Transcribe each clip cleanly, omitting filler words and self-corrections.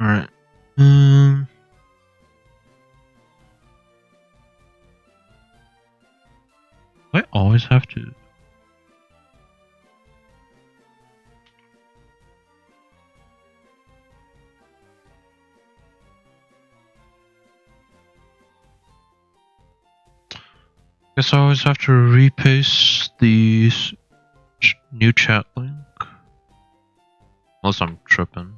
Alright. I always have to. Guess I always have to repaste the new chat link. Unless I'm tripping.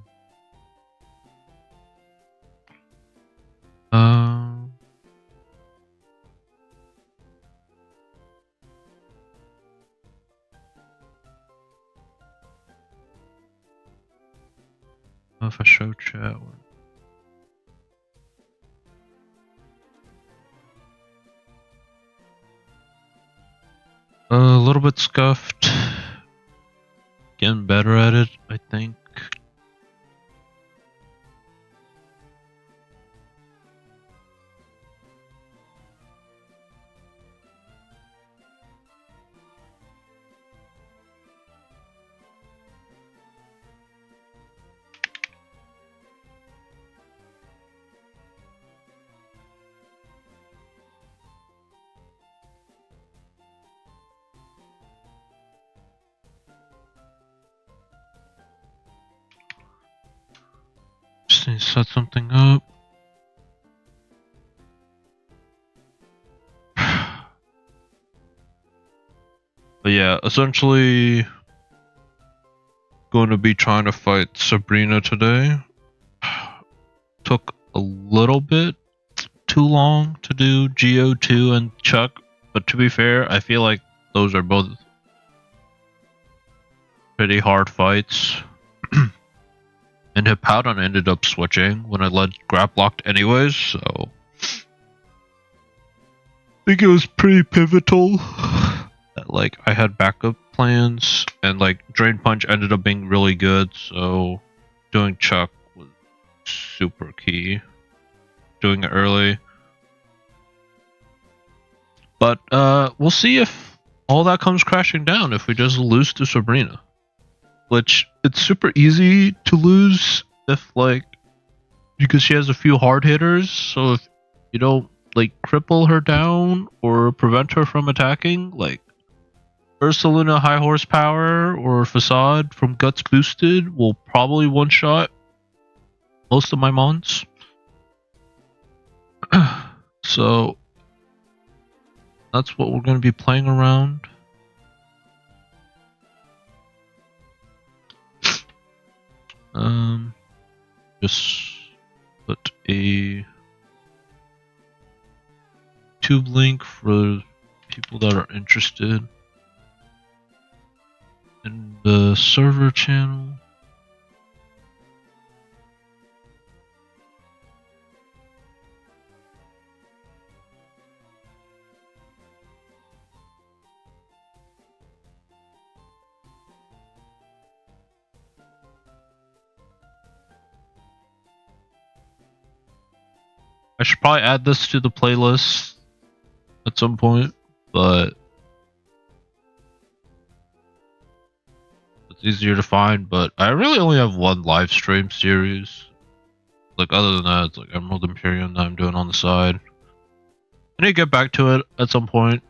If I show chat. A little bit scuffed. Getting better at it, I think. Just need to set something up. But yeah, essentially going to be trying to fight Sabrina today. Took a little bit too long to do GO2 and Chuck, but to be fair, I feel like those are both pretty hard fights. And Hippowdon ended up switching when I led grab locked anyways, so I think it was pretty pivotal that like I had backup plans, and like Drain Punch ended up being really good, so doing Chuck was super key. Doing it early. But we'll see if all that comes crashing down if we just lose to Sabrina. Which, it's super easy to lose if, like, because she has a few hard hitters, so if you don't, like, cripple her down or prevent her from attacking, like, Ursaluna High Horsepower or Facade from Guts Boosted will probably one-shot most of my mons. So, that's what we're going to be playing around. Just put a tube link for people that are interested in the server channel. I should probably add this to the playlist at some point, but it's easier to find. But I really only have one live stream series. Like, other than that, it's like Emerald Imperium that I'm doing on the side. I need to get back to it at some point.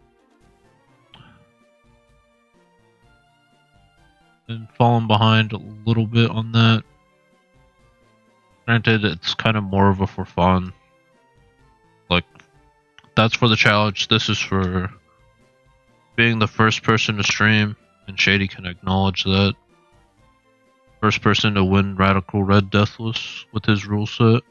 Been falling behind a little bit on that. Granted, it's kind of more of a for fun. Like, that's for the challenge. This is for being the first person to stream, and Shady can acknowledge that. First person to win Radical Red Deathless with his rule set.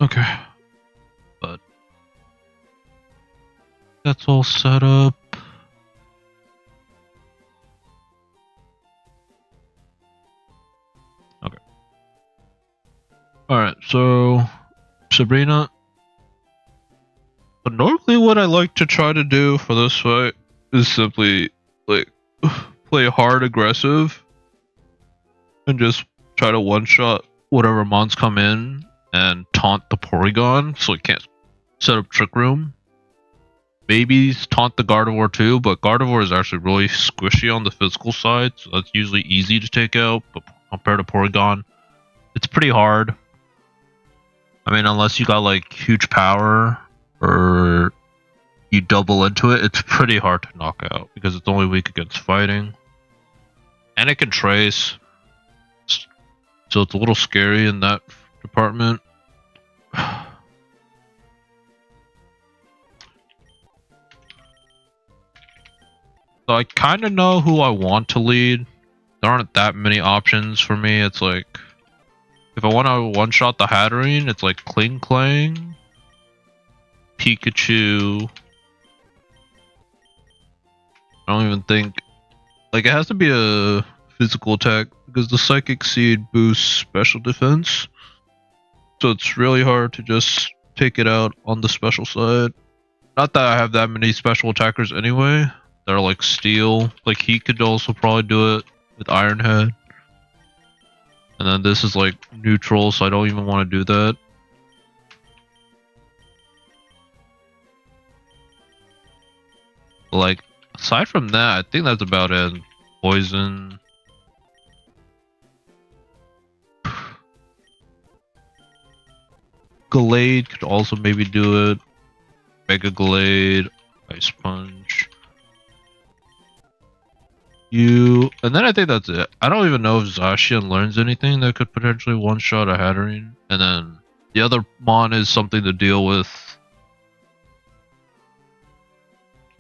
Okay. But that's all set up. Okay. Alright, so Sabrina. But normally what I like to try to do for this fight is simply like play hard aggressive and just try to one-shot whatever mons come in and taunt the Porygon so it can't set up Trick Room. Maybe taunt the Gardevoir too, but Gardevoir is actually really squishy on the physical side, so that's usually easy to take out, but compared to Porygon, it's pretty hard. I mean, unless you got like huge power or you double into it, it's pretty hard to knock out because it's only weak against fighting. And it can trace, so it's a little scary in that department. So I kind of know who I want to lead. There aren't that many options for me. It's like, if I want to one-shot the Hatterene, it's like Kling Klang, Pikachu. I don't even think, like, it has to be a physical attack because the Psychic Seed boosts special defense. So it's really hard to just take it out on the special side. Not that I have that many special attackers anyway. They're like Steel. Like, he could also probably do it with Iron Head. And then this is like neutral, so I don't even want to do that. But like, aside from that, I think that's about it. Poison. Gallade could also maybe do it. Mega Gallade, Ice Punch. And then I think that's it. I don't even know if Zacian learns anything that could potentially one-shot a Hatterene. And then the other Mon is something to deal with.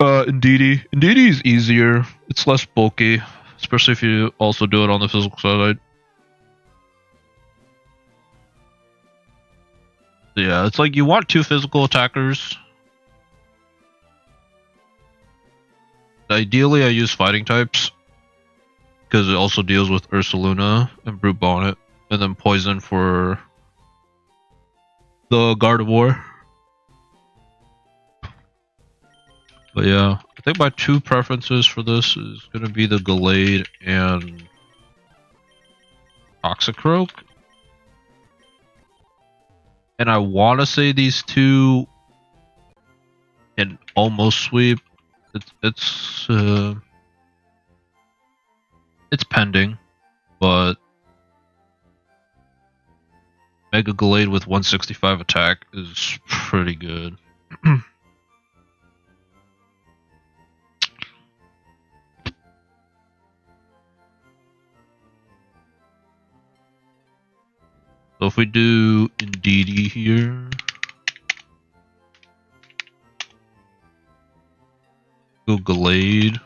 Indeedee. Indeedee is easier. It's less bulky, especially if you also do it on the physical side. Yeah, it's like you want two physical attackers. Ideally, I use fighting types because it also deals with Ursaluna and Brute Bonnet, and then Poison for the Gardevoir. But yeah, I think my two preferences for this is going to be the Gallade and Toxicroak. And I want to say these two can almost sweep. It's pending, but Mega Gallade with 165 attack is pretty good. So if we do Indeedee here, go Gallade.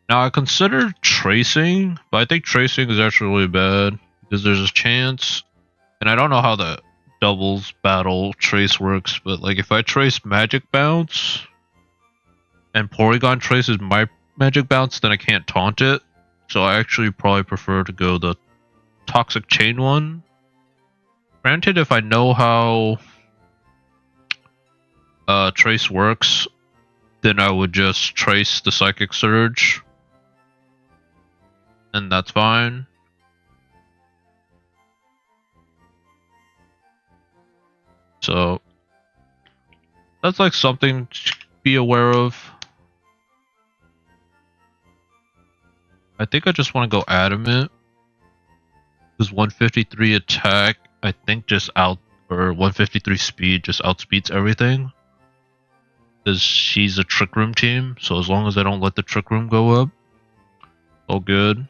Now I considered tracing, but I think tracing is actually really bad because there's a chance, and I don't know how the doubles battle trace works, but like if I trace Magic Bounce and Porygon traces my Magic Bounce, then I can't taunt it. So I actually probably prefer to go the Toxic Chain one. Granted, if I know how trace works, then I would just trace the Psychic Surge, and that's fine. So that's like something to be aware of. I think I just want to go Adamant because 153 attack, I think just or 153 speed just outspeeds everything. Because she's a Trick Room team, so as long as I don't let the Trick Room go up, all good.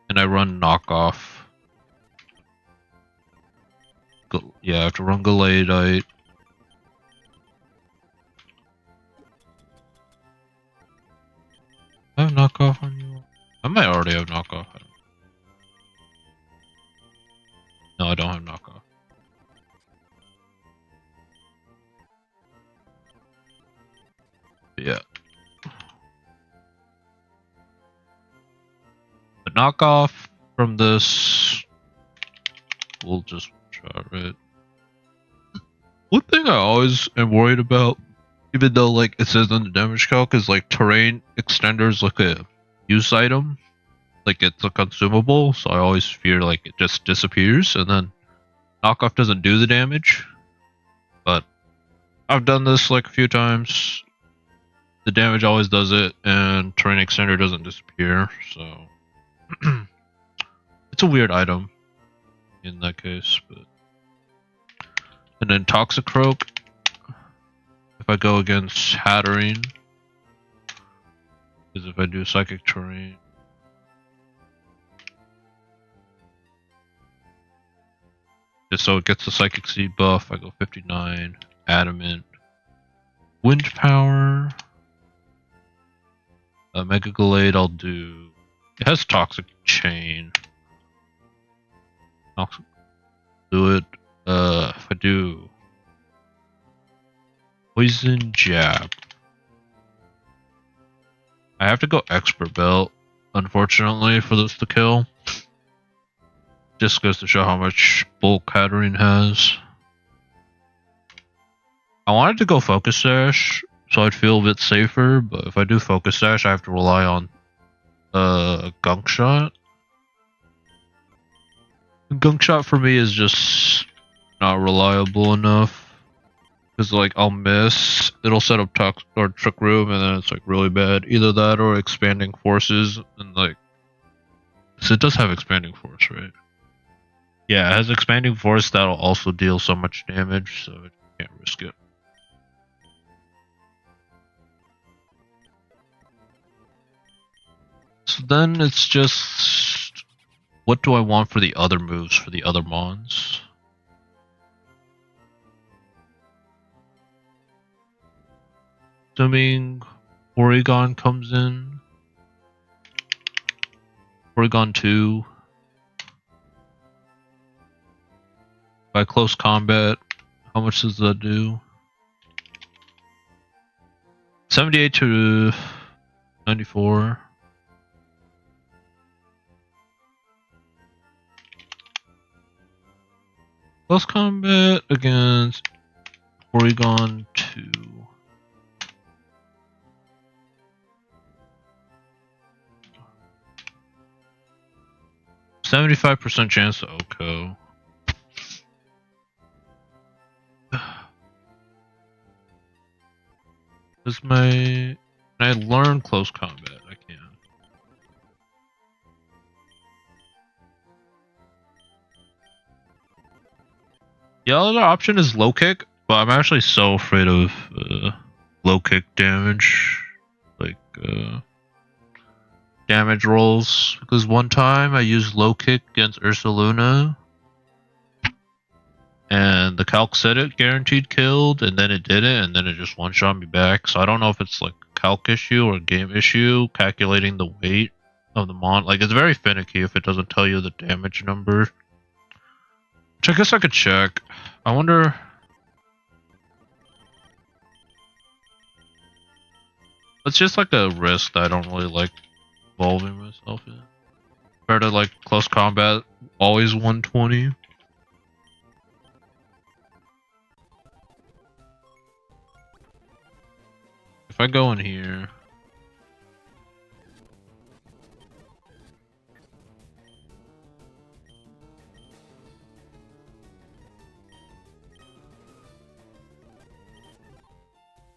And I run Knockoff. Yeah, I have to run Gallade. I have Knockoff on you. I might already have knockoff. No, I don't have knockoff. But yeah. The knockoff from this, we'll just try it. One thing I always am worried about, even though like it says on the damage calc, is like terrain extenders like a use item. Like it's a consumable, so I always fear like it just disappears and then knockoff doesn't do the damage. But I've done this like a few times. The damage always does it, and terrain extender doesn't disappear, so it's a weird item in that case. But and then Toxicroak, if I go against Hattering, because if I do Psychic Terrain, just so it gets the Psychic Seed buff, I go 59, Adamant, Wind Power, Mega Gallade I'll do, it has Toxic Chain, Toxic, do it, if I do Poison Jab, I have to go Expert Belt, unfortunately, for this to kill. Just goes to show how much bulk Hattering has. I wanted to go Focus Sash, so I'd feel a bit safer, but if I do Focus Sash, I have to rely on Gunk Shot. Gunk Shot for me is just not reliable enough. Because like I'll miss, it'll set up or Trick Room, and then it's like really bad. Either that or Expanding Forces, and like, so it does have Expanding Force, right? Yeah, it has Expanding Force that'll also deal so much damage, so I can't risk it. So then it's just, what do I want for the other moves for the other mons? Assuming Porygon comes in. Porygon 2. By close combat, how much does that do? 78 to 94. Close combat against Porygon 2. %75% chance to OHKO. Does can I learn close combat? I can. The other option is low kick, but I'm actually so afraid of low kick damage. Like, damage rolls. Because one time I used low kick against Ursaluna, and the calc said it guaranteed killed, and then it didn't, and then it just one-shot me back. So I don't know if it's like a calc issue or a game issue, calculating the weight of the mon. Like, it's very finicky if it doesn't tell you the damage number. Which I guess I could check. I wonder... It's just like a risk that I don't really like involving myself in. Compared to like close combat, always 120. If I go in here,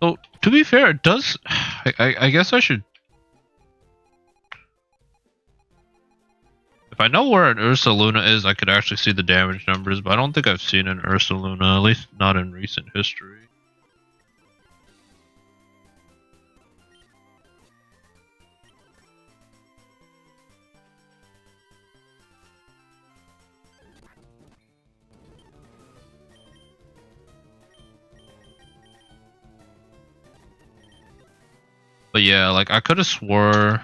so to be fair, it does. I guess I should. If I know where an Ursaluna is, I could actually see the damage numbers, but I don't think I've seen an Ursaluna, at least not in recent history. But yeah, like I could have swore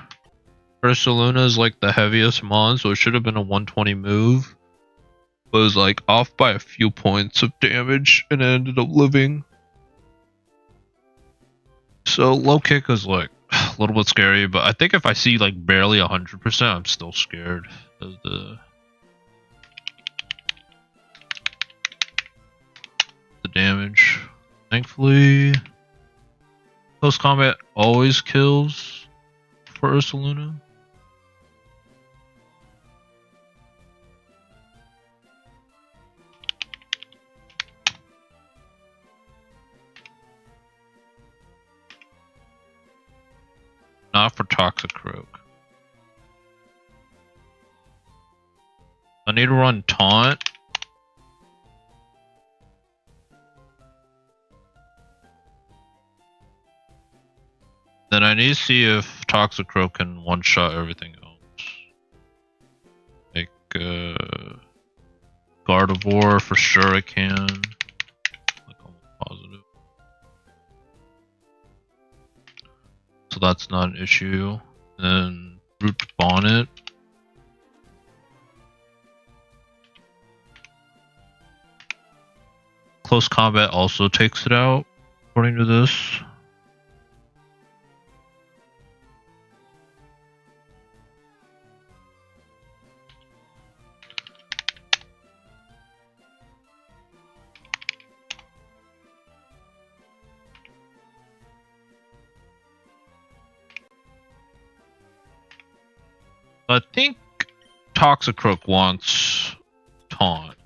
Ursaluna is like the heaviest mon, so it should have been a 120 move. But it was like off by a few points of damage and it ended up living. So low kick is like a little bit scary, but I think if I see like barely 100%, I'm still scared of the damage. Thankfully, close combat always kills for Ursaluna. Not for Toxicroak. I need to run Taunt. Then I need to see if Toxicroak can one-shot everything else. Like, Gardevoir, for sure I can. Like, almost positive. So that's not an issue. Then Root Bonnet. Close combat also takes it out, according to this. I think Toxicroak wants Taunt.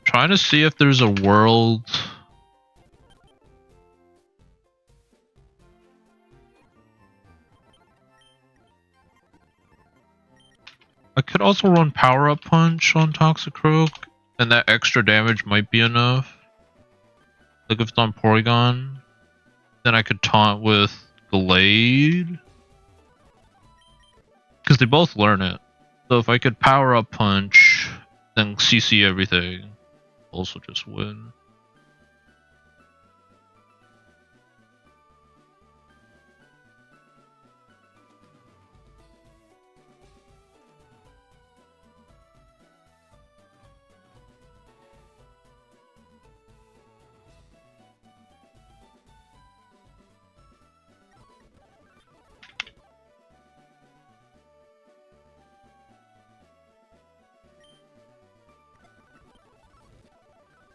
Trying to see if there's a world. I could also run Power Up Punch on Toxicroak, and that extra damage might be enough. Like if it's on Porygon, then I could taunt with Gallade. Because they both learn it. So if I could Power Up Punch, then CC everything, also just win.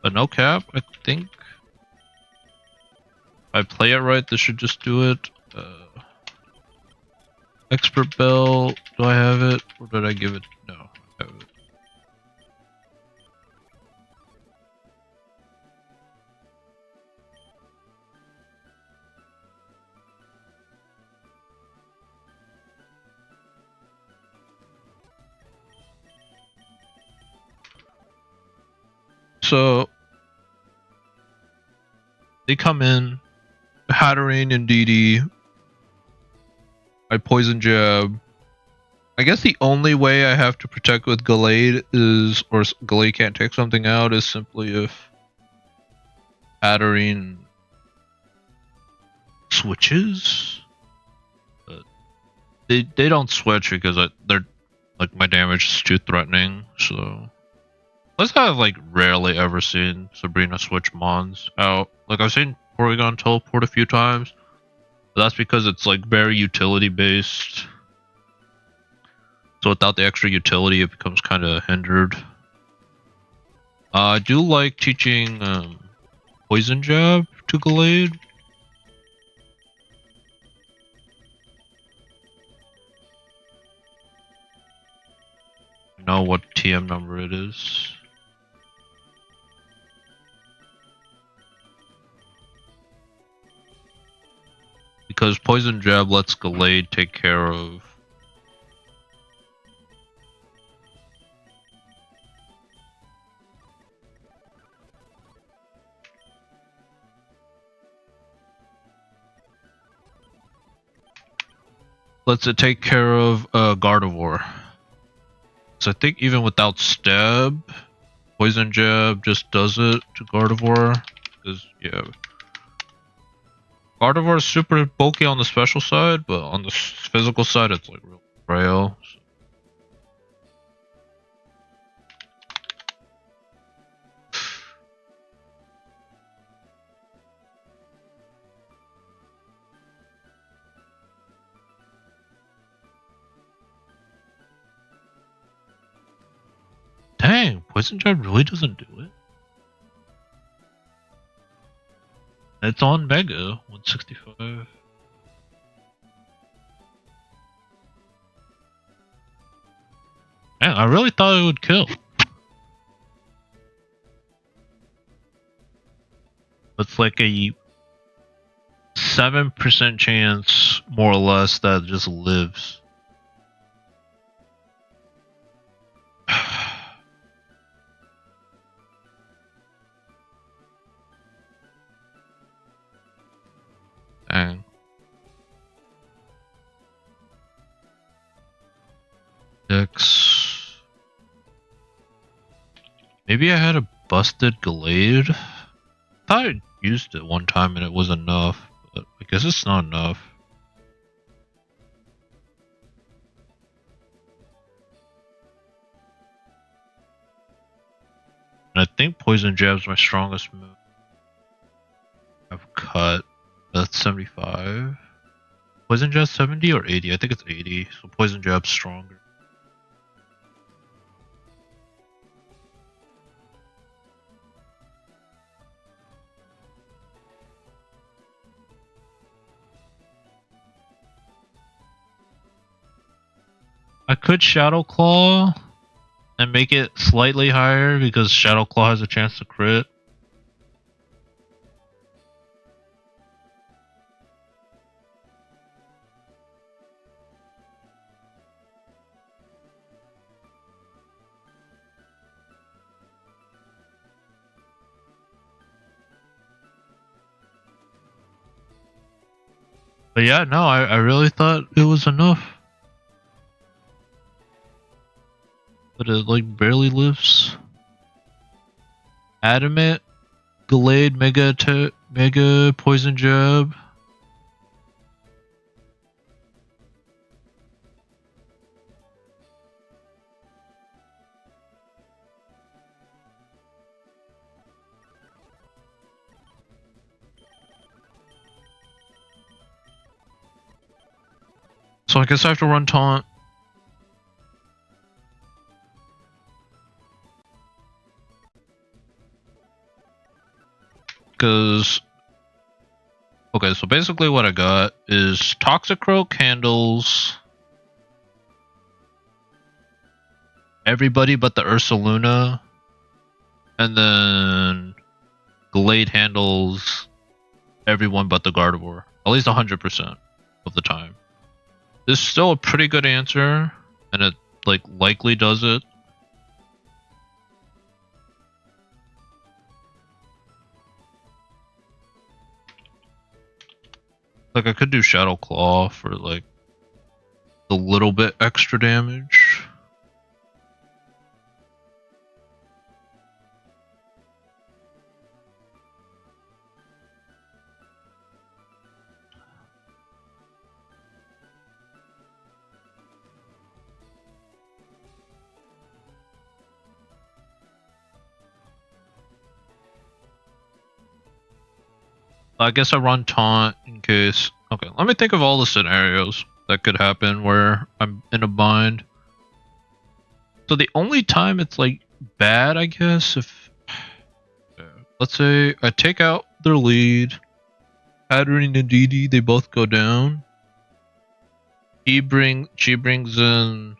But no cap, I think. If I play it right, this should just do it. Expert Bell, do I have it? Or did I give it? No, I have it. So they come in, Hatterene and DD. I Poison Jab. I guess the only way I have to protect with Gallade is, or Gallade can't take something out, is simply if Hatterene switches. But they don't switch because they're like my damage is too threatening. So plus I've like rarely ever seen Sabrina switch mons out. Like I've seen Porygon teleport a few times, but that's because it's like very utility based. So without the extra utility, it becomes kind of hindered. I do like teaching Poison Jab to Gallade. I know what TM number it is. Because Poison Jab lets Gallade take care of Gardevoir. So I think even without Stab, Poison Jab just does it to Gardevoir. Because, yeah. Gardevoir is super bulky on the special side, but on the physical side, it's like real frail. So. Dang, Poison Jab really doesn't do it. It's on Mega, 165. Man, I really thought it would kill. It's like a 7% chance, more or less, that it just lives. Dang. Six. Maybe I had a busted Gallade. I thought I used it one time and it was enough, but I guess it's not enough. And I think Poison Jab's my strongest move. I've cut. That's 75. Poison Jab 70 or 80? I think it's 80. So Poison Jab's stronger. I could Shadow Claw and make it slightly higher because Shadow Claw has a chance to crit. But yeah, no, I really thought it was enough. But it like barely lives. Adamant, Gallade, Mega Poison Jab. So I guess I have to run Taunt. Because... Okay, so basically what I got is Toxicroak handles everybody but the Ursaluna. And then Gallade handles everyone but the Gardevoir. At least 100% of the time. This is still a pretty good answer, and it like likely does it. Like I could do Shadow Claw for like a little bit extra damage. I guess I run Taunt in case. Okay, let me think of all the scenarios that could happen where I'm in a bind. So the only time it's like bad, I guess, if let's say I take out their lead, Pattern and DD, they both go down. She brings in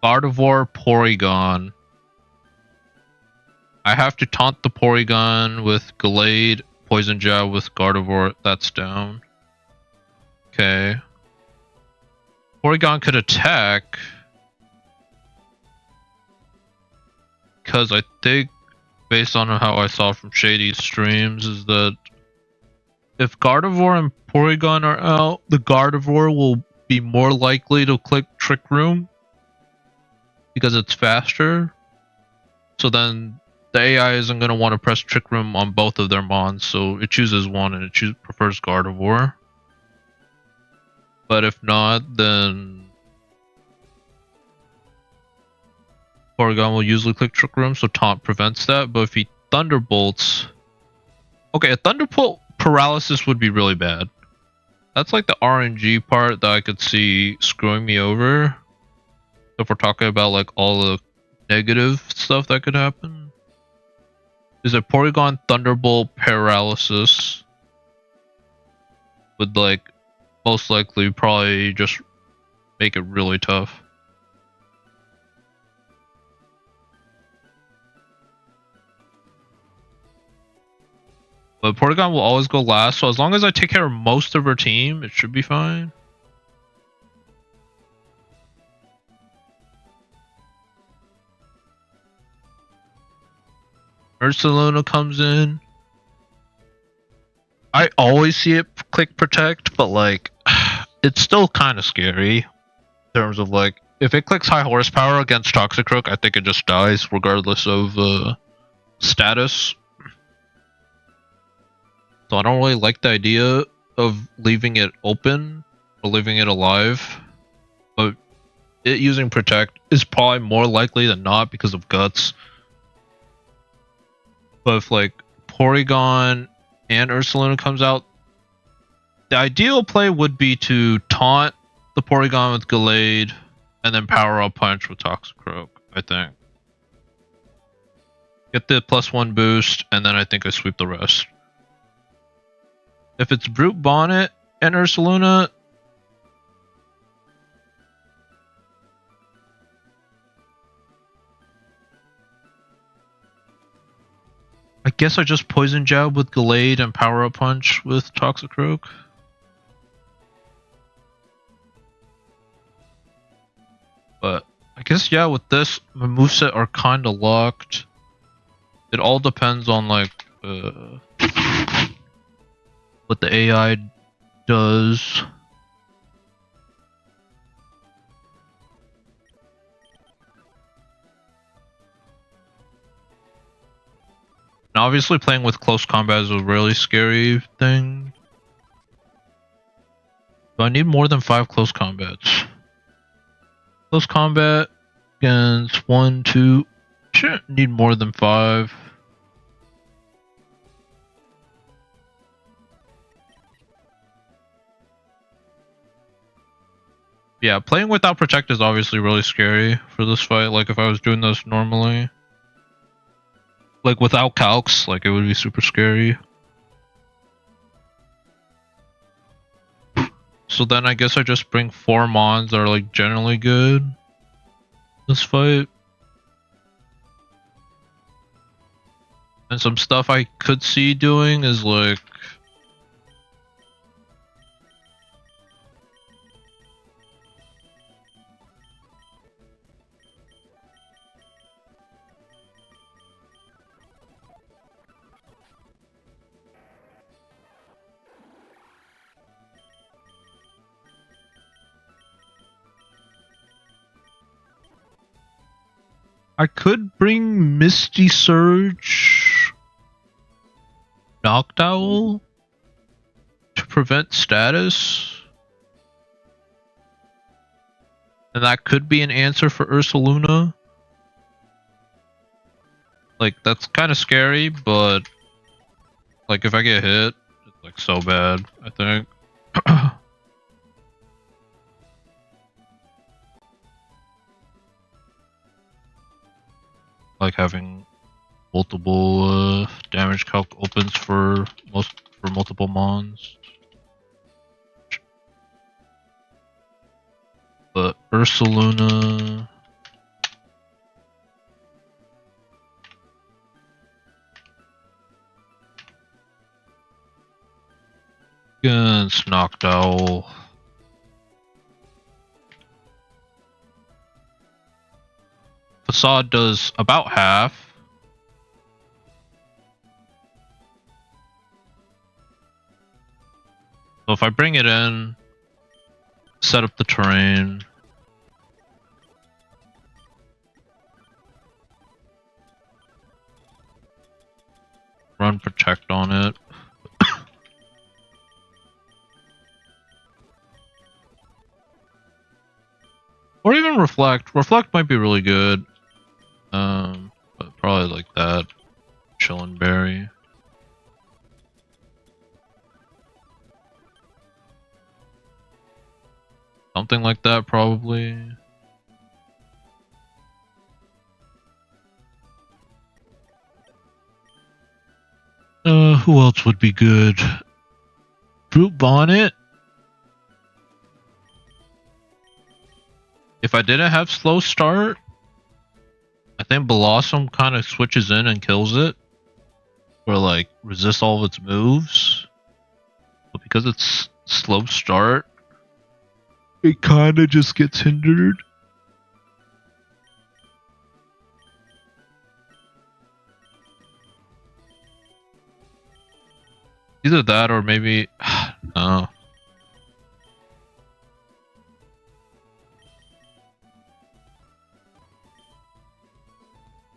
Gardevoir, Porygon. I have to taunt the Porygon with Gallade, Poison Jab with Gardevoir. That's down. Okay. Porygon could attack. Because I think, based on how I saw from Shady's streams, is that if Gardevoir and Porygon are out, the Gardevoir will be more likely to click Trick Room because it's faster. So then the AI isn't going to want to press Trick Room on both of their mons, so it chooses one and it prefers Gardevoir. But if not, then Porygon will usually click Trick Room, so Taunt prevents that. But if he Thunderbolts... Okay, a Thunderbolt paralysis would be really bad. That's like the RNG part that I could see screwing me over. If we're talking about like all the negative stuff that could happen. Is a Porygon Thunderbolt paralysis would like most likely probably just make it really tough. But Porygon will always go last, so as long as I take care of most of her team, it should be fine. Ursaluna comes in. I always see it click Protect, but like, it's still kind of scary. In terms of like, if it clicks High Horsepower against Toxicroak, I think it just dies regardless of status. So I don't really like the idea of leaving it open or leaving it alive. But it using Protect is probably more likely than not because of Guts. But if like Porygon and Ursaluna comes out, the ideal play would be to taunt the Porygon with Gallade and then power up Punch with Toxicroak, I think. Get the +1 boost, and then I think I sweep the rest. If it's Brute Bonnet and Ursaluna, I guess I just Poison Jab with Gallade and Power Up Punch with Toxicroak. But I guess, yeah, with this, my moveset are kind of locked. It all depends on, like, what the AI does. And obviously playing with close combat is a really scary thing. Do I need more than 5 close combats? Close combat against 1, 2. Shouldn't need more than 5. Yeah, playing without Protect is obviously really scary for this fight. Like, if I was doing this normally. Like, without calcs, like, it would be super scary. So then I guess I just bring 4 mons that are, like, generally good. This fight. And some stuff I could see doing is, like... I could bring Misty Surge, Noctowl to prevent status. And that could be an answer for Ursaluna. Like, that's kind of scary, but like, if I get hit, it's like so bad, I think. Like having multiple damage calc opens for multiple mons. But Ursaluna against Noctowl. Facade does about half. So if I bring it in, set up the terrain. run Protect on it. Or even Reflect. Reflect might be really good. But probably like that. Chillin' Berry. Something like that, probably. Who else would be good? Brute Bonnet? If I didn't have Slow Start, I think Blossom kind of switches in and kills it. Or like, resists all of its moves. But because it's Slow Start, it kind of just gets hindered. Either that or maybe... no.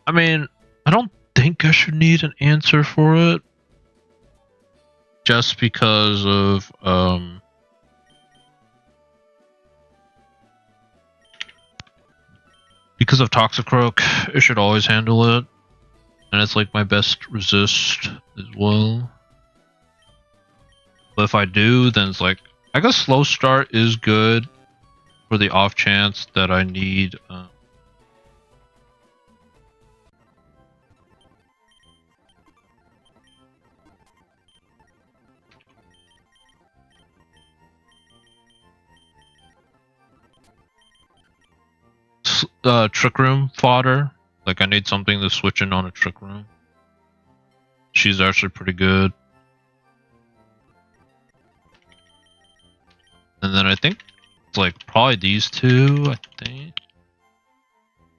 I mean, I don't think I should need an answer for it. Just because of... because of Toxicroak, it should always handle it. And it's like my best resist as well. But if I do, then it's like... I guess Slow Start is good for the off chance that I need... Trick Room fodder. Like I need something to switch in on a Trick Room. She's actually pretty good. And then I think it's like probably these two, I think.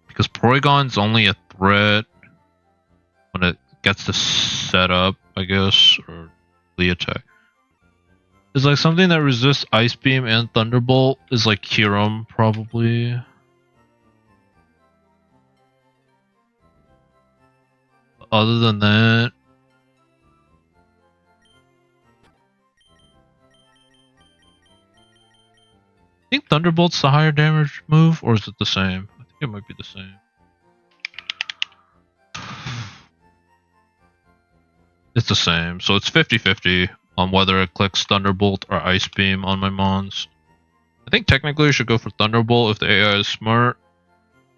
Because Porygon's only a threat when it gets to set up, I guess, or the attack. It's like something that resists Ice Beam and Thunderbolt is like Kyurem, probably. Other than that, I think Thunderbolt's the higher damage move, or is it the same? I think it might be the same. It's the same, so it's 50-50 on whether it clicks Thunderbolt or Ice Beam on my Mons. I think technically I should go for Thunderbolt if the AI is smart,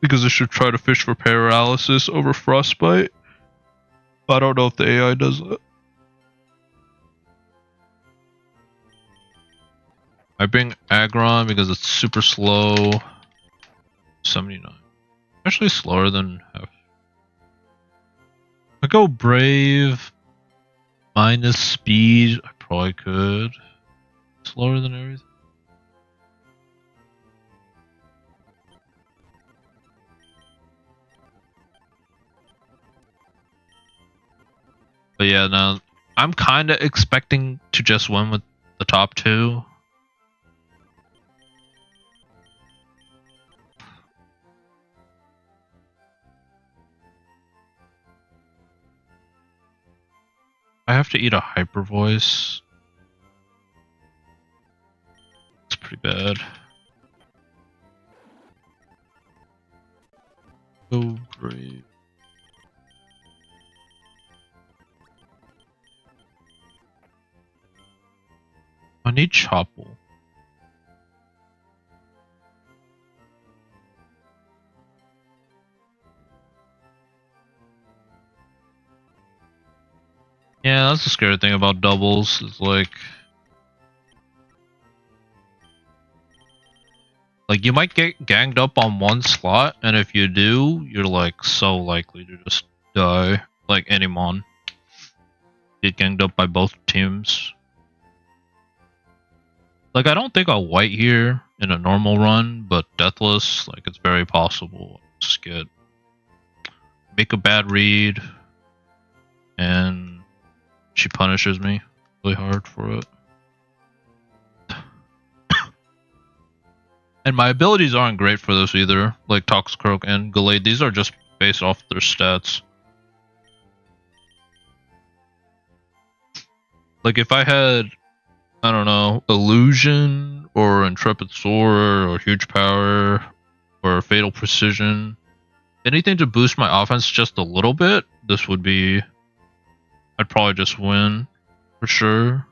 because it should try to fish for Paralysis over Frostbite. I don't know if the AI does that. I bring Aggron because it's super slow. 79. Actually slower than half. I go Brave minus speed. I probably could. Slower than everything. But yeah, no, I'm kind of expecting to just win with the top two. I have to eat a Hyper Voice. It's pretty bad. Go Brave. I need Chopple. Yeah, that's the scary thing about doubles. Is like you might get ganged up on one slot, and if you do, you're like so likely to just die. Like any mon. Get ganged up by both teams. Like, I don't think I'll white here in a normal run, but Deathless, like, it's very possible. Just make a bad read, and she punishes me really hard for it. And my abilities aren't great for this either, like Toxicroak and Gallade. These are just based off their stats. Like if I had, I don't know, Illusion or Intrepid Soarer or Huge Power or Fatal Precision, anything to boost my offense just a little bit, this would be, I'd probably just win for sure.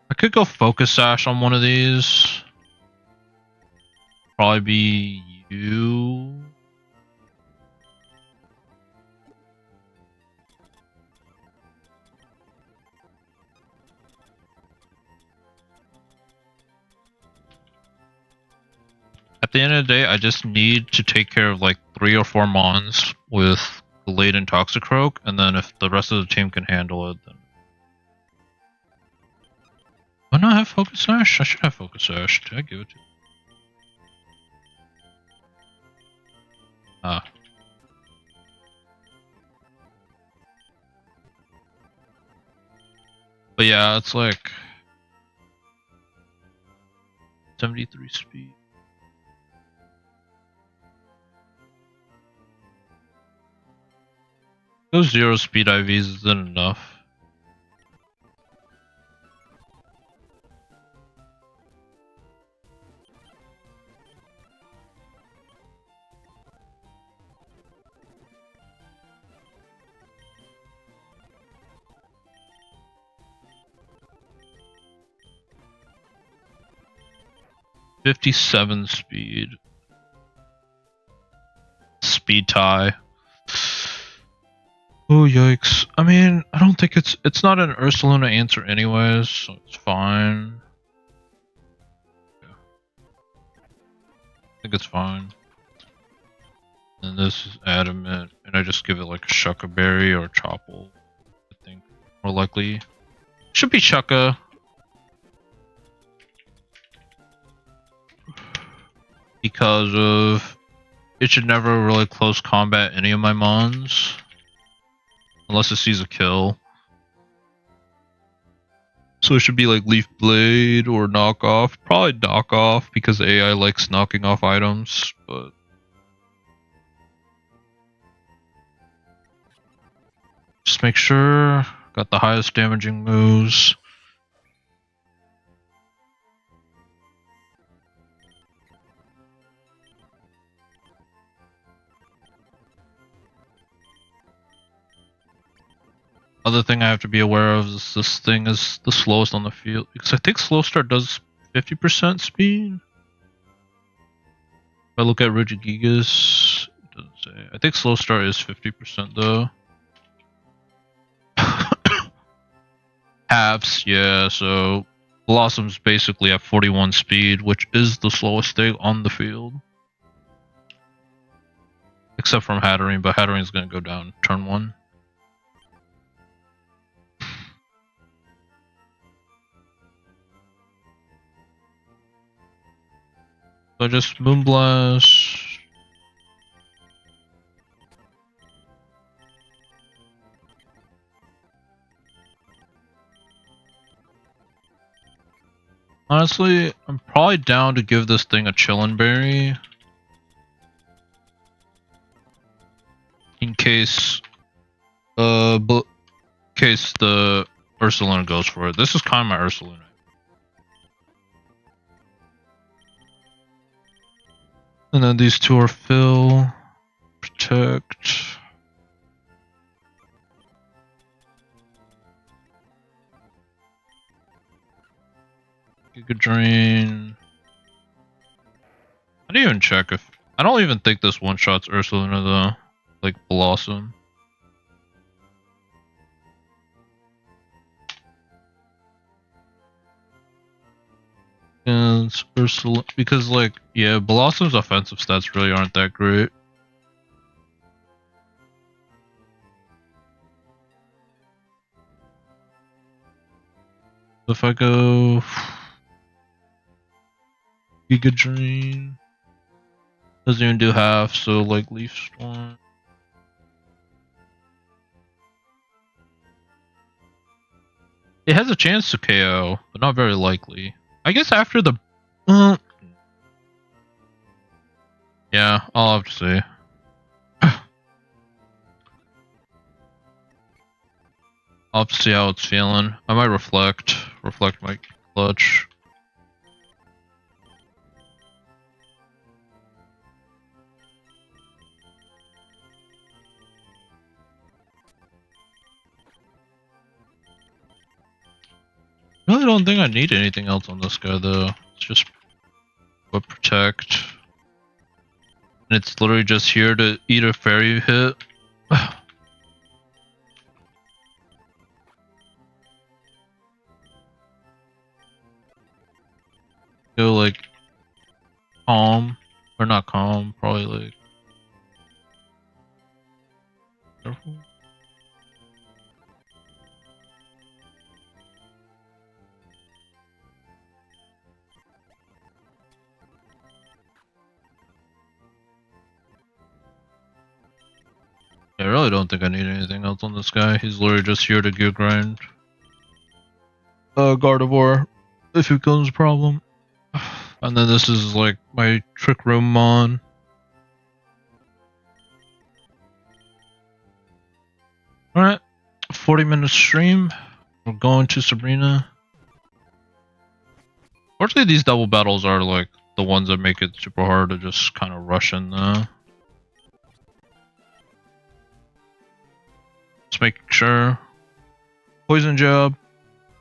I could go Focus Sash on one of these. Probably be you. At the end of the day, I just need to take care of like 3 or 4 mons with Gallade and Toxicroak, and then if the rest of the team can handle it, then. Why not have Focus Sash? I should have Focus Sash. Did I give it to you? Ah. But yeah, it's like 73 speed. Those 0 speed IVs isn't enough. .57 speed. Speed tie. Oh yikes. I mean, I don't think it's not an Ursaluna answer anyways, so it's fine. Yeah. I think it's fine. And this is Adamant, and I just give it like a Shucka Berry or Chople. I think more likely. Should be Shucka. Because of it should never really close combat any of my mons. Unless it sees a kill. So it should be like Leaf Blade or Knockoff. Probably Knockoff because AI likes knocking off items, but just make sure got the highest damaging moves. Other thing I have to be aware of is this thing is the slowest on the field. Because I think Slow Start does 50% speed. If I look at Regigigas, it doesn't say. I think Slow Start is 50% though. Halves, yeah, so Blossom's basically at 41 speed, which is the slowest thing on the field. Except from Hatterene, but Hatterene's gonna go down turn 1. So just Moonblast. Honestly, I'm probably down to give this thing a Chillin' Berry. In case the Ursaluna goes for it. This is kind of my Ursaluna. And then these two are Fill, Protect. Giga Drain. I didn't even check if I don't even think this one shots Ursaluna though. Like Blossom. And Ursula, because like, yeah, Blossom's offensive stats really aren't that great. If I go Giga Drain, doesn't even do half, so like Leaf Storm. It has a chance to KO, but not very likely. I guess after the Yeah, I'll have to see. I'll have to see how it's feeling. I might reflect my clutch. I really don't think I need anything else on this guy though. It's just what protect. And it's literally just here to eat a fairy hit. Go like calm. Or not calm, probably like careful. I really don't think I need anything else on this guy. He's literally just here to gear grind. Gardevoir, if it becomes a problem. And then this is like my Trick Room Mon. Alright, 40-minute stream. We're going to Sabrina. Fortunately, these double battles are like the ones that make it super hard to just kind of rush in there. Just making sure. Poison Jab,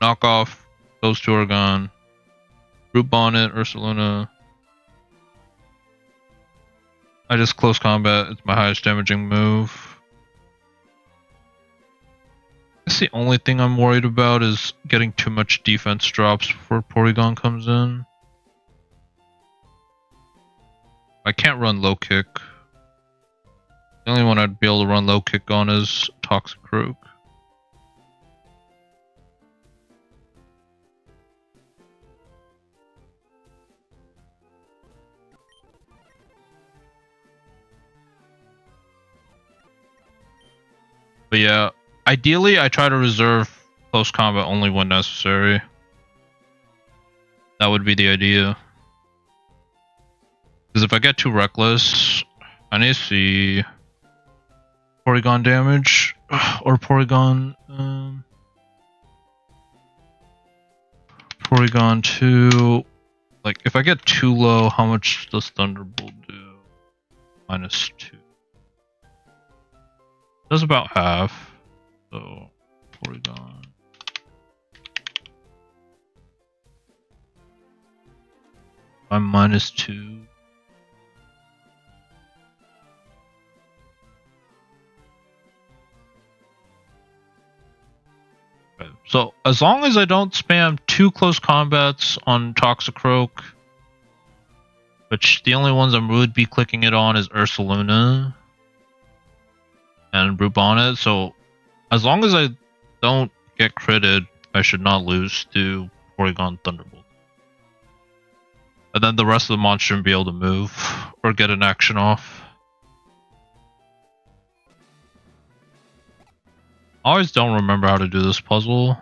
knock off, those two are gone. Root Bonnet, Ursaluna. I just close combat, it's my highest damaging move. I guess the only thing I'm worried about is getting too much defense drops before Porygon comes in. I can't run low kick. The only one I'd be able to run low kick on is Toxicroak. But yeah, ideally I try to reserve close combat only when necessary. That would be the idea. Because if I get too reckless, I need to see Porygon damage or Porygon 2. Like if I get too low, how much does Thunderbolt do? -2. Does about half. So Porygon. I'm -2. Okay. So as long as I don't spam too close combats on Toxicroak, which the only ones I'm would be clicking it on is Ursaluna and Root Bonnet, so as long as I don't get critted, I should not lose to Porygon Thunderbolt. And then the rest of the monster shouldn't be able to move or get an action off. I always don't remember how to do this puzzle.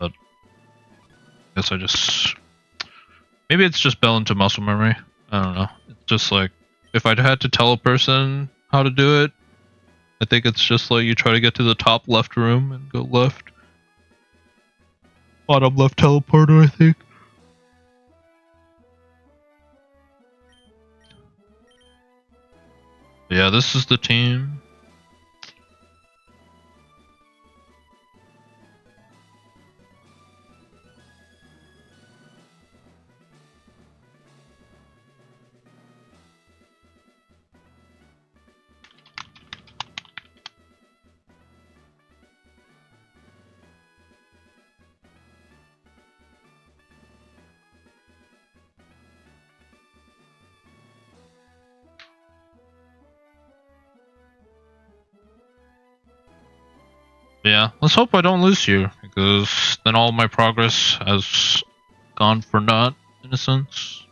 But I guess I just... Maybe it's just bell into muscle memory. I don't know. It's just like, if I'd had to tell a person how to do it, I think it's just like you try to get to the top left room and go left. Bottom left teleporter, I think. Yeah, this is the team. Yeah, let's hope I don't lose here, because then all my progress has gone for naught, in a sense.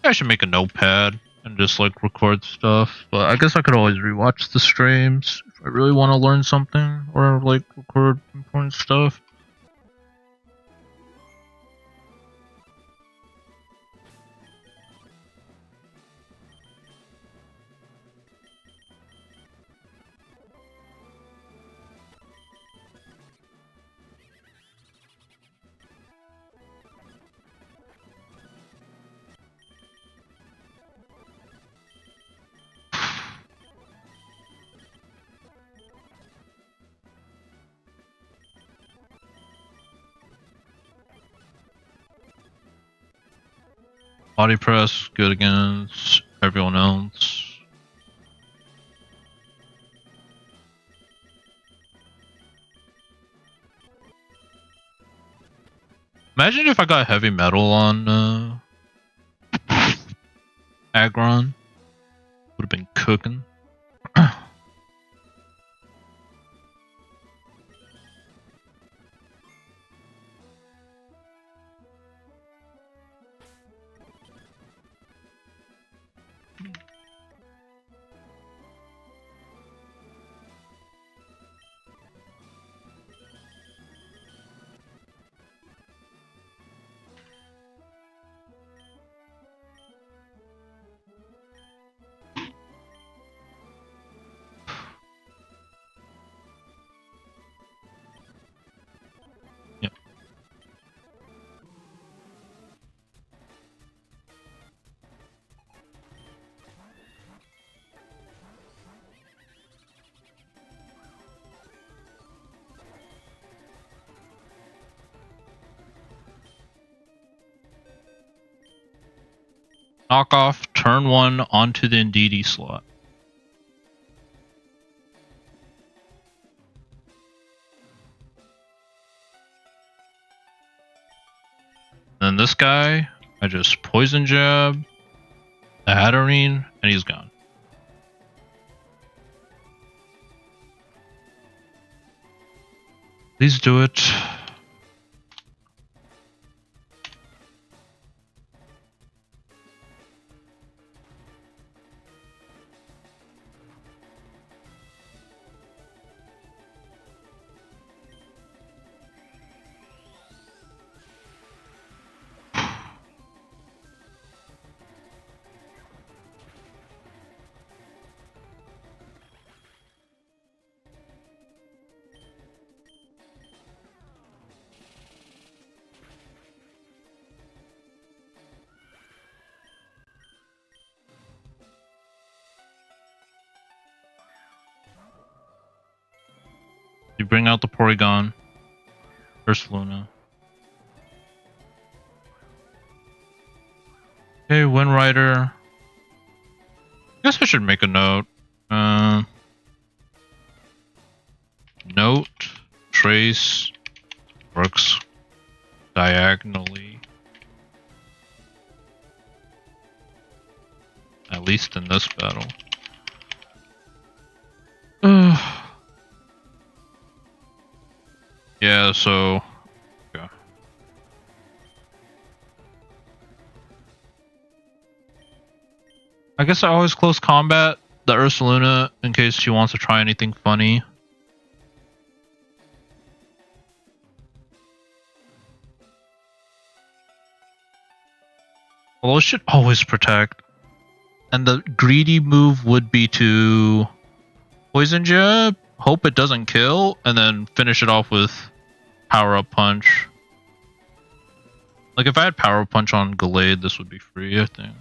I should make a notepad and just like record stuff, but I guess I could always rewatch the streams if I really want to learn something or like record important stuff. Body press, good against everyone else. Imagine if I got heavy metal on Aggron. Would have been cooking. Knock off turn 1 onto the Indeedee slot. Then this guy, I just poison jab, the Hatterene, and he's gone. Please do it. You bring out the Porygon. First Luna. Okay, Wind Rider. Guess I should make a note. Note, trace, works diagonally. At least in this battle. Yeah, so... yeah. I guess I always close combat the Ursaluna in case she wants to try anything funny. Well, it should always protect. And the greedy move would be to poison jab, hope it doesn't kill, and then finish it off with power up punch. Like if I had power punch on Gallade, this would be free, I think.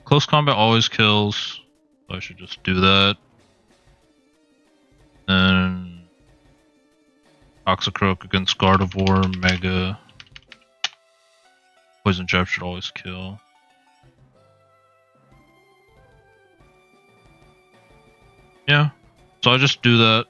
Close combat always kills, so I should just do that. And Toxicroak against Gardevoir, Mega. Poison Jab should always kill. Yeah, so I just do that.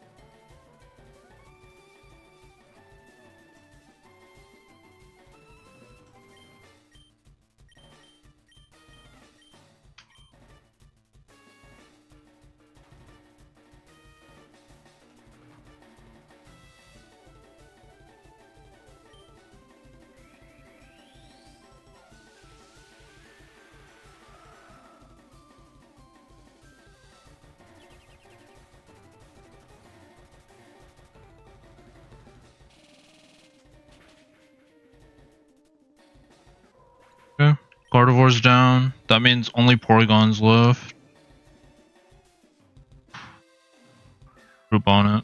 Okay, Gardevoir's down. That means only Porygon's left. Brute Bonnet.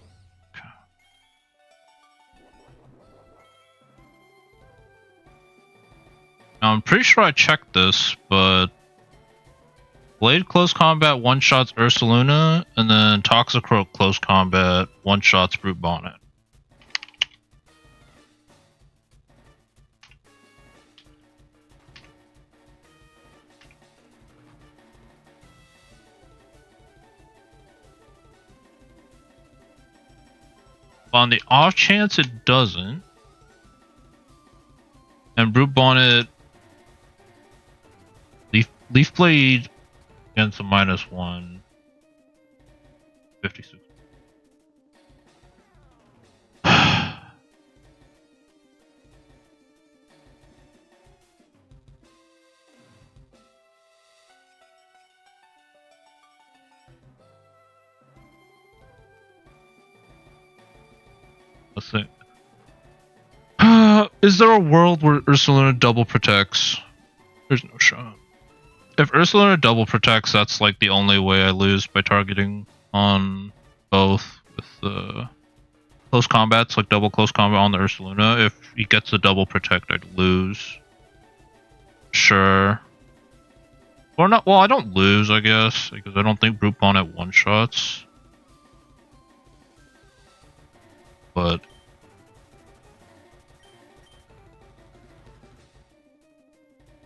Now, I'm pretty sure I checked this, but Blade close combat one-shots Ursaluna, and then Toxicroak close combat one-shots Brute Bonnet. On the off chance it doesn't, and Brute Bonnet, Leaf Blade against a -1, 56. Let's see. Is there a world where Ursaluna double protects? There's no shot. If Ursaluna double protects, that's like the only way I lose by targeting on both with close combats, like double close combat on the Ursaluna. If he gets the double protect, I'd lose. Sure. Or not, well, I don't lose, I guess, because I don't think Brute Bonnet one-shots. But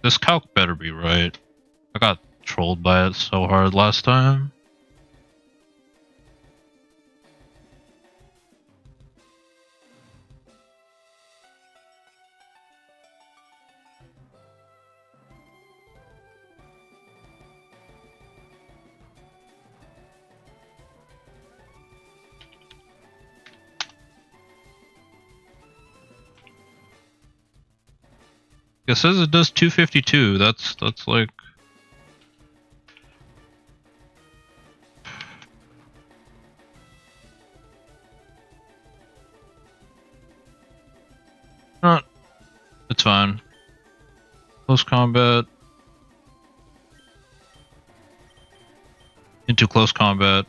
this calc better be right. I got trolled by it so hard last time. It says it does 252. That's like not. It's fine. Close combat into close combat.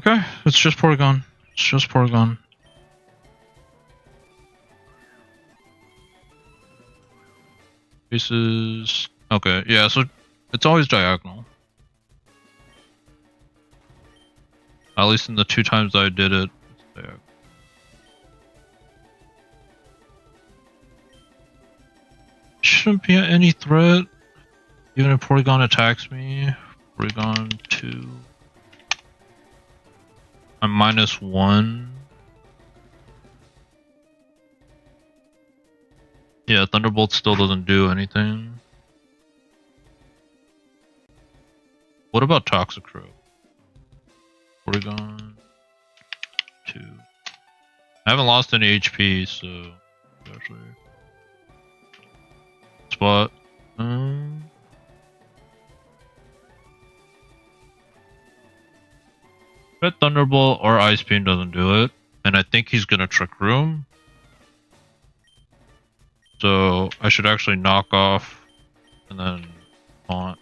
Okay, it's just Porygon. It's just Porygon. Pieces. Okay, yeah, so it's always diagonal. At least in the 2 times I did it, it's diagonal. Shouldn't be any threat. Even if Porygon attacks me. Porygon 2. I'm -1. Yeah, Thunderbolt still doesn't do anything. What about Toxicroak? Porygon 2. I haven't lost any HP, so actually spot. Red Thunderbolt or Ice Beam doesn't do it, and I think he's gonna Trick Room. So I should actually knock off and then taunt.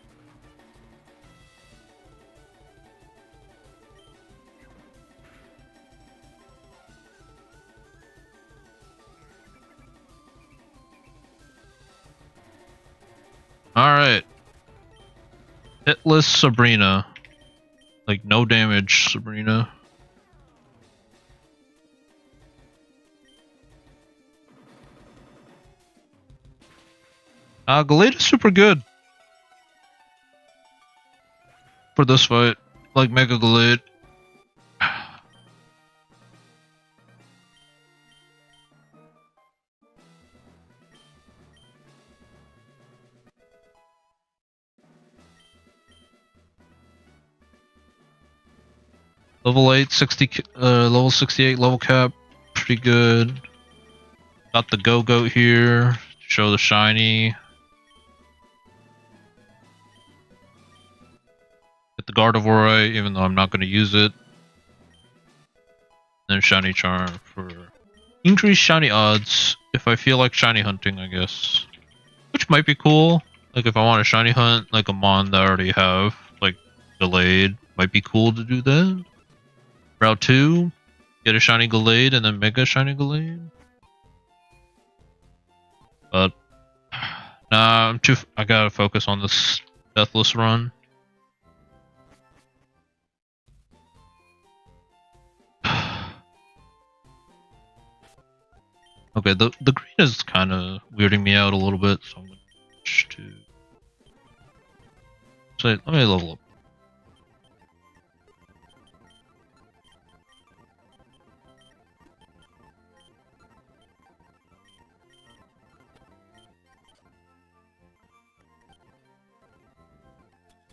Alright. Hitless Sabrina. Like, no damage, Sabrina. Gallade is super good for this fight. Like Mega Gallade. Level 8, 60, level 68, level cap, pretty good. Got the Go-Goat here, show the shiny. the Gardevoir, even though I'm not going to use it. Then Shiny Charm for increased shiny odds if I feel like shiny hunting, I guess. Which might be cool. Like if I want a shiny hunt, like a mon that I already have, like Gallade, might be cool to do that. Route 2, get a shiny Gallade and then Mega Shiny Gallade. But nah, I gotta focus on this Deathless run. Okay, the green is kind of weirding me out a little bit, so I'm gonna switch to. So let me level up.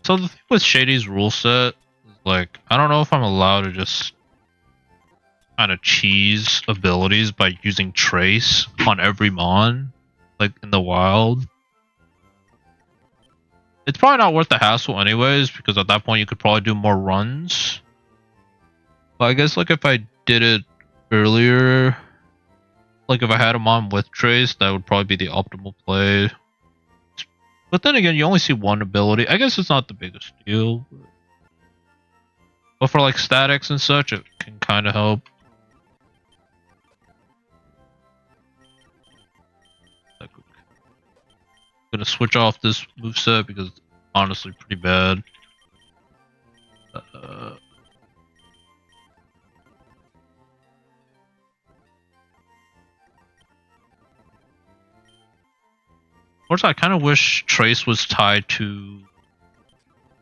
So the thing with Shady's rule set is like, I don't know if I'm allowed to just kind of cheese abilities by using Trace on every mon, like in the wild. It's probably not worth the hassle anyways, because at that point you could probably do more runs. But I guess like if I did it earlier, like if I had a mon with Trace, that would probably be the optimal play. But then again, you only see one ability. I guess it's not the biggest deal. But for like statics and such, it can kind of help. I'm gonna switch off this moveset because it's honestly pretty bad. Of course, I kind of wish Trace was tied to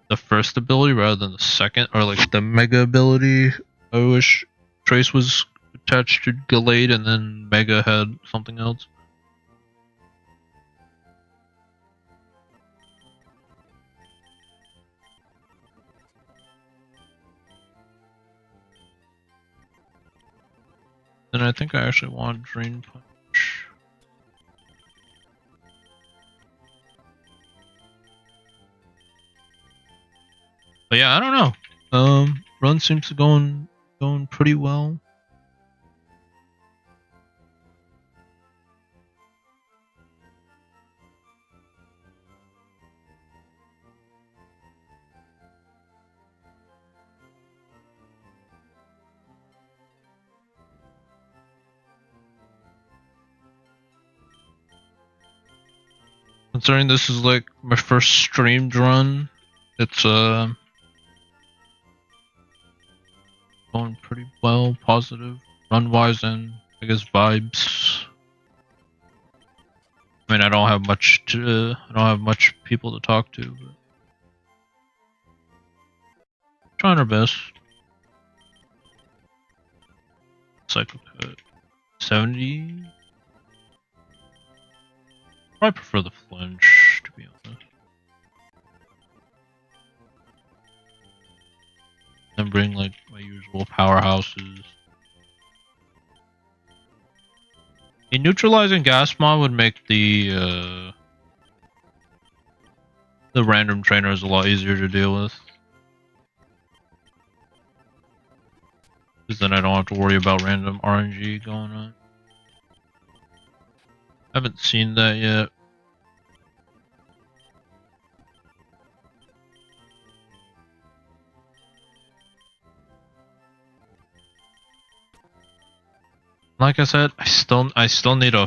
the first ability rather than the second, or like the Mega ability. I wish Trace was attached to Gallade and then Mega had something else. Then I think I actually want Drain Punch. But yeah, I don't know. Run seems to going pretty well. Considering this is like my first streamed run, it's going pretty well, positive, run-wise, and I guess vibes. I mean, I don't have much people to talk to, but trying our best. Cycle cut 70. I prefer the flinch, to be honest. Then bring like my usual powerhouses. A neutralizing gas mod would make the random trainers a lot easier to deal with. Because then I don't have to worry about random RNG going on. Haven't seen that yet. Like I said, I still need a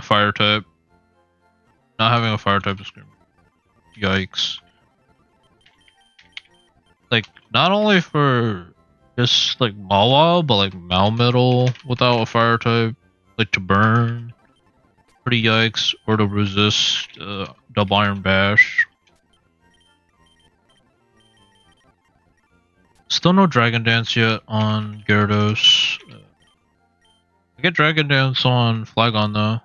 fire type. Not having a fire type is gonna be yikes. Like not only for just like Mawile, but like Malmetal without a fire type, like to burn, pretty yikes, or to resist double iron bash. Still no Dragon Dance yet on Gyarados. I get Dragon Dance on Flagon though.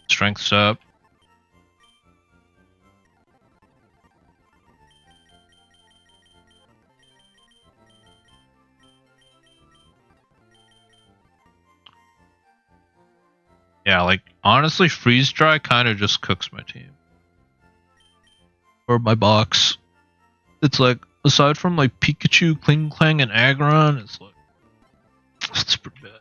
Strength Sap. Yeah, like honestly, Freeze Dry kind of just cooks my team. or my box. It's like, aside from like Pikachu, Kling Clang, and Aggron, it's like, it's pretty bad.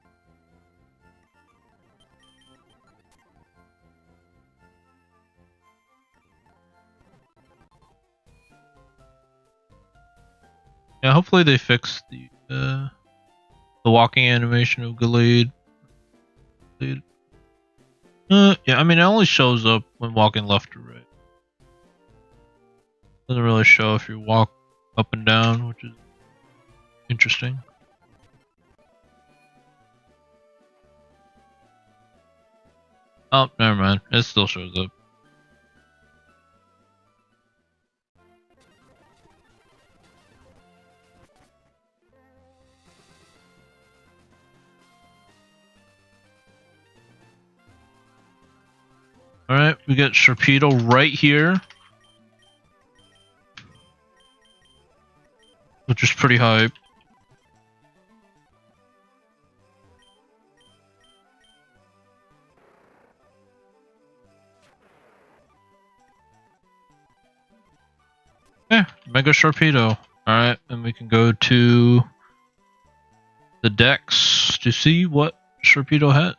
Yeah, hopefully they fix the walking animation of Gallade. Yeah, I mean, it only shows up when walking left or right. Doesn't really show if you walk up and down, which is interesting. Oh, never mind. It still shows up. Alright, we get Sharpedo right here, which is pretty hype. Yeah, Mega Sharpedo. Alright, and we can go to the decks to see what Sharpedo has.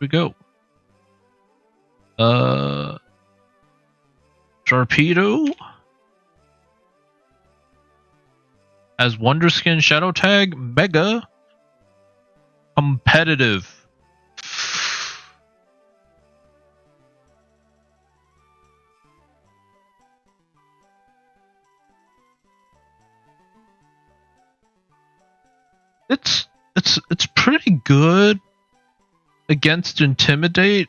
Here we go. Sharpedo has Wonderskin Shadow Tag, Mega Competitive. It's pretty good against Intimidate,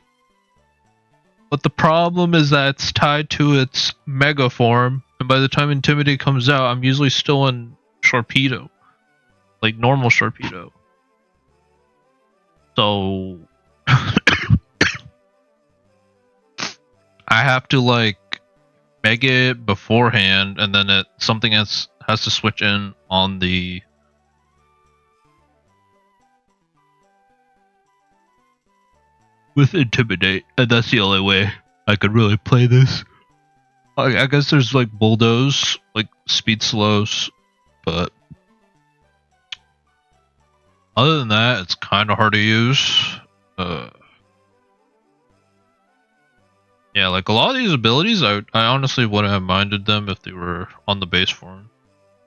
but the problem is that it's tied to its Mega form, and by the time Intimidate comes out, I'm usually still in Sharpedo, like normal Sharpedo. So I have to like Mega it beforehand, and then something has to switch in on the with Intimidate, and that's the only way I could really play this. I guess there's like Bulldoze, like speed slows, but other than that, it's kind of hard to use. Yeah, like a lot of these abilities, I honestly wouldn't have minded them if they were on the base form.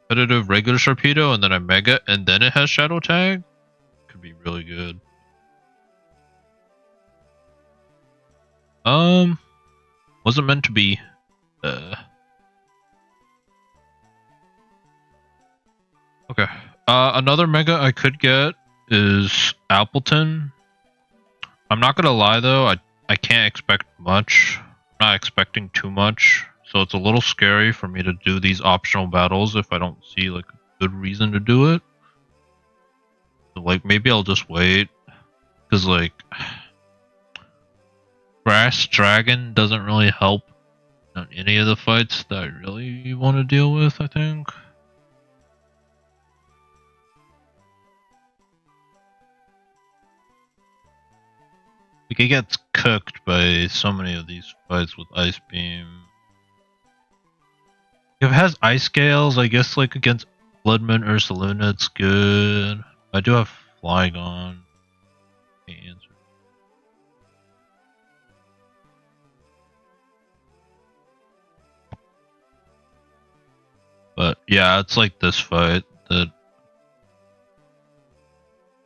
Competitive regular Sharpedo, and then I Mega, and then it has Shadow Tag. Could be really good. Wasn't meant to be. Okay. Another Mega I could get is Appleton. I'm not gonna lie though, I can't expect much. I'm not expecting too much, so it's a little scary for me to do these optional battles if I don't see like a good reason to do it. So, like maybe I'll just wait, because like Grass Dragon doesn't really help on any of the fights that I really want to deal with, I think. Like it gets cooked by so many of these fights with Ice Beam. If it has Ice Scales, I guess like against Bloodman or Ursaluna, it's good. I do have Flygon. Answer. But yeah, it's like this fight that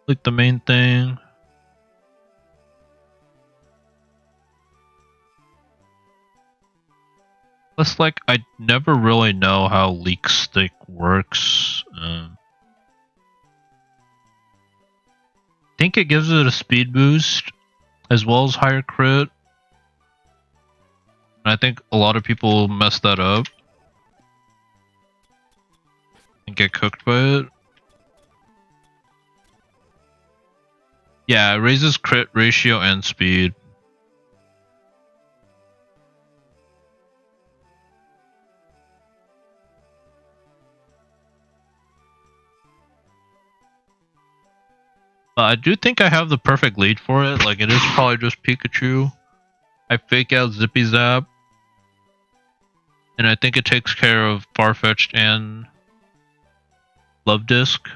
like the main thing. Plus, like, I never really know how Leak Stick works. I think it gives it a speed boost as well as higher crit. And I think a lot of people mess that up and get cooked by it. Yeah, it raises crit ratio and speed. But I do think I have the perfect lead for it. Like, it is probably just Pikachu. I fake out Zippy Zap. And I think it takes care of Farfetch'd and Love Disc.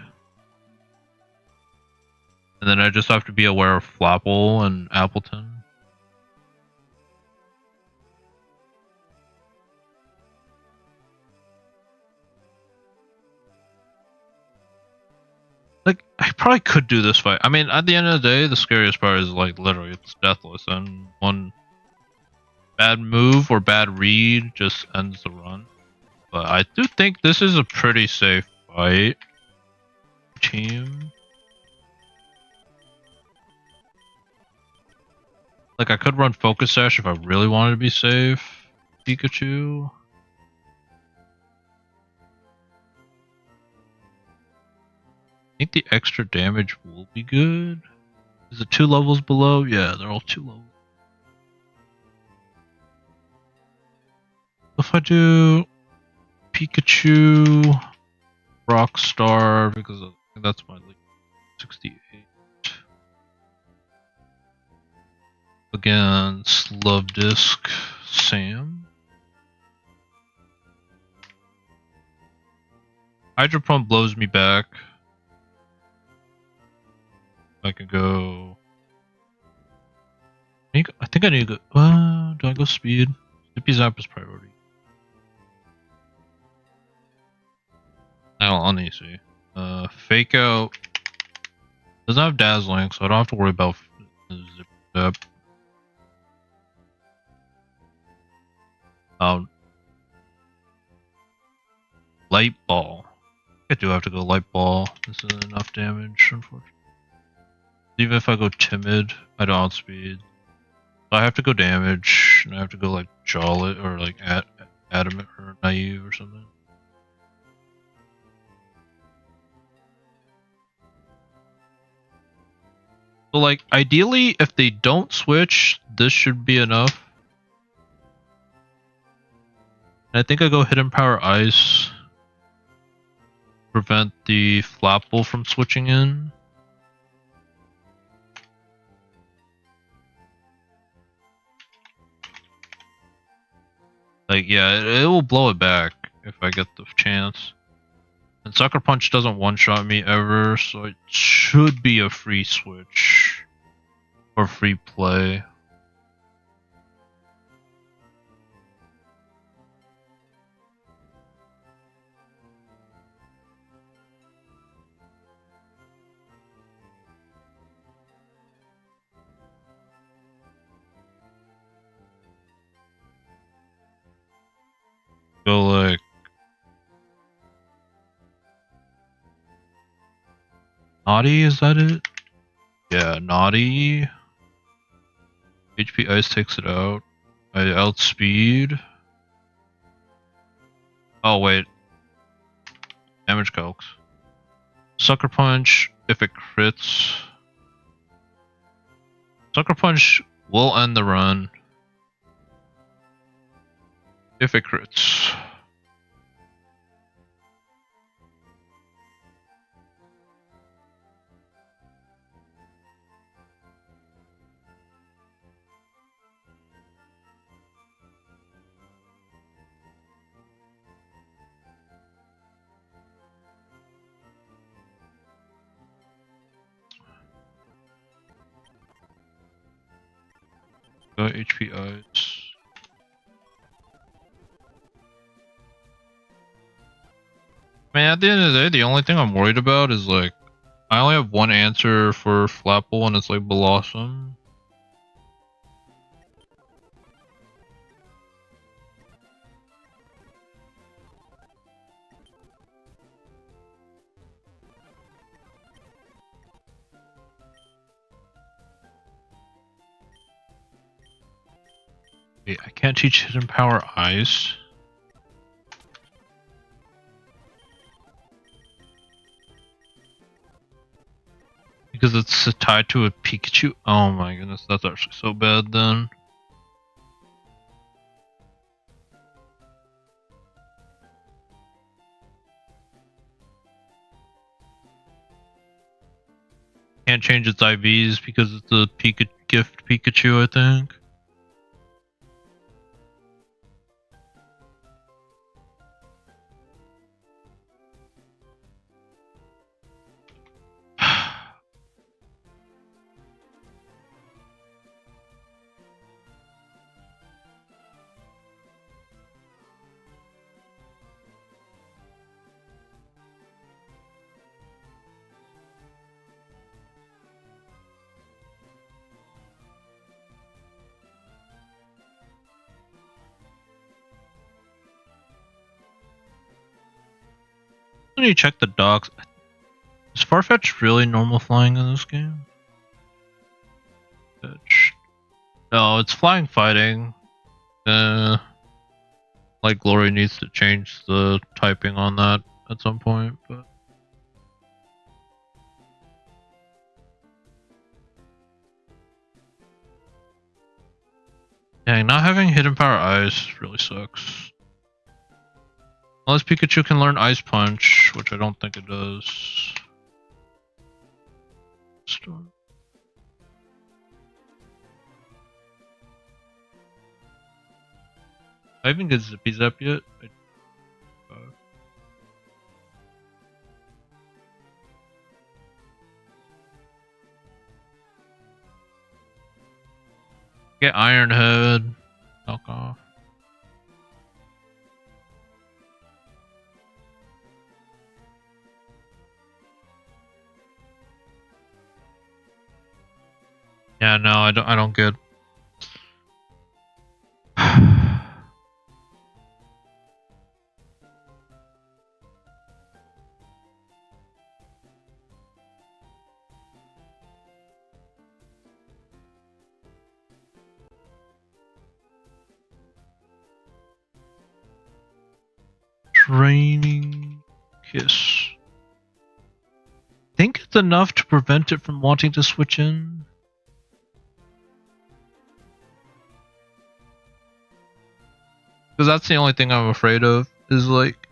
And then I just have to be aware of Flapple and Appleton. Like, I probably could do this fight. I mean, at the end of the day, the scariest part is, like, literally, it's Deathless. And one bad move or bad read just ends the run. But I do think this is a pretty safe fight. Team. Like, I could run Focus Sash if I really wanted to be safe. Pikachu. I think the extra damage will be good. Is it 2 levels below? Yeah, they're all 2 levels. If I do Pikachu, Rockstar, because I think that's my lead, 68. Against Love Disc, Sam. Hydro Pump blows me back. I can go. I think I need to go. Do I go speed? Zippy Zap is priority. Now on easy. Fake out. Doesn't have Dazzling, so I don't have to worry about Zippy Zap. Light Ball. I do have to go Light Ball. This is enough damage, unfortunately. Even if I go Timid, I don't outspeed. So I have to go damage, and I have to go like Jolly or like Adamant or Naive or something. So like, ideally, if they don't switch, this should be enough. And I think I go Hidden Power Ice. Prevent the Flapple from switching in. Like, yeah, it will blow it back if I get the chance. And Sucker Punch doesn't one-shot me ever, so it should be a free switch. Or free play. Go like Naughty, is that it? Yeah, Naughty. HP Ice takes it out. I outspeed. Oh wait. Damage calcs. Sucker Punch, if it crits. Sucker Punch will end the run. If it crits. HP Ice. Man, at the end of the day, the only thing I'm worried about is like, I only have one answer for Flapple and it's like Blossom. Wait, I can't teach Hidden Power Ice. Because it's tied to a Pikachu. Oh my goodness, that's actually so bad then. can't change its IVs because it's a gift Pikachu, I think. When you check the docs, is Farfetch really normal flying in this game? No, it's flying fighting. Like Glory needs to change the typing on that at some point, but dang, not having hidden power ice really sucks. Unless Pikachu can learn Ice Punch, which I don't think it does. Storm. I even get Zippy Zap yet? Get Iron Head. Knock off. Yeah, no, I don't get. Training Kiss. Think it's enough to prevent it from wanting to switch in? Because that's the only thing I'm afraid of, is like...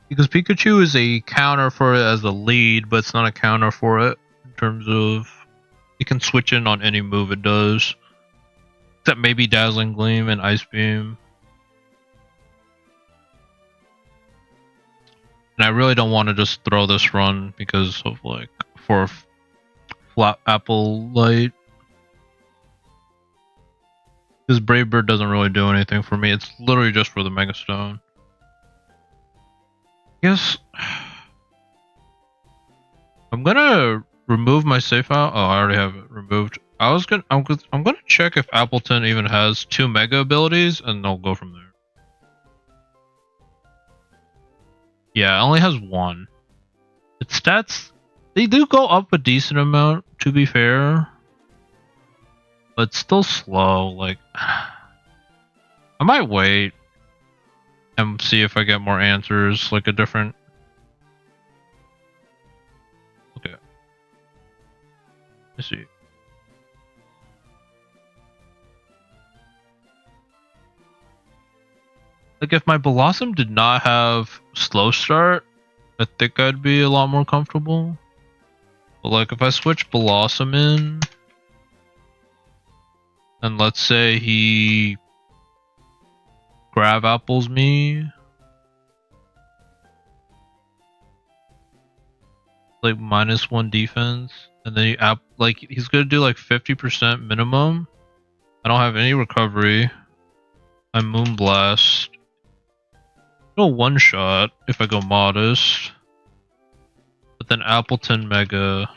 Because Pikachu is a counter for it as a lead, but it's not a counter for it in terms of... It can switch in on any move it does. Except maybe Dazzling Gleam and Ice Beam. And I really don't want to just throw this run because of like for flat Apple Light. Because Brave Bird doesn't really do anything for me. It's literally just for the Mega Stone. Yes. I'm gonna remove my safe out. Oh, I already have it removed. I'm gonna check if Appleton even has 2 Mega abilities, and I'll go from there. Yeah, it only has 1. Its stats, they do go up a decent amount, to be fair. But still slow, like... I might wait and see if I get more answers, like a different... Okay. Let's see. Like, if my Blossom did not have slow start, I think I'd be a lot more comfortable. But, like, if I switch Blossom in, and let's say he grab apples me, like, -1 defense, and then he's gonna do, like, 50% minimum. I don't have any recovery. I'm Moonblast. No one-shot if I go Modest. But then Appleton Mega.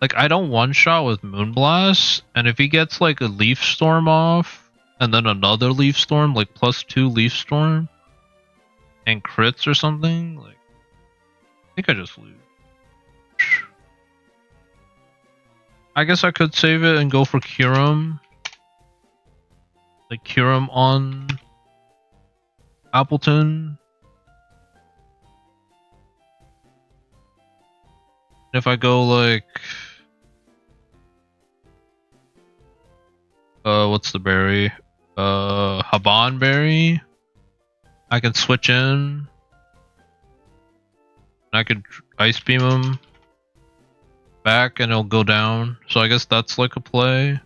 Like, I don't one-shot with Moonblast, and if he gets like a Leaf Storm off, and then another Leaf Storm, like +2 Leaf Storm, and crits or something, like, I think I just lose. I guess I could save it and go for Kyurem. Like, Kyurem on Appleton. If I go like, what's the berry? Haban berry. I can switch in. I could ice beam him back, and it'll go down. So I guess that's like a play.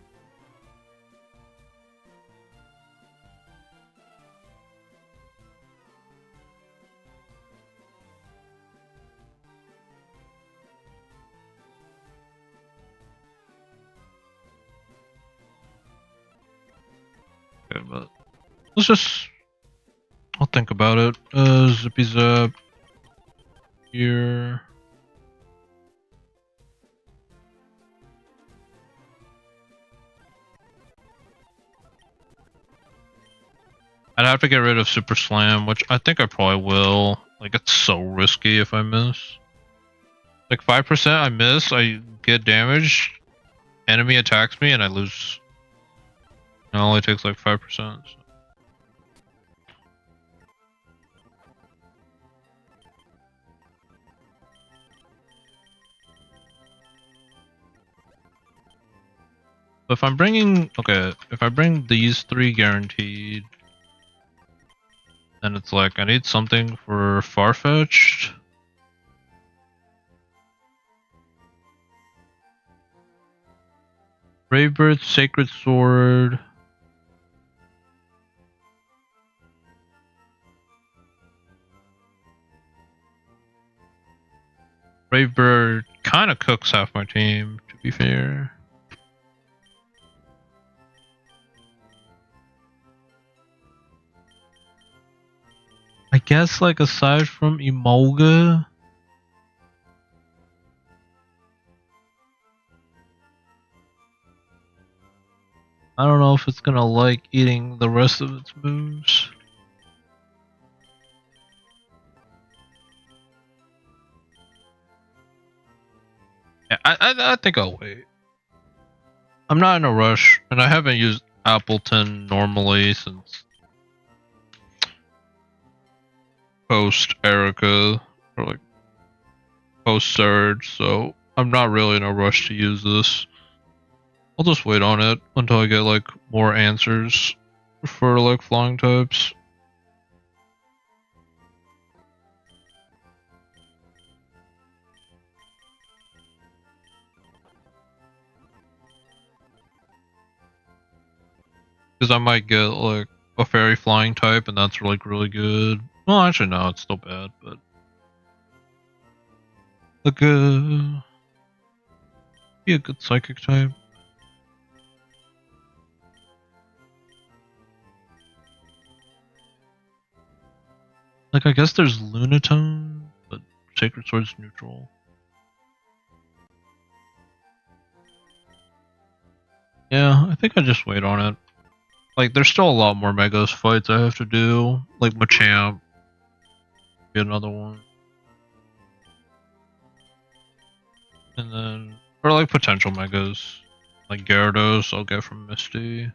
Okay, but let's just. I'll think about it. Zippy zap here. I'd have to get rid of Super Slam, which I think I probably will. Like, it's so risky if I miss. Like, 5% I miss, I get damaged, enemy attacks me, and I lose. It only takes like 5%. So. If I'm bringing, okay, if I bring these 3 guaranteed, then it's like I need something for Farfetch'd. Bravebird, Sacred Sword. Bravebird kind of cooks half my team, to be fair. I guess, like, aside from Emolga, I don't know if it's gonna like eating the rest of its moves. Yeah, I think I'll wait. I'm not in a rush, and I haven't used Appleton normally since post Erica, or like post Surge, so I'm not really in a rush to use this. I'll just wait on it until I get like more answers for like flying types. Because I might get like a fairy flying type, and that's like really good. Well, actually, no, it's still bad, but like be a good psychic type. Like, I guess there's Lunatone, but Sacred Sword's neutral. Yeah, I think I just wait on it. Like, there's still a lot more Megas fights I have to do. Like, Machamp. Get another one. And then, or like potential Megas. Like Gyarados, I'll get from Misty.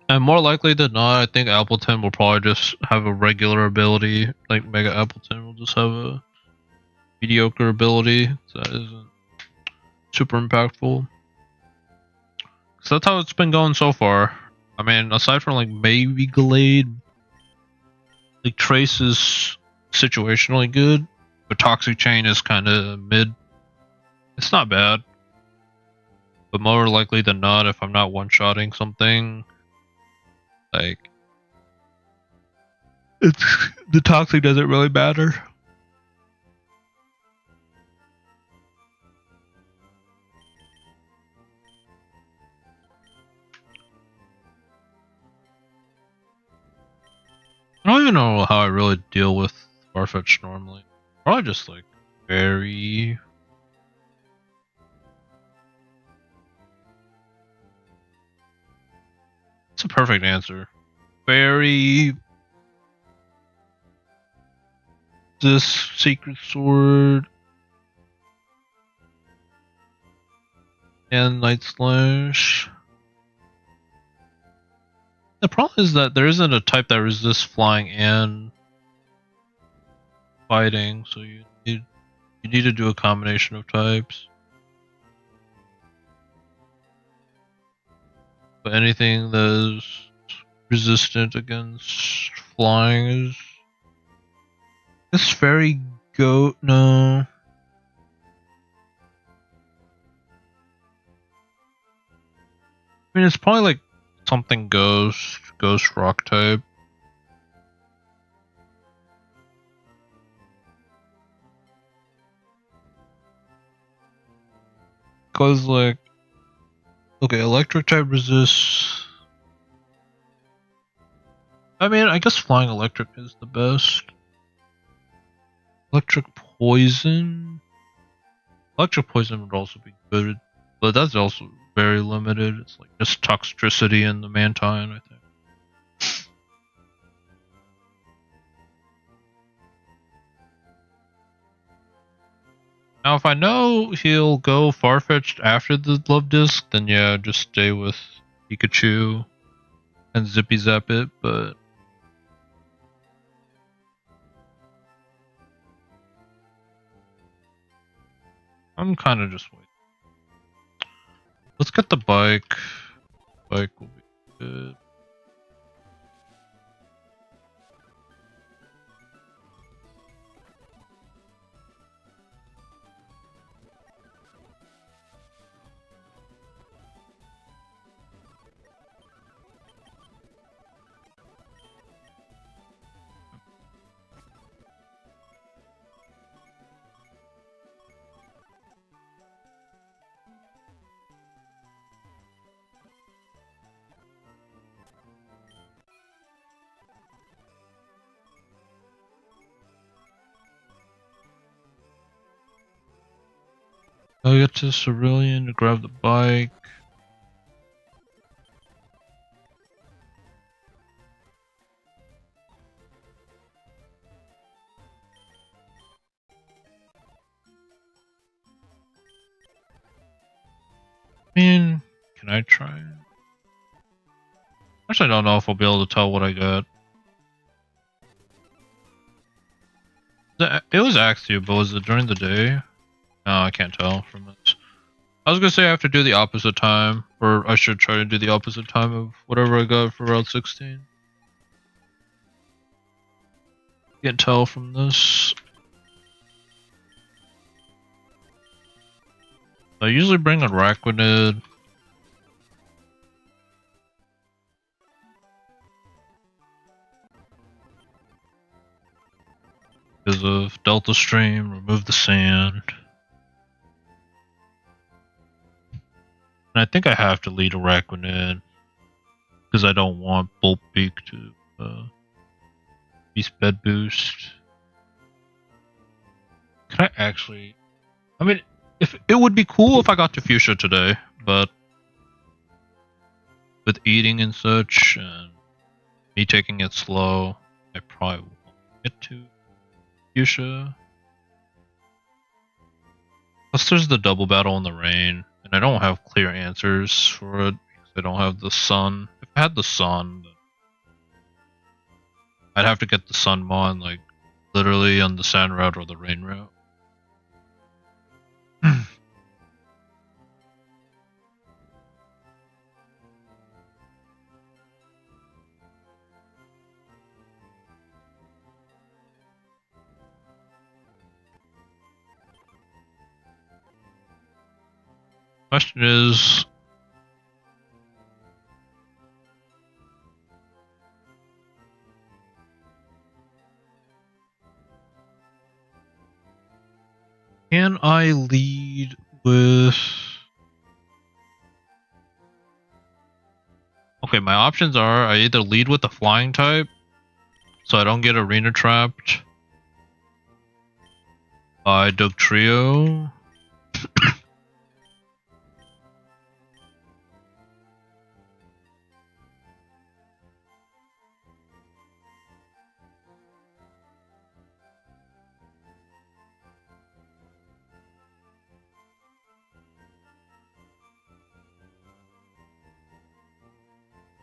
And more likely than not, I think Appleton will probably just have a regular ability. Like Mega Appleton will just have a mediocre ability that isn't super impactful. So that's how it's been going so far. I mean, aside from like Mega Gallade, like Trace is situationally good, but Toxic Chain is kind of mid. It's not bad, but more likely than not, if I'm not one-shotting something, like it's the Toxic doesn't really matter. I don't even know how I really deal with Farfetch normally. Probably just like very. It's a perfect answer. Very. This Secret Sword and Night Slash. The problem is that there isn't a type that resists flying and fighting, so you need to do a combination of types. But anything that is resistant against flying is this fairy goat. No. I mean, it's probably like something ghost rock type. Cause like, okay, electric type resists. I mean, I guess flying electric is the best. Electric poison. Electric poison would also be good, but that's also very limited. It's like just toxicity in the Mantine, I think. Now, if I know he'll go Farfetch'd after the Love Disc, then yeah, just stay with Pikachu and Zippy Zap it, but I'm kind of just waiting. Let's get the bike. Bike will be good. I'll get to Cerulean to grab the bike. I mean, can I try? Actually, I don't know if I'll be able to tell what I got. It was Axio, but was it during the day? No, I can't tell from this. I was gonna say I have to do the opposite time, or I should try to do the opposite time of whatever I got for Route 16. Can't tell from this. I usually bring a Araquanid. Because of Delta Stream, remove the sand. And I think I have to lead Araquanid. Because I don't want Bolt Beak to Beast Bed Boost. Can I actually... I mean, if it would be cool if I got to Fuchsia today, but with eating and such, and me taking it slow, I probably won't get to Fuchsia. Plus there's the double battle in the rain, and I don't have clear answers for it, because I don't have the sun. If I had the sun, then I'd have to get the sun mon, like, literally on the sand route or the rain route. Question is, can I lead with... Okay, my options are I either lead with the flying type, so I don't get arena trapped by Dugtrio.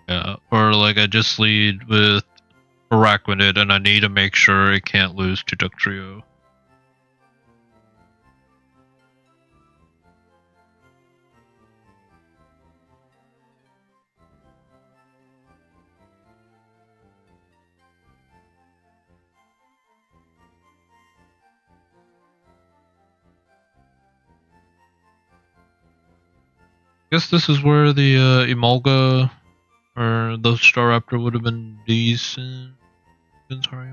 Yeah, or or like I just lead with Araquanid and I need to make sure it can't lose to Duck Trio. I guess this is where the Emolga or the Staraptor would have been decent. Sorry.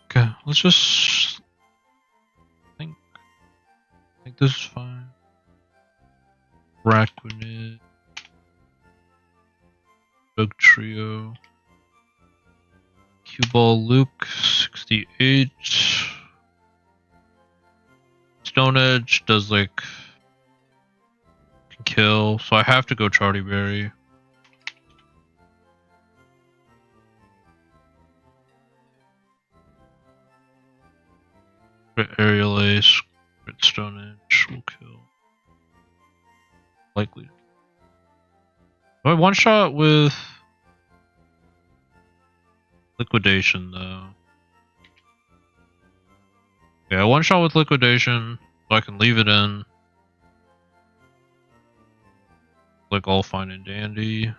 Okay, let's just think this is fine. Araquanid, Bug Trio, Cue Ball Luke, 68. Stone Edge does like can kill, so I have to go Charlie Berry. Aerial Ace, Crit Stone Edge will kill. Likely. Do I one shot with Liquidation though? Yeah, one shot with Liquidation, so I can leave it in. Like all fine and dandy.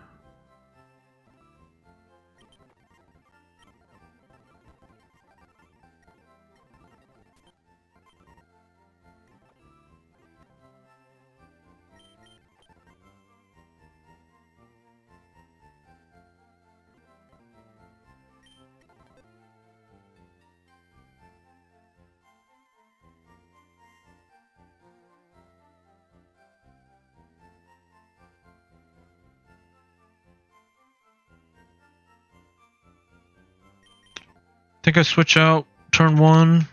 I think I switch out turn 1.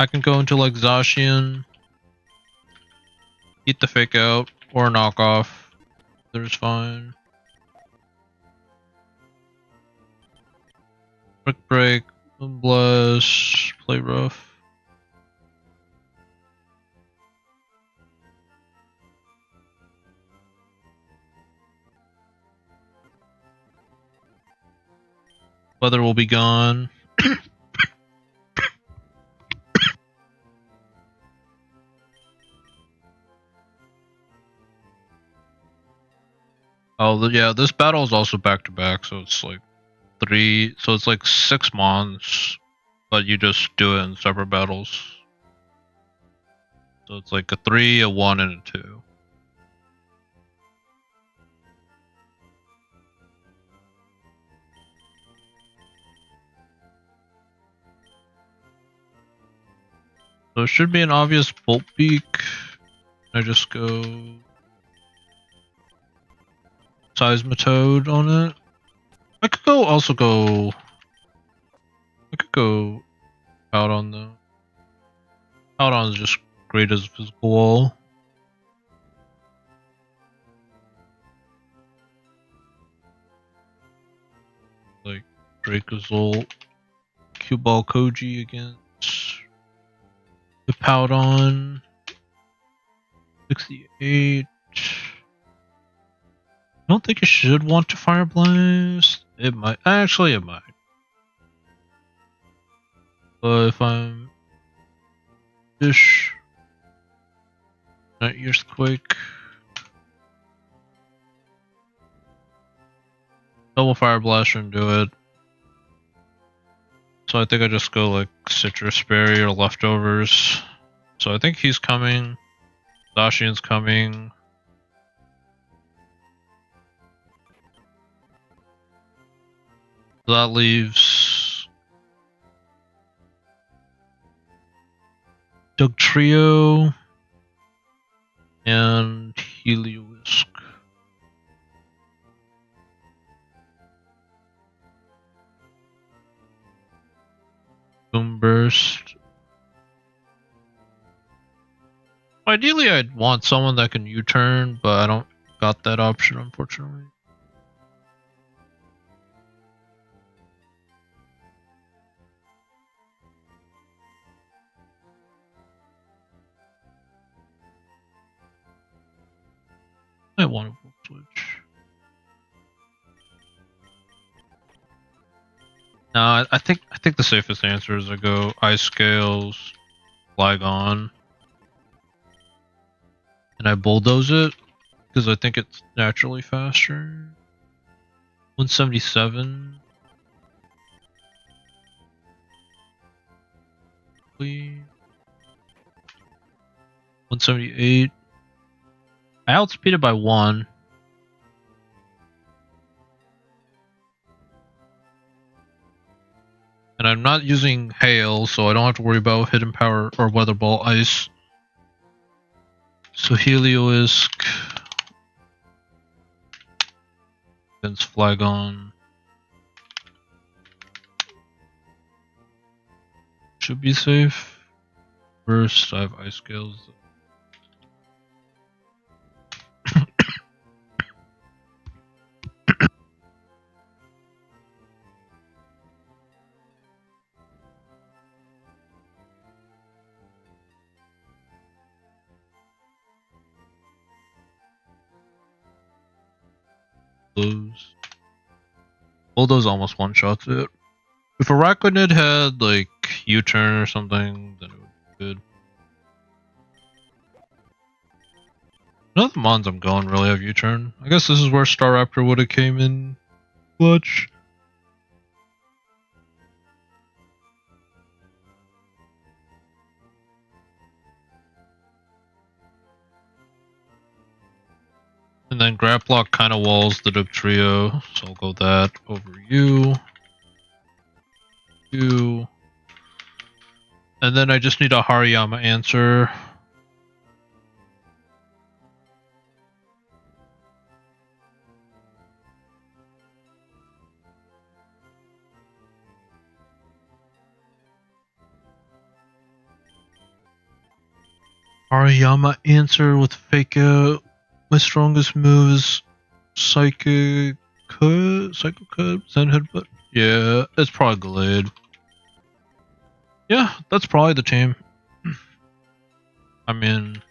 I can go into like Zacian, eat the fake out, or knock off. There's fine. Brick Break, Moonblast, play rough. Weather will be gone. Oh yeah, this battle is also back to back, so it's like 3. So it's like 6 mons, but you just do it in separate battles. So it's like a 3, a 1, and a 2. So it should be an obvious Bolt Beak. I just go Seismitoad on it. I could also go out on the out on is just great as a physical wall. Like Dracozolt, Cue Ball Koji against the Powdon. 68. I don't think it should want to Fire Blast. It might. Actually, it might. But if I'm Dish, Night Earthquake, double Fire Blaster and do it. So I think I just go like citrus berry or leftovers. So I think he's coming. Zacian's coming. That leaves Doug Trio and Heliowisk. Boom Burst. Ideally, I'd want someone that can U-turn, but I don't got that option, unfortunately. I want to switch. No, I think the safest answer is I go Ice Scales, Flygon, and I bulldoze it because I think it's naturally faster. 177. 178. I outspeed it by 1. And I'm not using Hail, so I don't have to worry about Hidden Power or Weather Ball Ice. So Heliowisk against Flygon should be safe. First, I have Ice Scales. Bulldoze almost one-shots it. If Araquanid had, like, U-turn or something, then it would be good. None of the mons I'm going really have U-turn. I guess this is where Staraptor would have came in clutch. And then Graplock kind of walls the Duck Trio, so I'll go that over you. You. And then I just need a Hariyama answer. Hariyama answer with Fake Out. My strongest move is Psychic Cut, Zen Headbutt. Yeah, it's probably Gallade. Yeah, that's probably the team. I mean,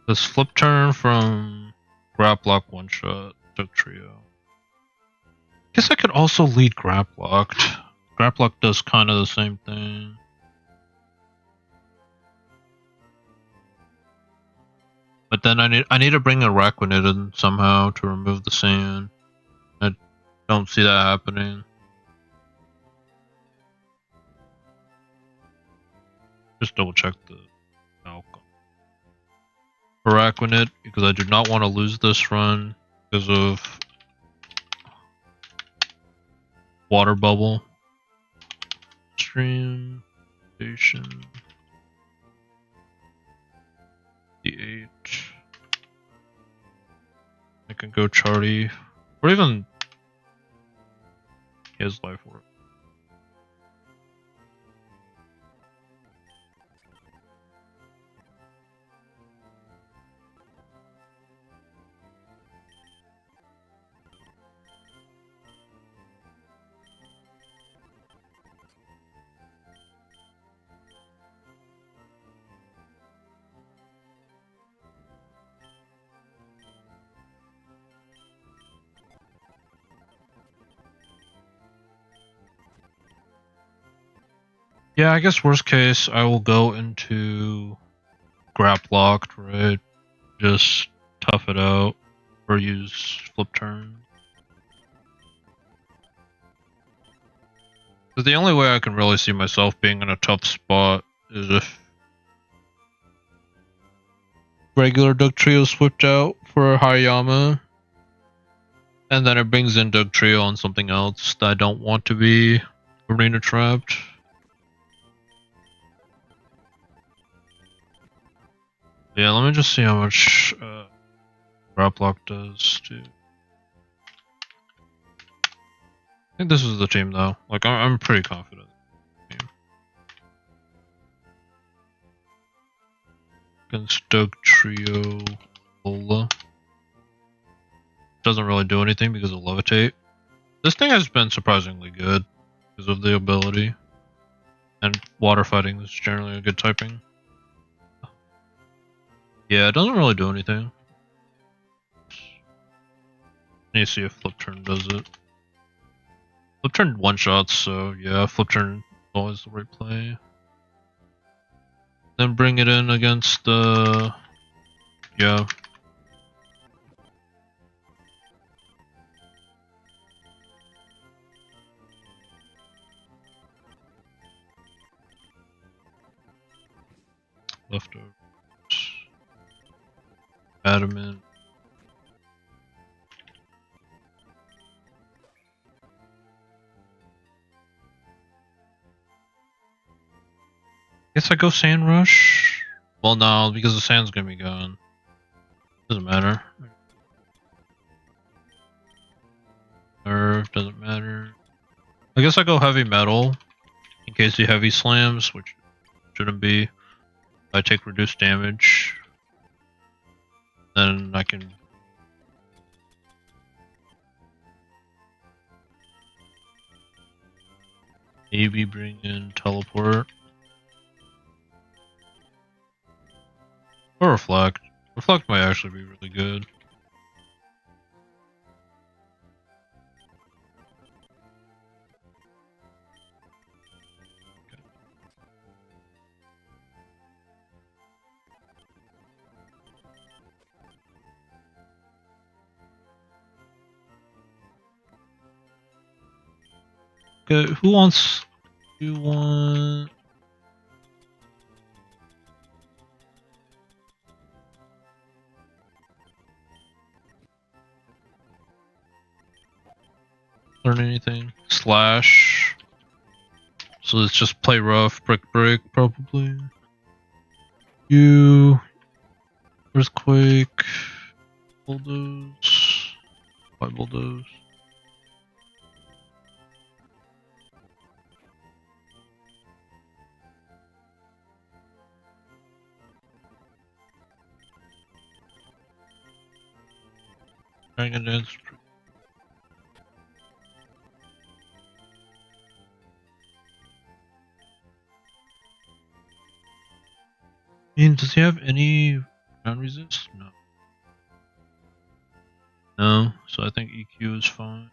this flip turn from Graplock one shot Duck Trio. Guess I could also lead Graplocked. Graplock does kind of the same thing. But then I need to bring a Araquanid in somehow to remove the sand. I don't see that happening. Just double check the outcome. Araquanid, because I do not want to lose this run because of Water Bubble. Stream Station DH. I can go Charty. Or even he has Life Orb. Yeah, I guess worst case, I will go into grap locked, right? Just tough it out or use flip turn. Because the only way I can really see myself being in a tough spot is if regular Dugtrio switched out for a Hayama, and then it brings in Dugtrio on something else that I don't want to be arena trapped. Yeah, let me just see how much grap lock does too. I think this is the team though. Like I'm pretty confident. Against Dugtrio Lola. Doesn't really do anything because of Levitate. This thing has been surprisingly good because of the ability. And water fighting is generally a good typing. Yeah, it doesn't really do anything. Need to see if flip turn does it. Flip turn one shots, so yeah, flip turn is always the right play. Then bring it in against the yeah. Leftovers. Adamant. Guess I go Sand Rush. Well, no, because the sand's gonna be gone. Doesn't matter. Nerve doesn't matter. I guess I go Heavy Metal in case he heavy slams, which shouldn't be. I take reduced damage. Then I can maybe bring in Teleport. Or Reflect. Reflect might actually be really good. Okay, who wants... You want... Learn anything? Slash. So let's just play rough, brick, probably. You... Earthquake... Bulldoze... Why Bulldoze? Dragon Dance. Does he have any ground resist? No. No, so I think EQ is fine.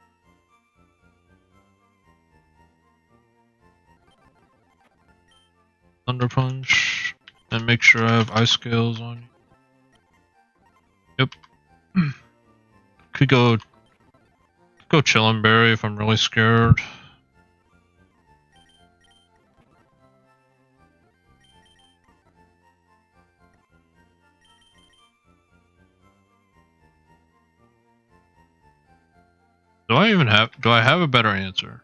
Thunder Punch, and make sure I have Ice Scales on you. Yep. Could go Chillin' Berry if I'm really scared. Do I have a better answer?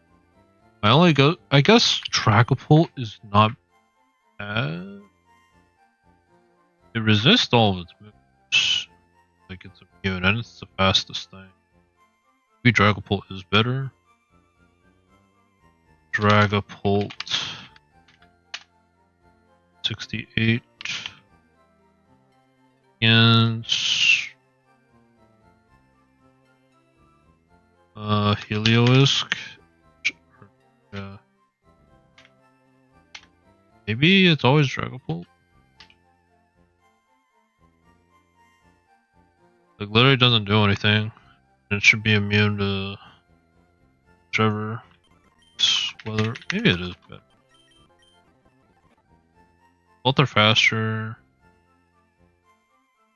I guess Dragapult is not bad. It resists all of its moves. Like it's immune and it's the fastest thing. Maybe Dragapult is better. Dragapult 68 against Heliolisk. Yeah. Maybe it's always Dragapult. Like literally doesn't do anything. It should be immune to whichever weather. Maybe it is better. Both are faster.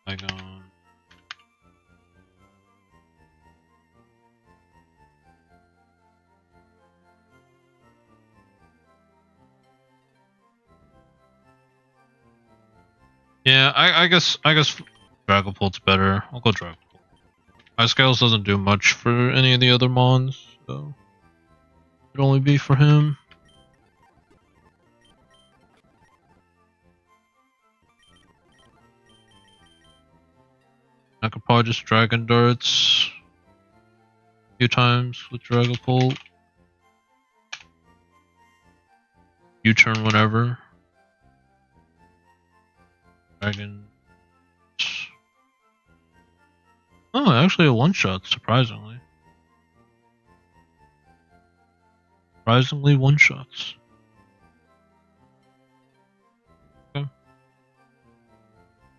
Icon. Yeah, I guess Dragapult's better. I'll go Dragapult. Ice Scales doesn't do much for any of the other mons, so it'd only be for him. I could probably just Dragon Darts a few times with Dragapult. U-turn whenever. Dragon. Oh, actually a one-shot, surprisingly. Surprisingly one-shots. Okay.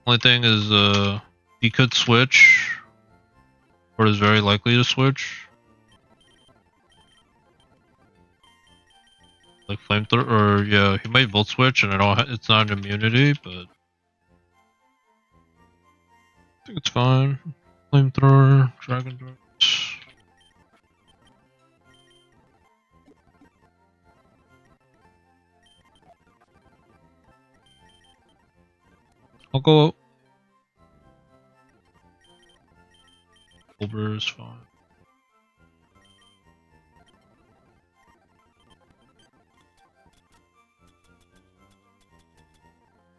Only thing is, he could switch, or is very likely to switch. Like flamethrower, or yeah, he might volt switch, and it's not an immunity, but I think it's fine. Flamethrower, Dragon Darts. I'll go. Bulber is fine.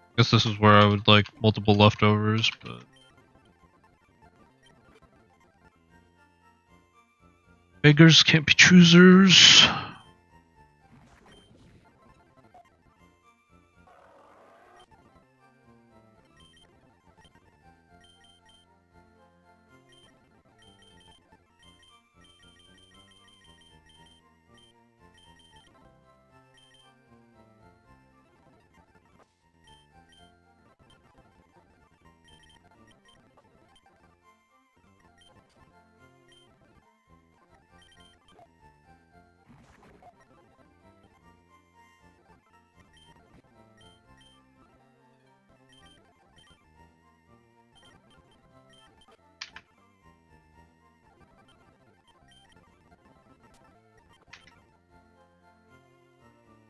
I guess this is where I would like multiple leftovers, but beggars can't be choosers.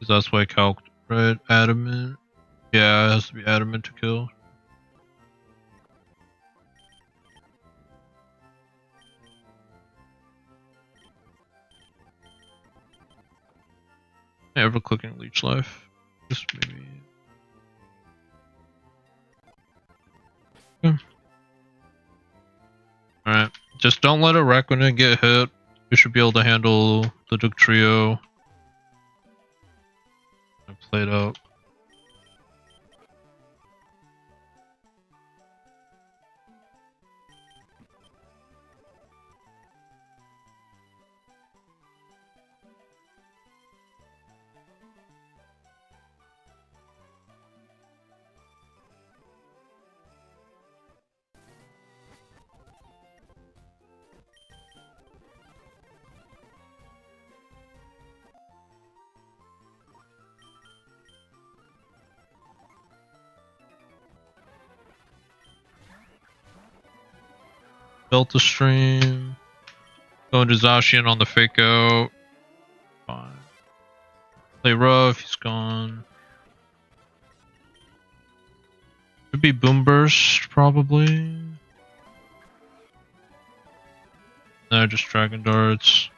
That's why calc, right? Adamant. Yeah, it has to be adamant to kill. Ever clicking leech life. Just maybe. Yeah. Alright. Just don't let a Reckoning get hit. You should be able to handle the Duke Trio. And play it out. Delta Stream. Going to Zacian on the fake out. Fine. Play rough, he's gone. Could be Boom Burst, probably. No, just Dragon Darts.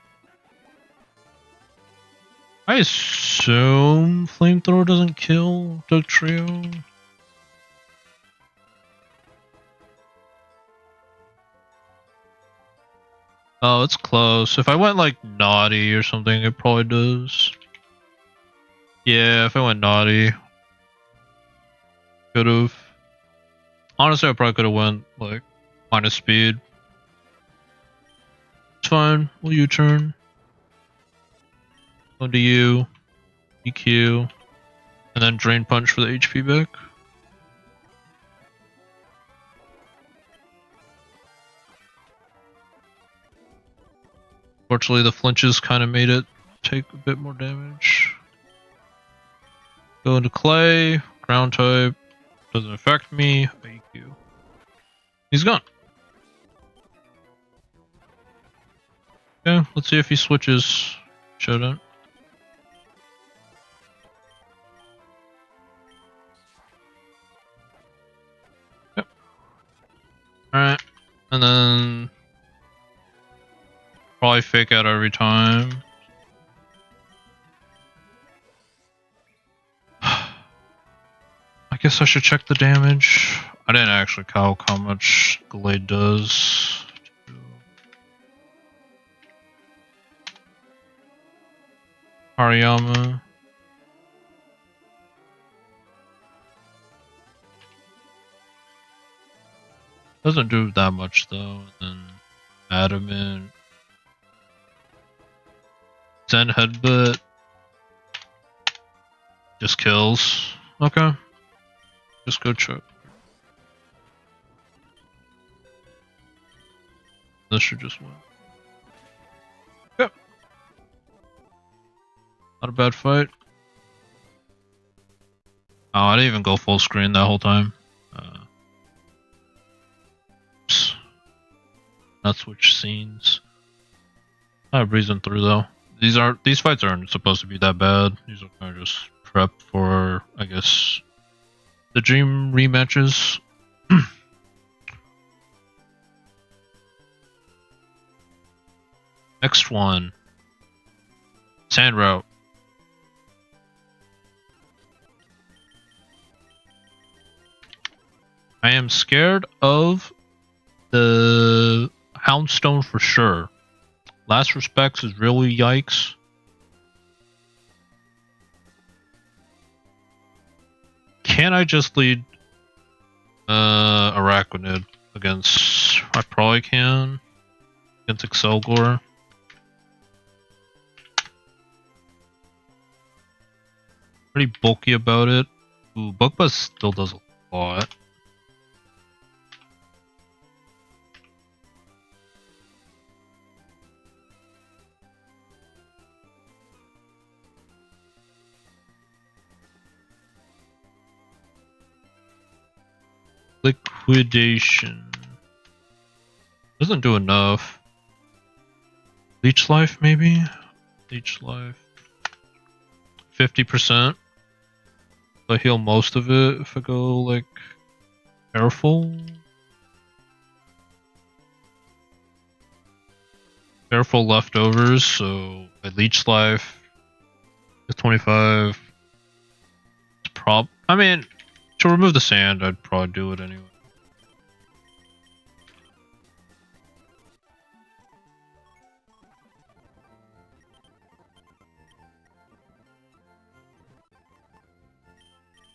I assume Flamethrower doesn't kill Duck Trio. Oh, it's close. If I went like Naughty or something, it probably does. Yeah, if I went Naughty. Could've. Honestly, I probably could've went like minus speed. It's fine. We'll U-turn. Go to U. EQ. And then Drain Punch for the HP back. Fortunately, the flinches kind of made it take a bit more damage. Go into Clay. ground type. Doesn't affect me. AQ. He's gone. Okay, let's see if he switches. Shouldn't. Yep. Alright. And then probably fake out every time. I guess I should check the damage. I didn't actually calc how much Gallade does. Hariyama. Doesn't do that much though. And then Adamant. Zen Headbutt. Just kills. Okay. Just go check. This should just win. Yep. Not a bad fight. Oh, I didn't even go full screen that whole time. Not switch scenes. I have breezing through though. These fights aren't supposed to be that bad. These are kind of just prep for, I guess, the dream rematches. Next one. Sand Route. I am scared of the Houndstone for sure. Last Respects is really yikes. Can I just lead Arachnid against... I probably can. Against Excelgor. Pretty bulky about it. Ooh, Bugabuzz still does a lot. Liquidation. Doesn't do enough. Leech Life, maybe? Leech Life. 50%. I heal most of it if I go, like, careful. Careful leftovers, so I Leech Life. Is 25. It's I mean, to remove the sand, I'd probably do it anyway.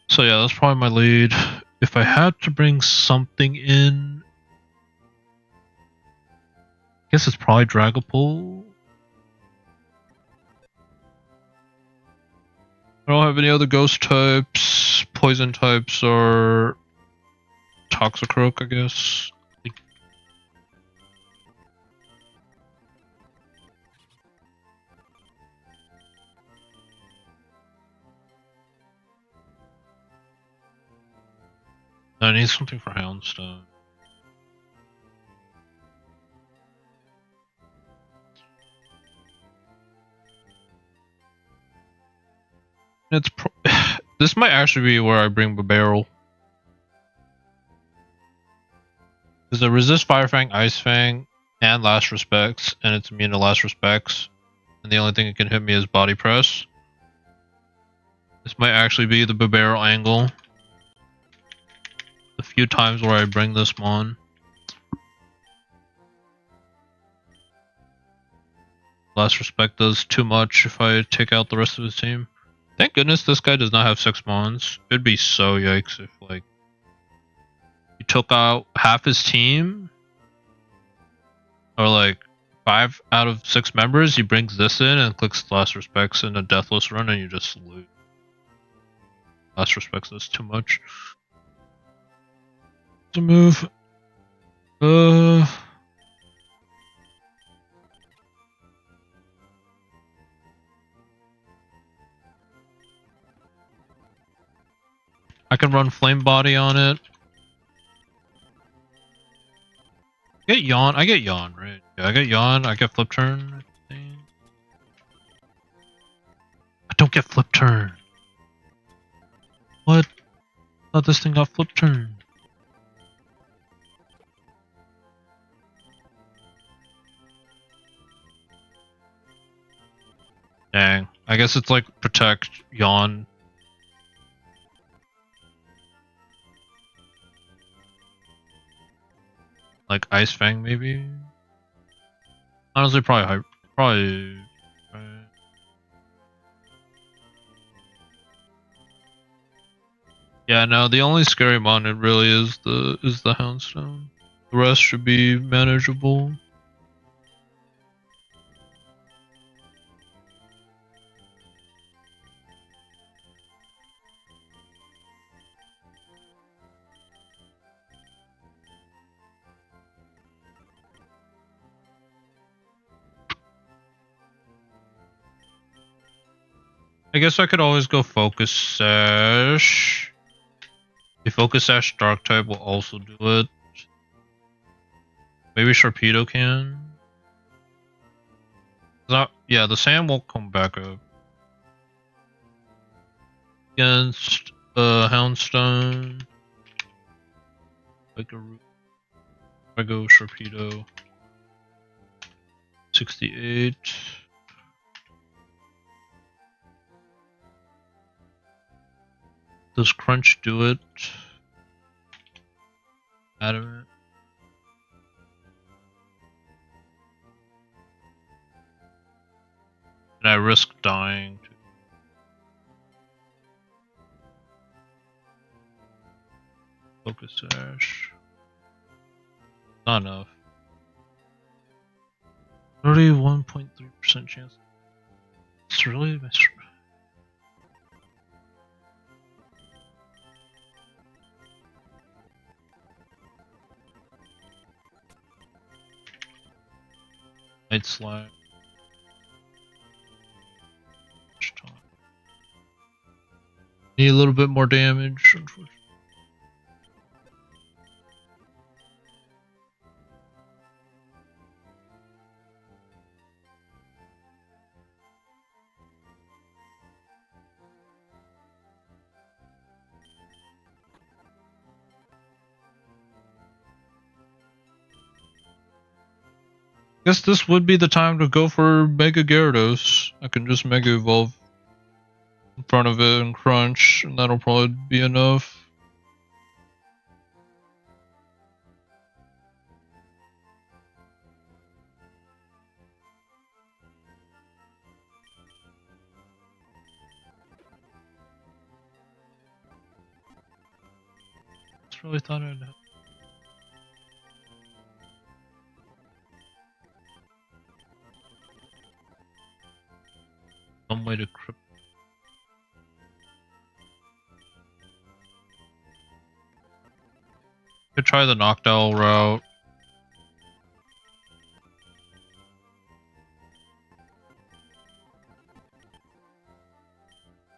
So yeah, that's probably my lead. If I had to bring something in, I guess it's probably Dragapult. I don't have any other ghost types. Poison types are Toxicroak, I guess. I need something for Houndstone. It's this might actually be where I bring Barrel. Because it resists Fire Fang, Ice Fang, and Last Respects, and it's immune to Last Respects. And the only thing it can hit me is Body Press. This might actually be the Barrel angle. The few times where I bring this mon. Last Respect does too much if I take out the rest of his team. Thank goodness this guy does not have 6 mons. It'd be so yikes if, like, he took out half his team, or like 5 out of 6 members. He brings this in and clicks Last Respects in a Deathless run, and you just lose. Last Respects does too much. To move. I can run Flame Body on it. Get Yawn. I get Yawn, right? Yeah, I get Yawn. I get Flip Turn. I think. I don't get Flip Turn. What? I thought this thing got Flip Turn. Dang. I guess it's like Protect, Yawn. Like Ice Fang, maybe? Honestly, probably. Right. Yeah, no, the only scary mon it really is the Houndstone. The rest should be manageable. I guess I could always go Focus Sash. The Focus Sash Dark type will also do it. Maybe Sharpedo can. Yeah, the Sand won't come back up. Against Houndstone. I go Sharpedo. 68. Does Crunch do it? Adamant. And I risk dying to Focus Sash. Not enough. 31.3% chance. It's really Night Slap. Need a little bit more damage, unfortunately. Guess this would be the time to go for Mega Gyarados. I can just Mega Evolve in front of it and Crunch, and that'll probably be enough. I really thought I'd have. Some way to cripple. Could try the Noctowl route.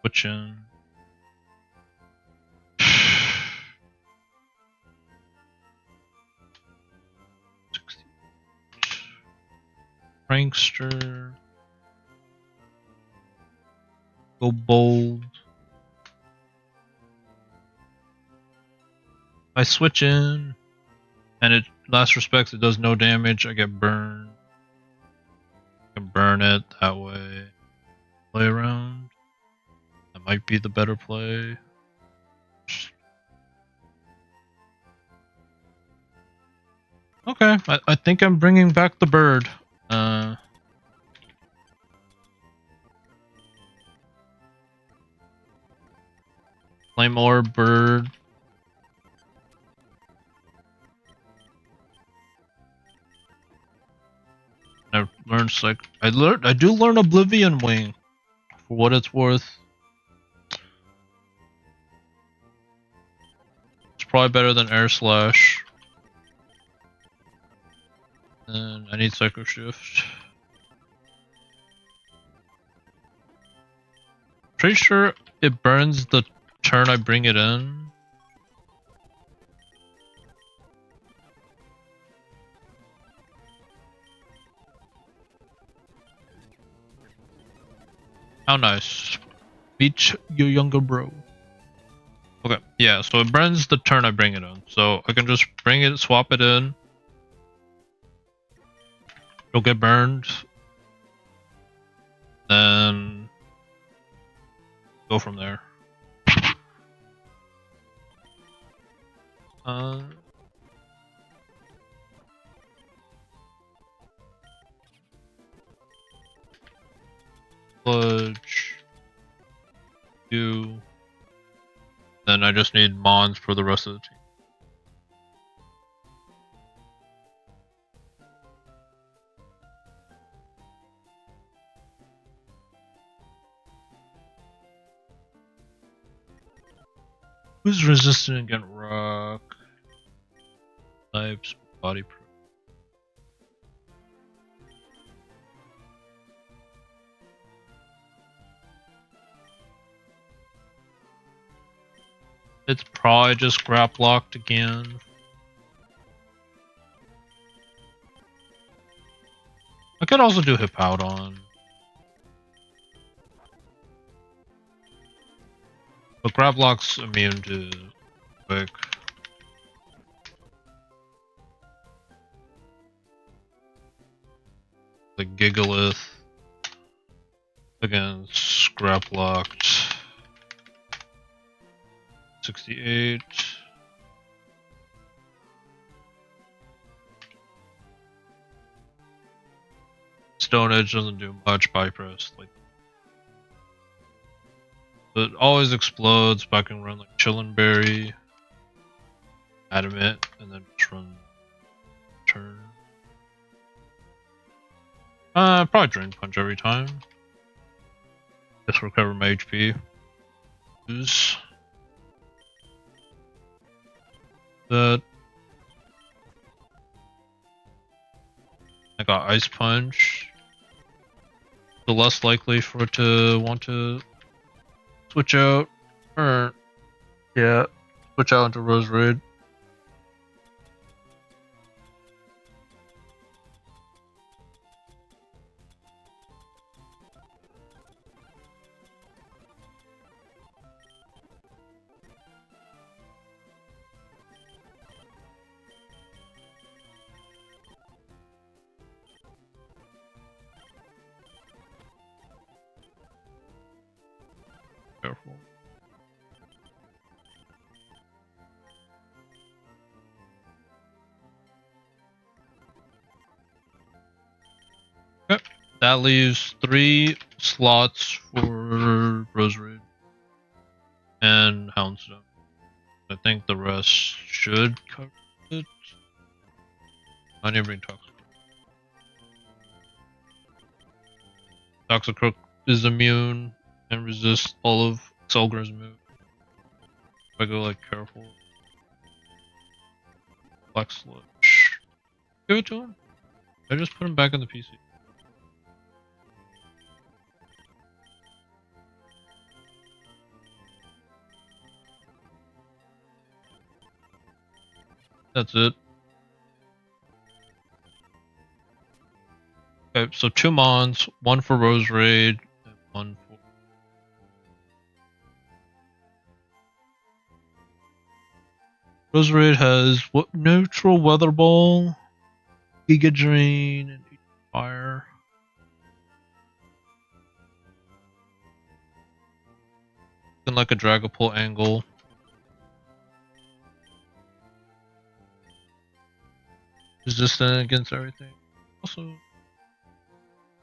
Switch in. Prankster. Go bold. I switch in, and it last respects it does no damage. I get burned. I can burn it that way. Play around. That might be the better play. Okay, I think I'm bringing back the bird. Flame Orb, bird. I've learned I do learn Oblivion Wing, for what it's worth. It's probably better than Air Slash. And I need Psycho Shift. Pretty sure it burns the turn I bring it in. How nice. Meet your younger bro. Okay, yeah, so it burns the turn I bring it in. So I can just bring it, swap it in. It'll get burned. Then go from there. Sludge. You. Then I just need Mons for the rest of the team. Who's resistant against rock? Types, body proof. It's probably just grab locked again. I could also do hip out on. But grab lock's immune to quick. The Gigalith against scrap locked. 68. Stone Edge doesn't do much bypass. Like, it always explodes, but I can run like Chillin' Berry, Adamant, and then just run turn. Probably Drain Punch every time. Just recover my HP. Use that. I got Ice Punch. The less likely for it to want to switch out, or yeah, switch out into Rose Raid. Careful. Okay, that leaves 3 slots for Rose Raid and Houndstone. I think the rest should cover it. I need to bring Toxic. Toxic Crook is immune and resists all of Selgrim's move. If I go like careful. Black Sludge. Give it to him. I just put him back in the PC. That's it. Okay, so 2 Mons, 1 for Rose Raid, and 1 for... Rose Raid has what? Neutral Weather Ball, Giga Drain, and Fire. And like a Dragapult angle. Resistant against everything. Also,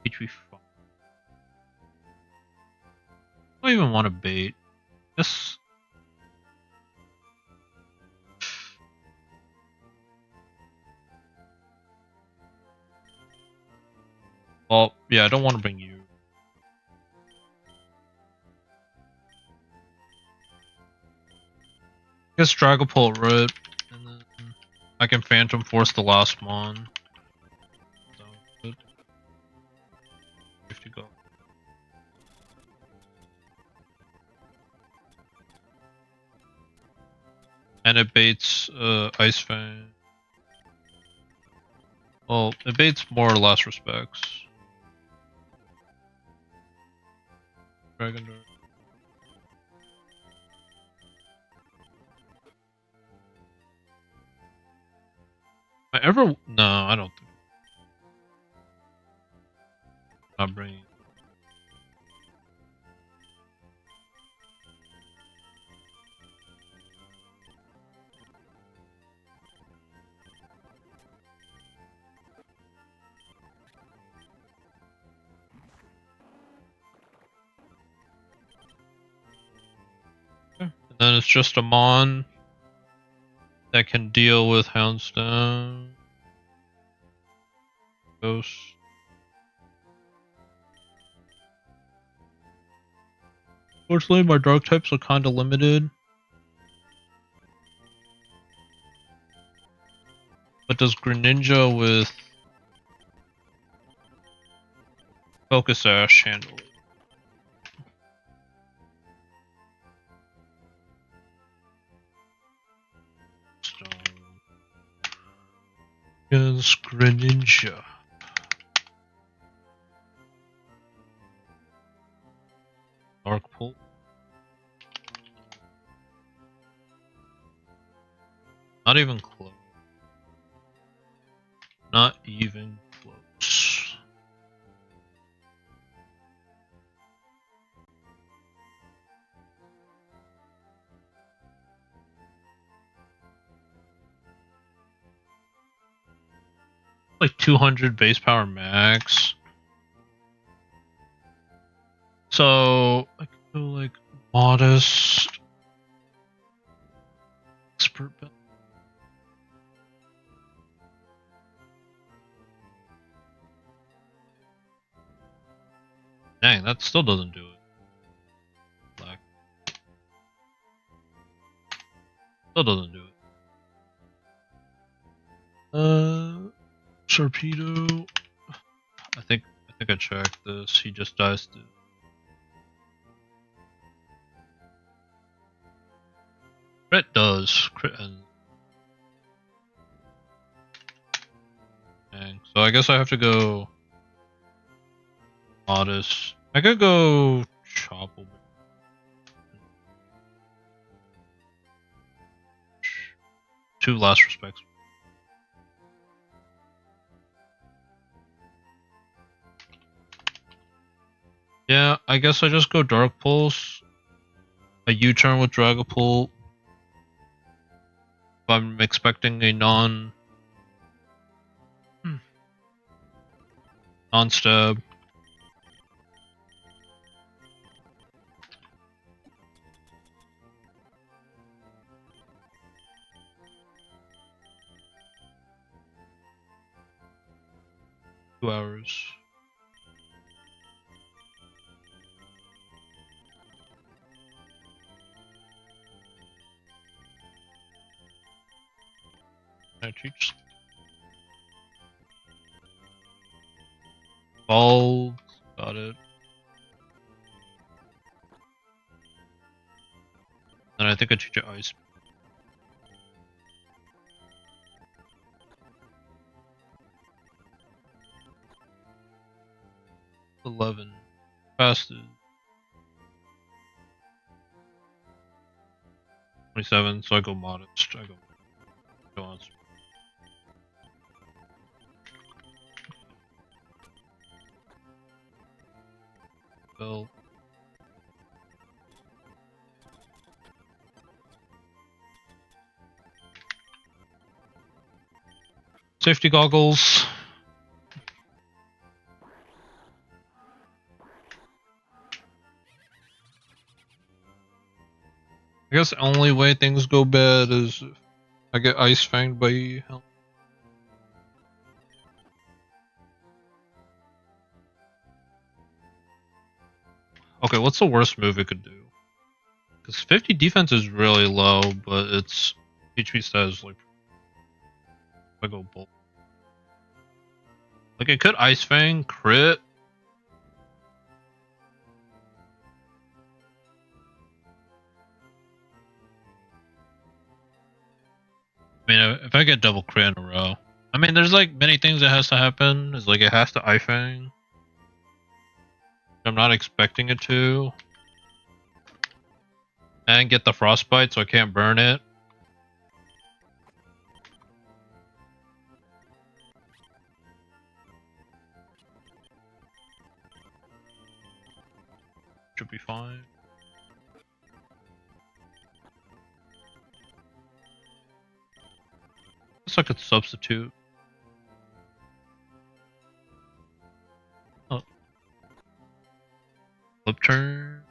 HP 5. I don't even want to bait. Yes. Well, yeah, I don't want to bring you. I guess Dragapult Rip, and then I can Phantom Force the last Mon. So good. 50 go. and it baits Ice Fang. Well, it baits more or less respects. Dragon Dart. No, I don't think. Not bringing. And then it's just a Mon that can deal with Houndstone. Ghost. Fortunately, my dark types are kinda limited. But does Greninja with Focus Ash handle it? Stone. Against Greninja. Dark Pull. Not even close. Not even close. Like 200 base power max. So I could go like modest. Expert build. Dang, that still doesn't do it. Black. Still doesn't do it. Torpedo. I think I checked this. He just dies to. Crit does. Crit and. Dang. So I guess I have to go. Modest. I could go Chopple. Two last respects. Yeah, I guess I just go Dark Pulse. A U-turn with Dragapult. If I'm expecting a non-stab. Two hours. I teach. Bald. Got it. And I think I teach it Ice. $11. Fasted. 27, so I go modest. I go on. Well. Safety goggles. I guess the only way things go bad is if I get Ice Fanged by Helm. Okay, what's the worst move it could do? Because 50 defense is really low, but its HP stat is like. If I go Bolt. Like it could Ice Fang, crit. I mean, if I get double crit in a row, I mean, there's like many things that has to happen. It's like it has to ifang. I'm not expecting it to, and get the frostbite, so I can't burn it. Should be fine. Guess I could substitute. Oh. Flip turn.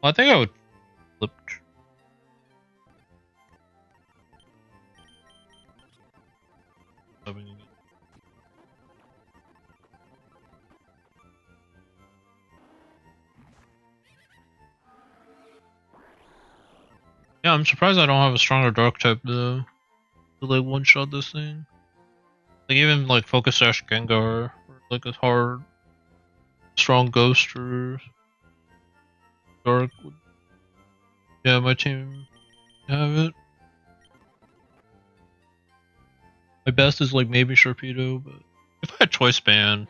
Well, I think I would flip. Yeah, I'm surprised I don't have a stronger dark type though. To like one shot this thing. Like even like Focus Sash Gengar, or like a hard, strong Ghost or Dark. Yeah, my team have it. My best is like maybe Sharpedo, but if I had Choice Band,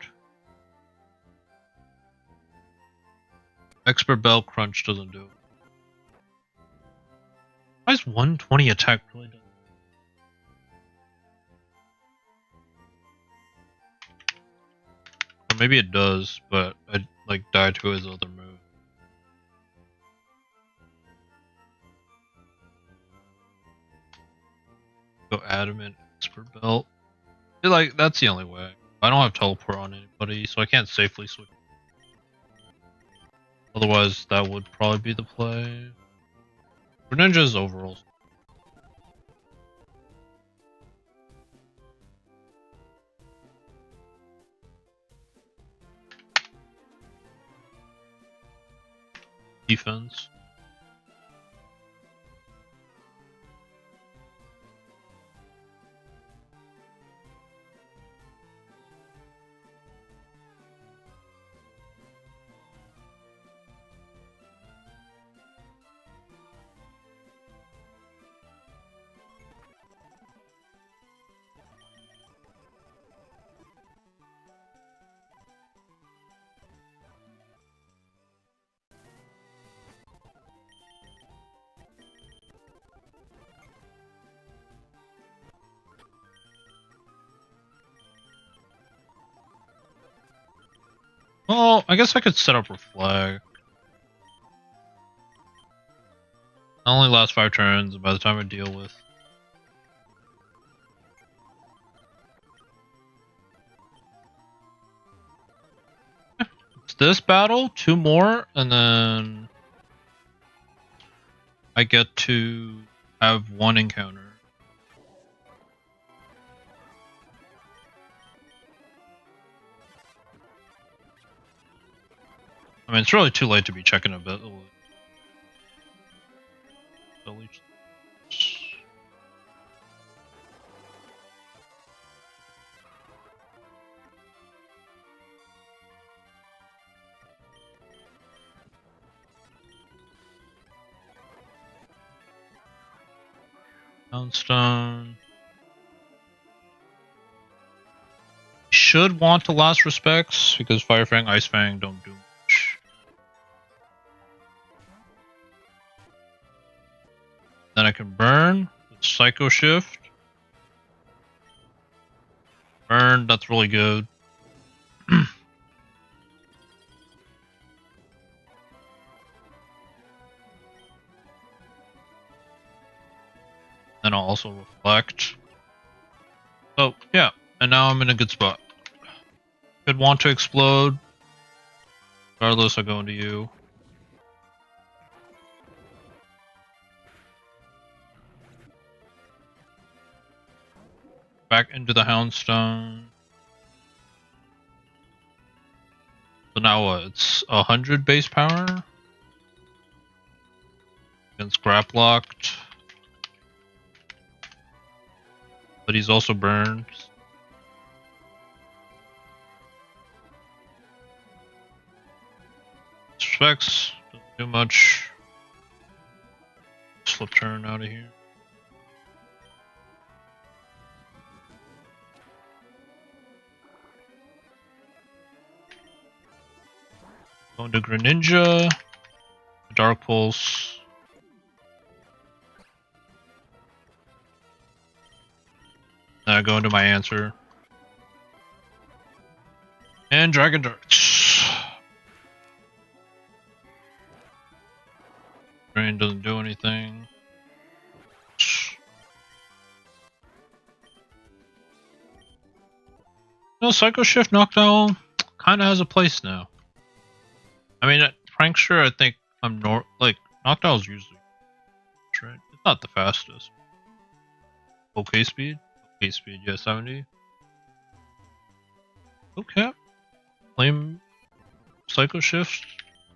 Expert Bell Crunch doesn't do it. Why is 120 attack really done? Or maybe it does, but I like die to his other move. Go Adamant, Expert Belt. Like that's the only way. I don't have teleport on anybody, so I can't safely switch. Otherwise, that would probably be the play. Greninja's overall. Defense. Well, I guess I could set up Reflect. It only lasts 5 turns, and by the time I deal with... It's this battle, 2 more, and then... I get to have 1 encounter. I mean, it's really too late to be checking a bit. Downstone. Should want to last respects because Fire Fang, Ice Fang don't do much. Then I can burn with Psycho Shift. Burn, that's really good. Then I'll also reflect. So yeah, and now I'm in a good spot. Could want to explode. Regardless, I go into you. Back into the Houndstone. So now what? It's 100 base power. And scrap locked. But he's also burned. Specs, doesn't do much. also turn out of here. Going to Greninja, Dark Pulse. Then I go into my answer. And Dragon Darts. Drain doesn't do anything. No, Psycho Shift Knockdown kind of has a place now. I mean, at Prankster, I think I'm like Knockdown's usually right. It's not the fastest. Okay speed, yeah, 70. Okay, Flame Psycho Shift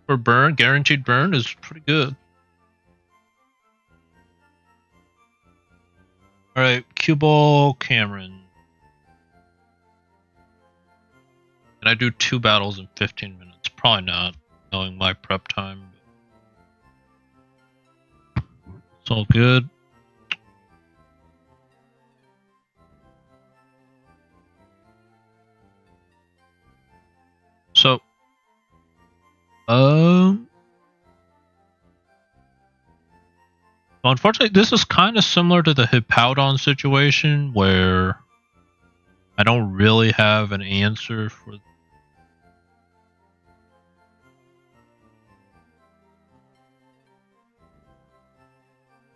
for burn, guaranteed burn is pretty good. All right, Cue Ball Cameron. Can I do 2 battles in 15 minutes? Probably not, knowing my prep time. It's all good. So, unfortunately, this is kind of similar to the Hippowdon situation where I don't really have an answer for.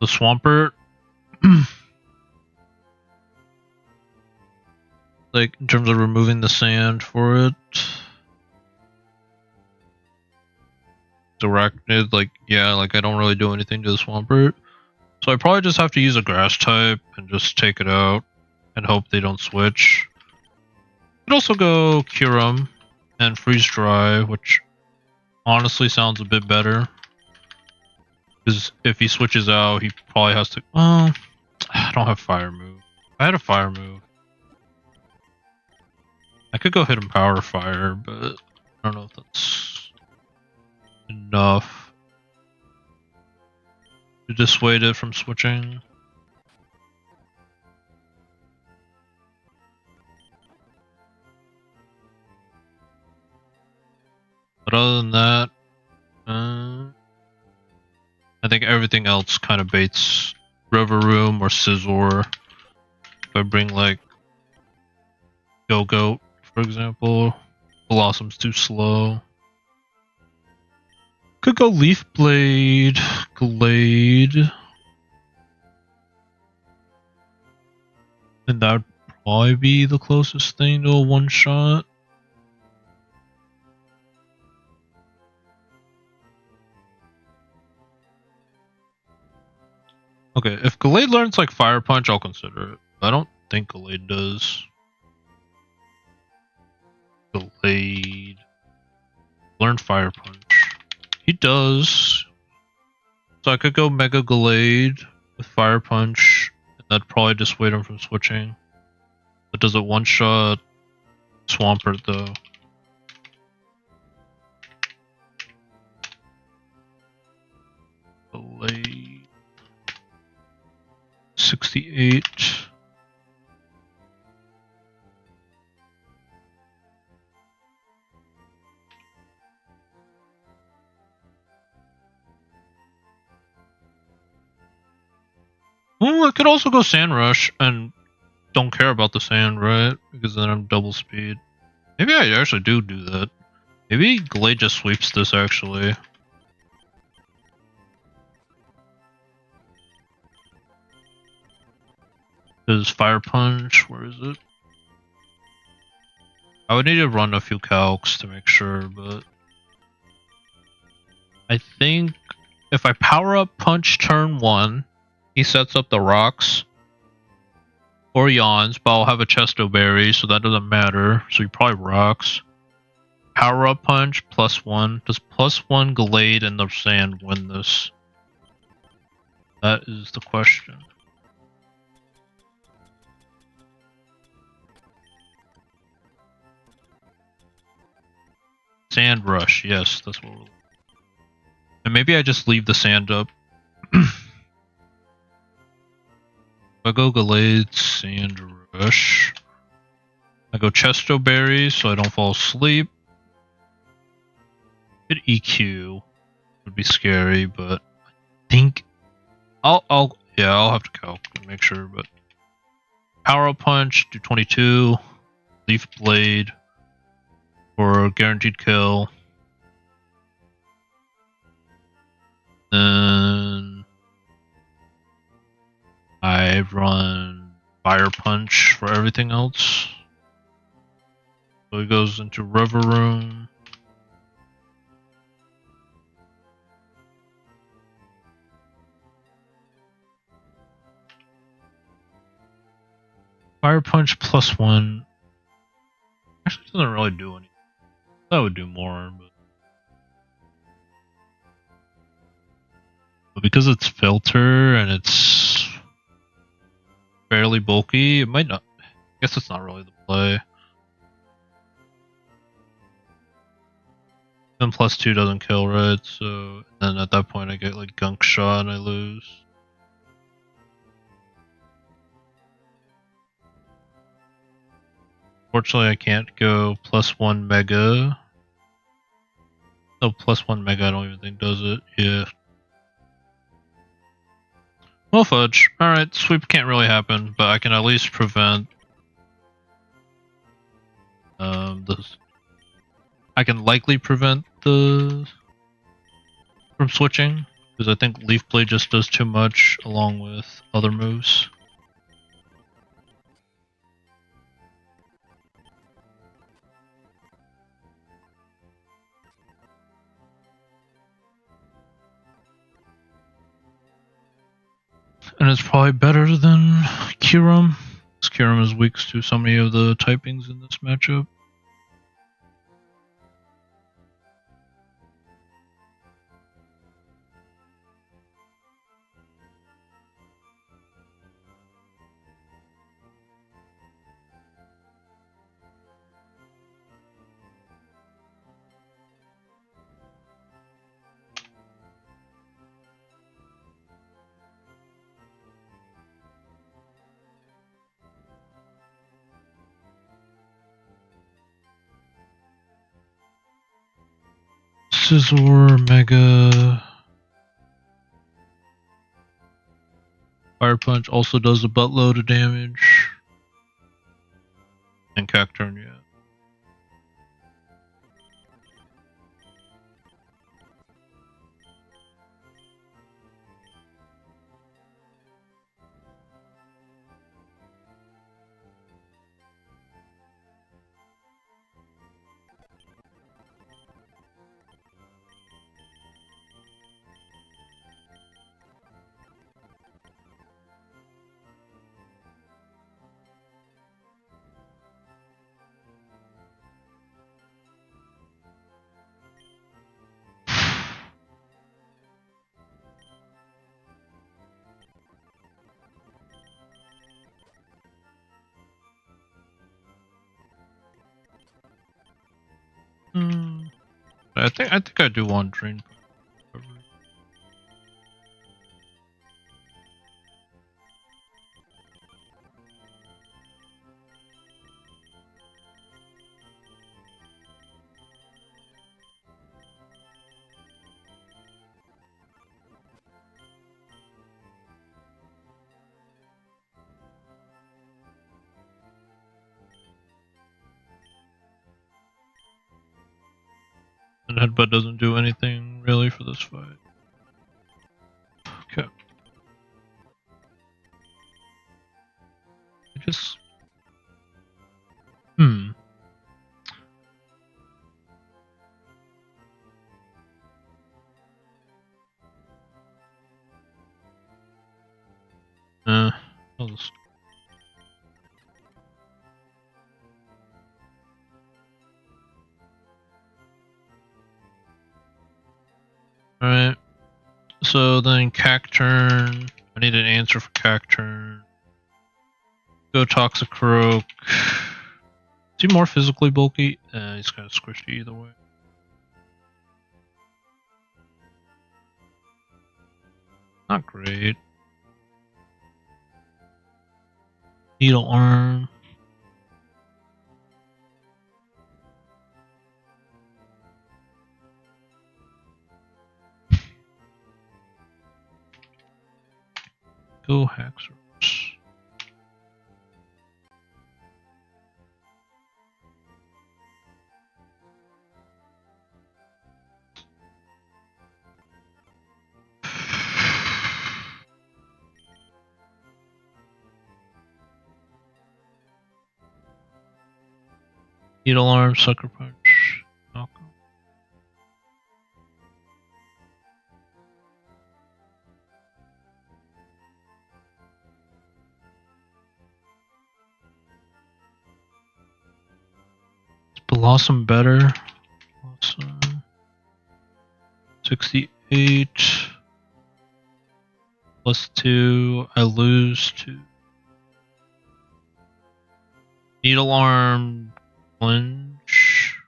The Swampert, like in terms of removing the sand for it. Arachnid, like, yeah, like I don't really do anything to the Swampert. So I probably just have to use a grass type and just take it out and hope they don't switch. Could also go Kyurem and Freeze Dry, which honestly sounds a bit better. Because if he switches out, he probably has to. Well, I don't have Fire Move. If I had a Fire Move, I could go hit him Power Fire, but I don't know if that's enough to dissuade it from switching. But other than that, I think everything else kind of baits Rivaroom or Scizor. If I bring like Go-Goat, for example, Blossom's too slow. Could go Leaf Blade, Gallade. And that would probably be the closest thing to a one-shot. Okay, if Gallade learns like Fire Punch, I'll consider it. I don't think Gallade does. Gallade. Learn Fire Punch. He does. So I could go Mega Gallade with Fire Punch, and that'd probably dissuade him from switching. But does it one-shot Swampert though? Gallade. 68. Well, I could also go Sand Rush and don't care about the sand, right? Because then I'm double speed. Maybe I actually do that. Maybe Gallade just sweeps this actually. Is Fire Punch, where is it? I would need to run a few calcs to make sure, but I think if I power up Punch turn 1, he sets up the rocks or yawns, but I'll have a Chesto Berry, so that doesn't matter. So he probably rocks. Power up Punch +1. Does +1 Gallade in the sand win this? That is the question. Sand Rush, yes, that's what we're. And maybe I just leave the sand up. I go Gallade, Sand Rush. I go Chesto Berry so I don't fall asleep. Hit EQ would be scary, but I think I'll have to calc and make sure, but Power Punch, do 22, Leaf Blade for guaranteed kill. Then I run Fire Punch for everything else. So he goes into River Room. Fire Punch +1. Actually doesn't really do anything. That would do more, but because it's filter and it's fairly bulky, it might not. I guess it's not really the play. Then +2 doesn't kill, right? So then at that point I get like Gunk Shot and I lose. Fortunately, I can't go +1 Mega. No, +1 Mega I don't even think does it. Yeah. Well, fudge. Alright, sweep can't really happen, but I can at least prevent this. I can likely prevent the from switching, because I think Leaf Blade just does too much along with other moves. And it's probably better than Kyurem, because Kyurem is weak to so many of the typings in this matchup. Scizor, Mega. Fire Punch also does a buttload of damage. And Cacturn, yeah. I think I do want Drain Punch. And Headbutt doesn't do anything really for this fight. Okay. I just... I'll just... Alright. So then Cacturn. I need an answer for Cacturn. Go Toxicroak. Is he more physically bulky? He's kind of squishy either way. Not great. Needle arm. Go Haxorus. Needle arm, sucker punch. Knockout. Is Blossom better? Blossom. 68. +2. I lose 2. Needle arm. Flinch.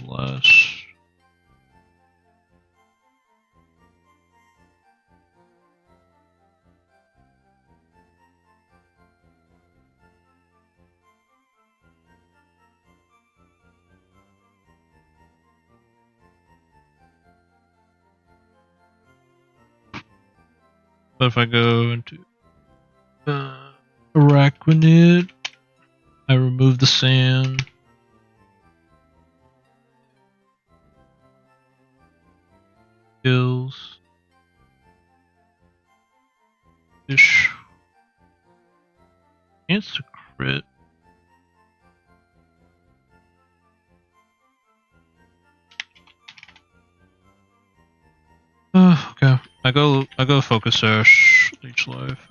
Less. But if I go into Arachnid, I remove the sand. Kills. Ish. Chance to crit. Okay. I go Focus Sash, Leech Life.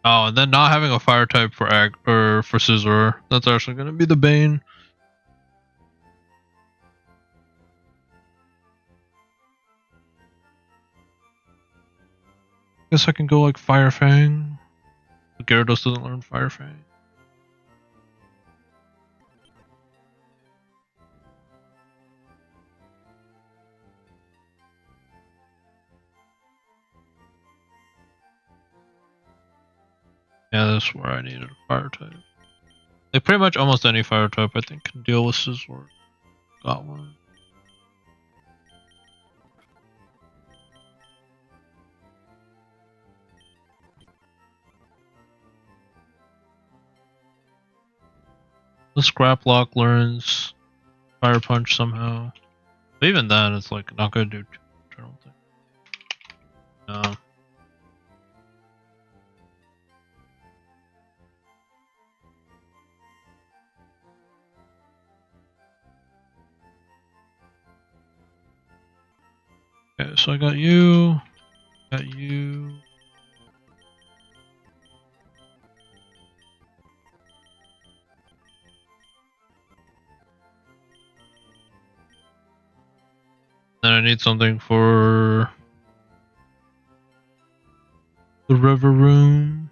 Oh, and then not having a fire type for for Scizor. That's actually gonna be the bane. Guess I can go like Fire Fang. But Gyarados doesn't learn Fire Fang. Yeah, that's where I needed a fire type. Like pretty much almost any fire type I think can deal with Scizor. Got one. The Scrap Lock learns Fire Punch somehow. But even then, it's like not gonna do too much, I don't think. No. Okay, so I got you. Got you. Then I need something for the river room.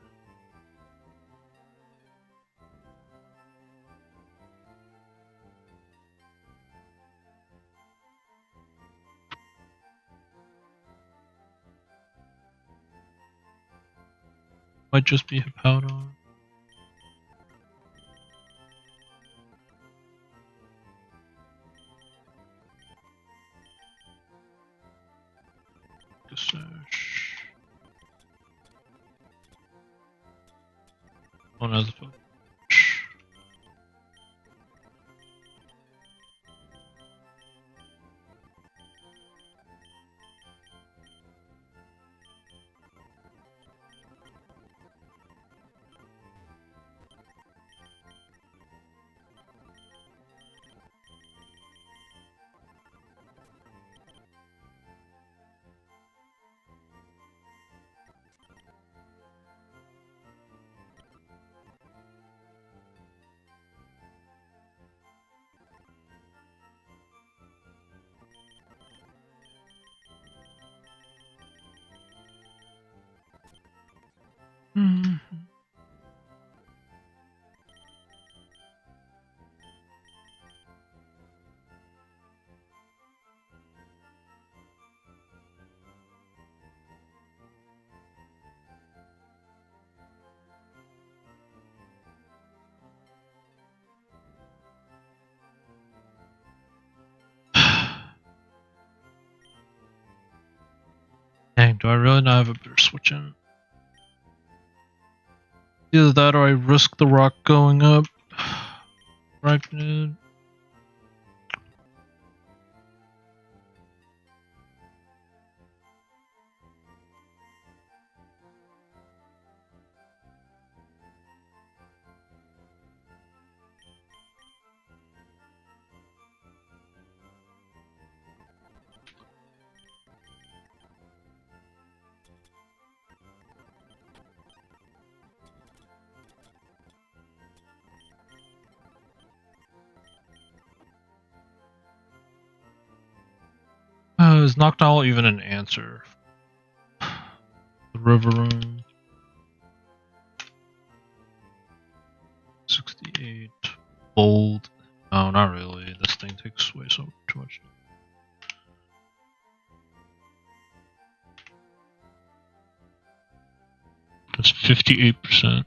Might just be Hippowdon. Search. One has a phone. really not have a better switch in. Either that or I risk the rock going up. Ripened. Is Noctowl even an answer? The river room. 68. Bold. No, not really. This thing takes way so too much. That's 58%.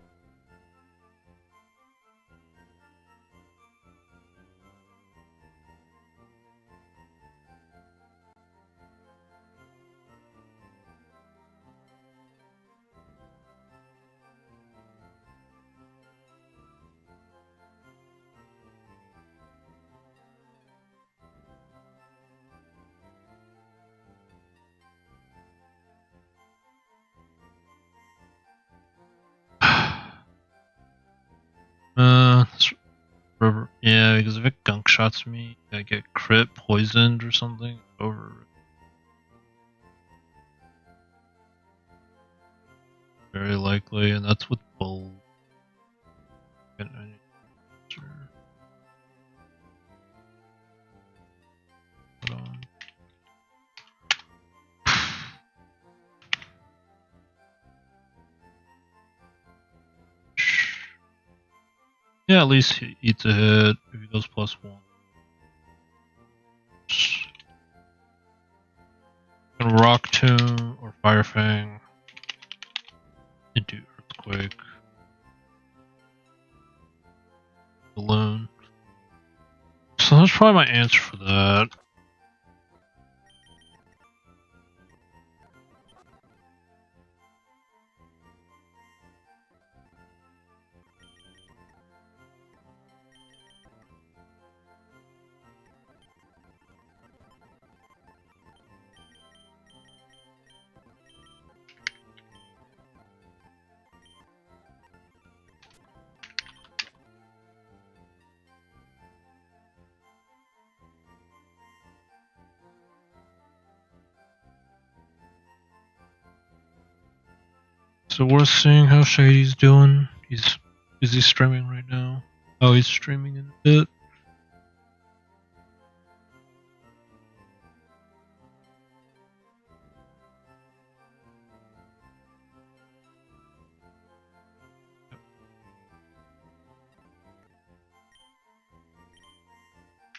River. Yeah, because if it gunk shots me, I get crit poisoned or something. Over. Very likely, and that's with bold. Hold on. Yeah, at least he eats a hit if he goes +1. And Rock Tomb or Fire Fang into Earthquake. Balloon. So that's probably my answer for that. So we're seeing how Shady's doing. Is he streaming right now? Oh, he's streaming in a bit.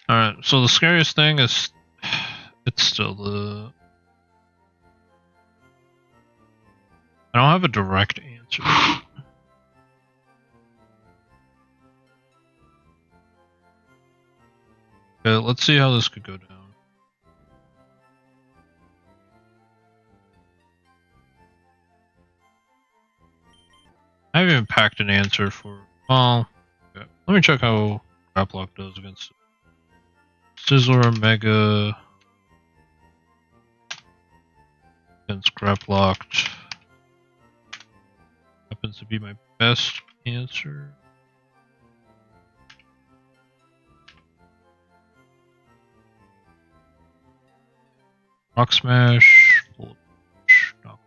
Alright, so the scariest thing is it's still the... I don't have a direct answer. Okay, let's see how this could go down. I haven't even packed an answer for... Well, okay. Let me check how Graplock does against Sizzler Mega against Graplocked. Happens to be my best answer. Rock Smash. Bullet Punch. No.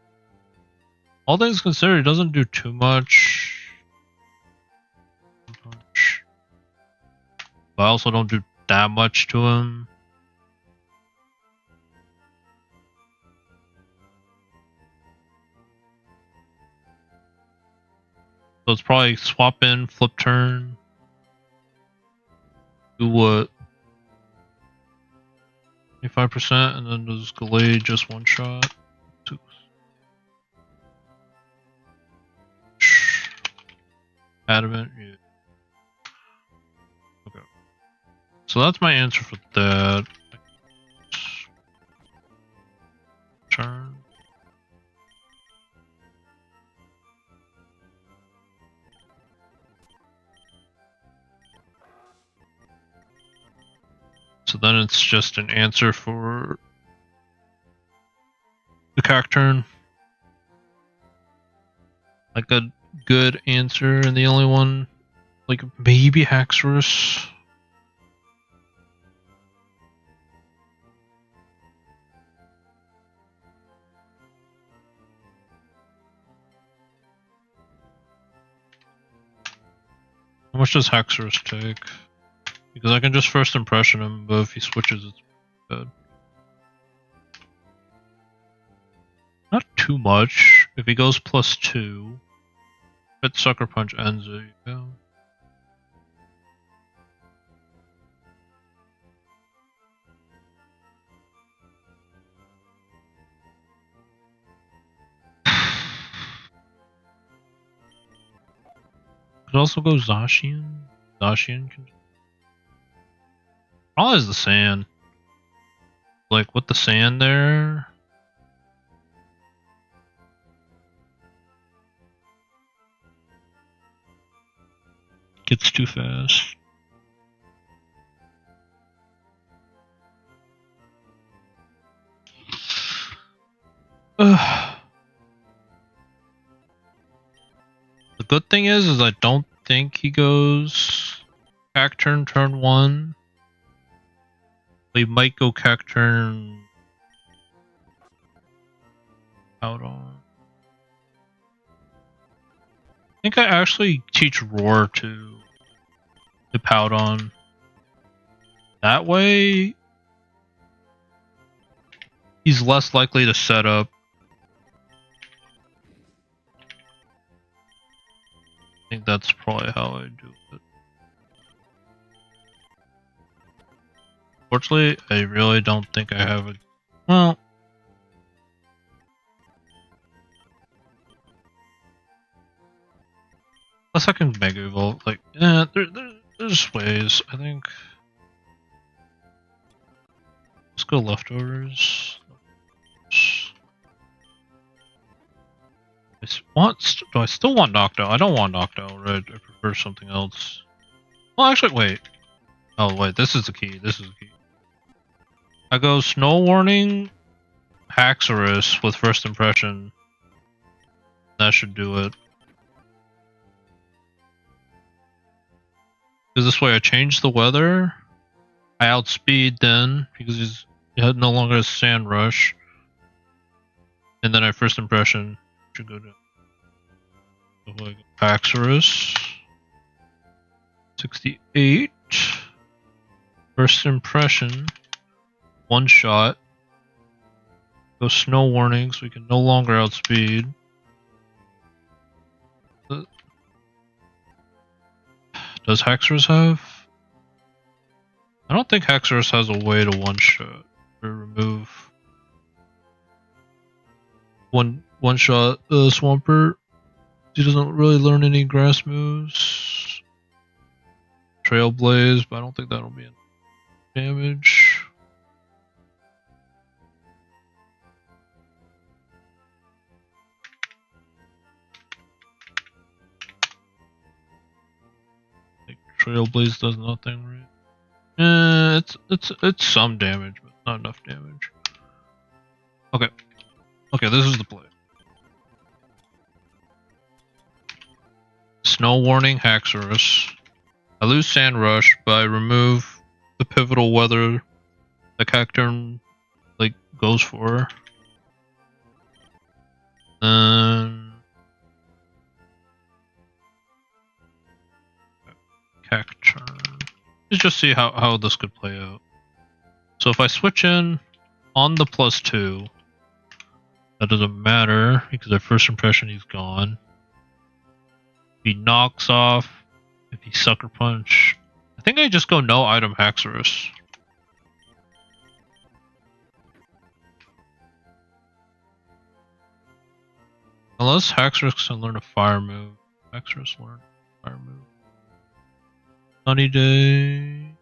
All things considered, it doesn't do too much. Punch. But I also don't do that much to him. So it's probably swap in, flip turn. Do what? 25%, and then does Gallade just one shot? Two. Adamant, yeah. Okay. So that's my answer for that. Turn. then it's just an answer for the Cacturn. Like a good answer, and the only one, like maybe Haxorus. How much does Haxorus take? Because I can just first impression him, but if he switches, it's bad. Not too much. If he goes +2, but Sucker Punch ends it. Yeah. Could also go Zacian. Zacian can. Probably is the sand. Like with the sand there. Gets too fast. The good thing is I don't think he goes Cacturn turn 1. He might go Cacturn out on. I think I actually teach Roar to Powdon. That way, he's less likely to set up. I think that's probably how I do it. Fortunately, I really don't think I have a. Well. Unless I can Mega Evolve, like, yeah, there's ways, I think. Let's go Leftovers. Do I still want Noctowl? I don't want Noctowl, right? I prefer something else. Well, actually, wait. Oh, wait, this is the key. This is the key. I go Snow Warning, Haxorus with First Impression. That should do it. Because this way I change the weather. I outspeed then, because he no longer has Sand Rush. And then I First Impression should go down. So I go Haxorus. 68. First Impression. One shot. Go Snow Warning so we can no longer outspeed. Does Haxorus have? I don't think Haxorus has a way to one-shot or remove one shot Swampert. He doesn't really learn any grass moves. Trailblaze, but I don't think that'll be enough damage. Trailblaze does nothing, right? It's some damage, but not enough damage. Okay. Okay, this is the play. Snow Warning Haxorus. I lose Sand Rush, but I remove the pivotal weather the Cacturn like goes for. Cacturn. Let's just see how this could play out. So if I switch in on the +2, that doesn't matter because at First Impression he's gone. If he knocks off, if he Sucker Punch, I think I just go no item Haxorus. Unless Haxorus can learn a fire move. Haxorus learn a fire move. Sunny Day.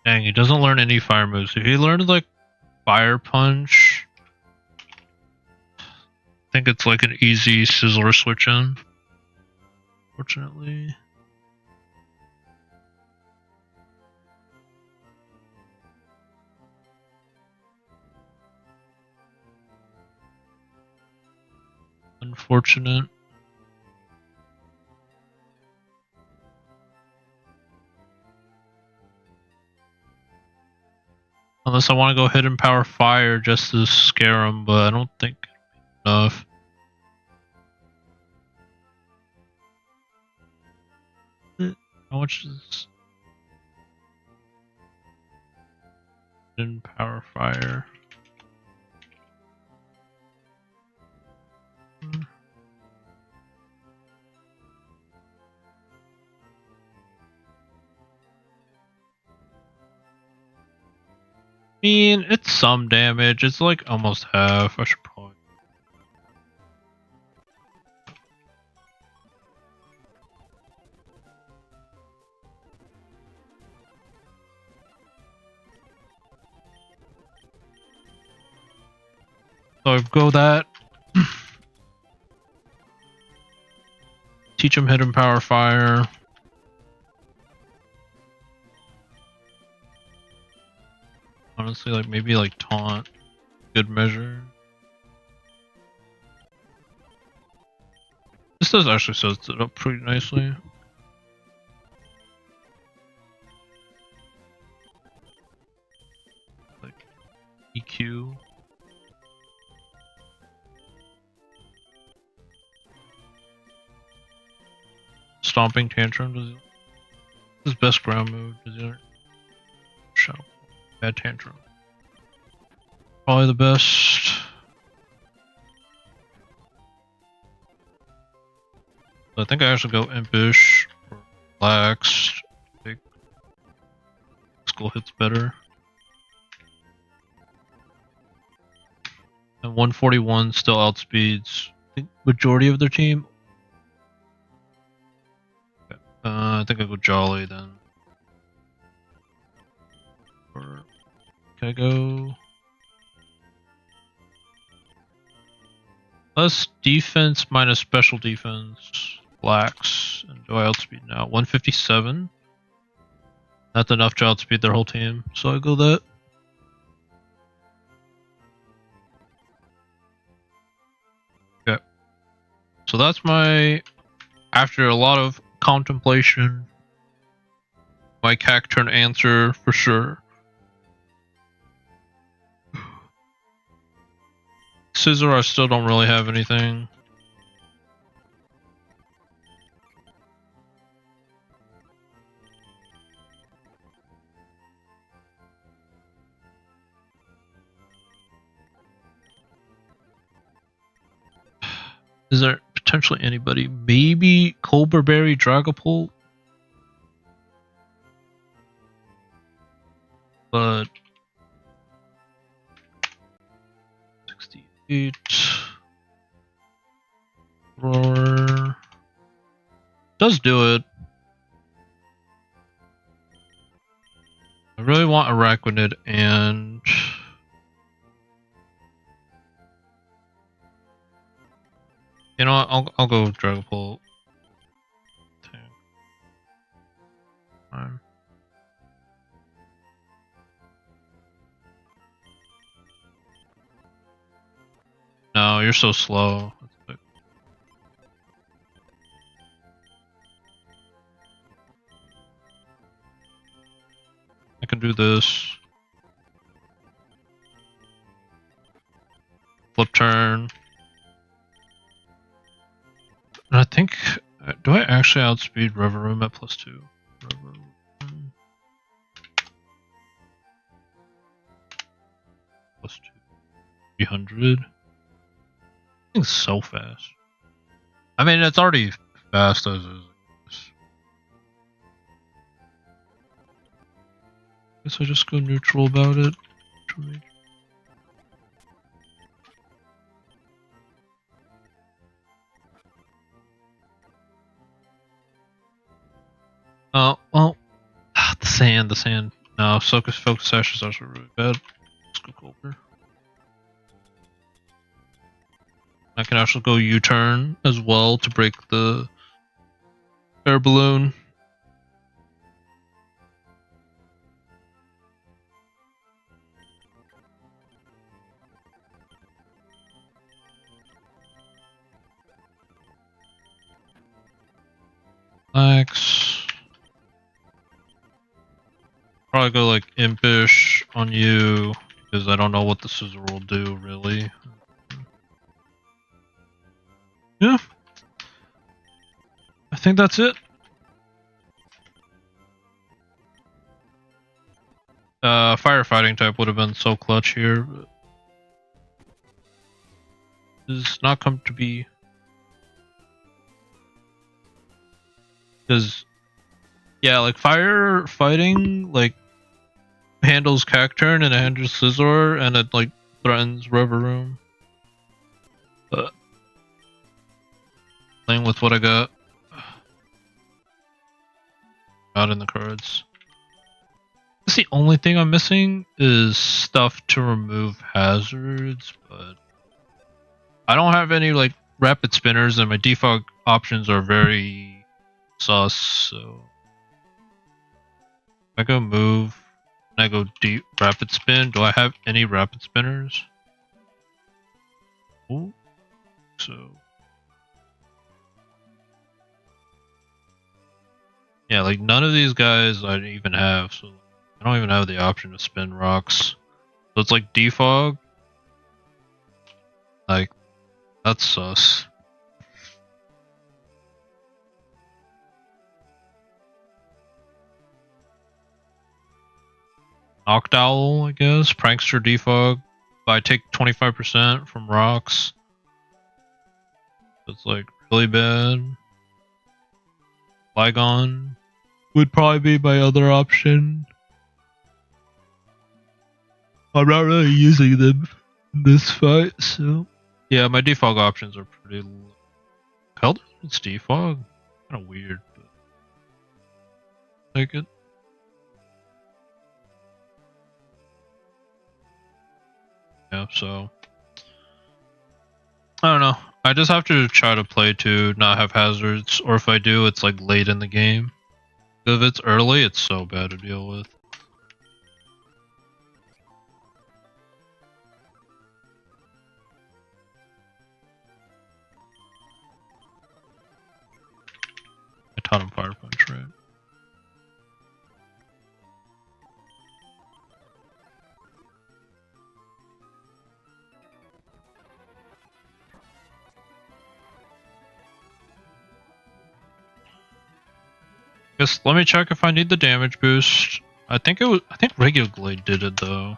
Dang, he doesn't learn any fire moves. If he learned like Fire Punch, think it's like an easy Sizzler switch in. Fortunately. Unfortunate. Unless I want to go Hidden Power Fire just to scare him, but I don't think enough. How much is Hidden Power Fire? I mean, it's some damage. It's like almost half. I should probably. So I go that. Teach him Hidden Power Fire. Honestly, like maybe like taunt, good measure. This does actually set it up pretty nicely. Like EQ. Stomping Tantrum. Does he, his best ground move? Does he? Shadow. Bad Tantrum. Probably the best. I think I actually go Impish or Relaxed. I think Skull hits better. And 141 still outspeeds the majority of their team. Okay. I think I go Jolly then. Or can I go less defense minus special defense? Blacks. And do I outspeed now? 157. That's enough to outspeed their whole team, so I go that. Okay. So that's my, after a lot of contemplation, my CAC turn answer for sure. Scissor, I still don't really have anything. Is there potentially anybody? Maybe Colberberry Dragapult? But 68 roar does do it. I really want Araquanid and you know what, I'll go Dragapult. No, you're so slow. I can do this. Flip turn. And I think, do I actually outspeed Reverum at +2? Reverum. +2. 300. It's so fast. I mean, it's already fast as is. Guess I just go neutral about it. Oh, well. The sand. No, Focus Sash is also really bad. Let's go Colbert. I can actually go U-turn as well to break the air balloon. Max. Probably go like impish on you because I don't know what the scissor will do really. Yeah. I think that's it. Firefighting type would have been so clutch here, but does not come to be. Because, yeah, like firefighting, like, handles Cacturn and it handles Scizor and it, like, threatens River Room. But, playing with what I got. Not in the cards. I guess the only thing I'm missing is stuff to remove hazards, but I don't have any, like, rapid spinners and my defog options are very sus, so if I go move and I go deep rapid spin, do I have any rapid spinners? Ooh, so yeah, like none of these guys I even have, so I don't even have the option to spin rocks. So it's like defog. Like, that's sus. Noctowl, I guess. Prankster defog. But I take 25% from rocks. It's like really bad. Flygon would probably be my other option. I'm not really using them in this fight, so yeah, my defog options are pretty low. Held it's defog? Kinda weird, but take it. Yeah, so I don't know. I just have to try to play to not have hazards, or if I do, it's like late in the game. If it's early, it's so bad to deal with. I taught him Fire Punch, right? Guess let me check if I need the damage boost. I think Mega Gallade did it though.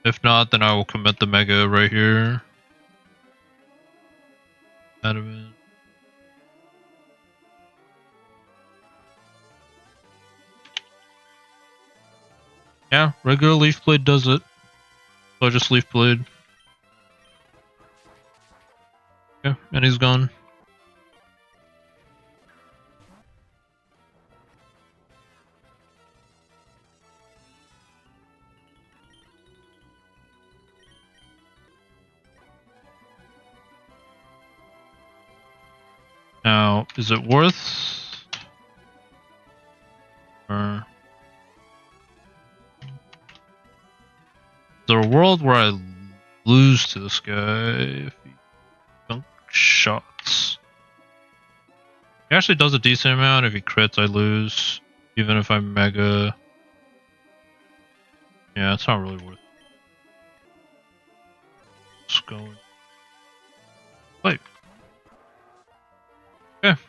If not, then I will commit the Mega right here. Out of it. Yeah, regular Leaf Blade does it. So just Leaf Blade. Yeah, and he's gone. Now, is it worth? Or is there a world where I lose to this guy if he dunk shots? He actually does a decent amount. If he crits, I lose. Even if I'm Mega. Yeah, it's not really worth it. Just going. Wait. Okay.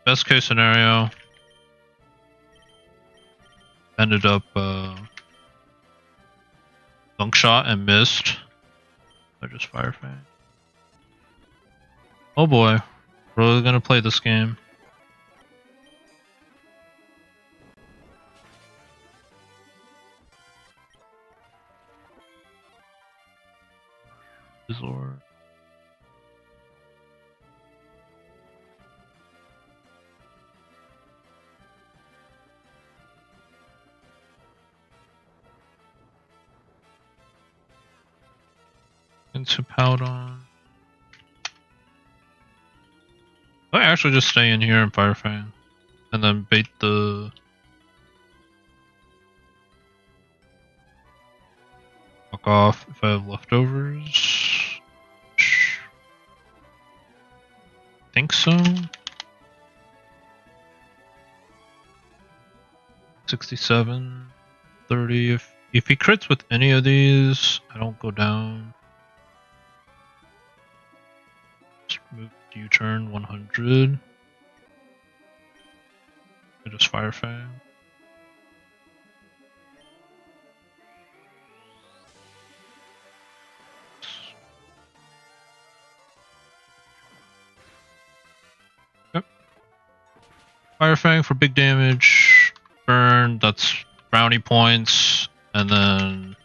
Best case scenario. Ended up dunk shot and missed. I just Fire Fang. Oh boy. Really gonna play this game. Scizor. into Powdon. I actually just stay in here and Fire Fang. And then bait the... Fuck off if I have leftovers. Think so. 67, 30. If he crits with any of these, I don't go down. Just move U-turn 100. I just Fire Fang. Yep. Fire Fang for big damage. Burn, that's brownie points. And then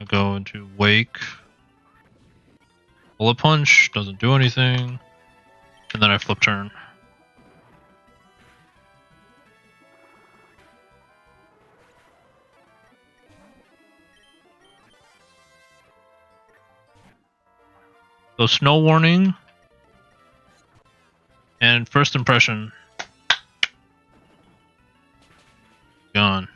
I go into Wake. Bullet Punch, doesn't do anything. And then I flip turn. So Snow Warning. And First Impression. Gone.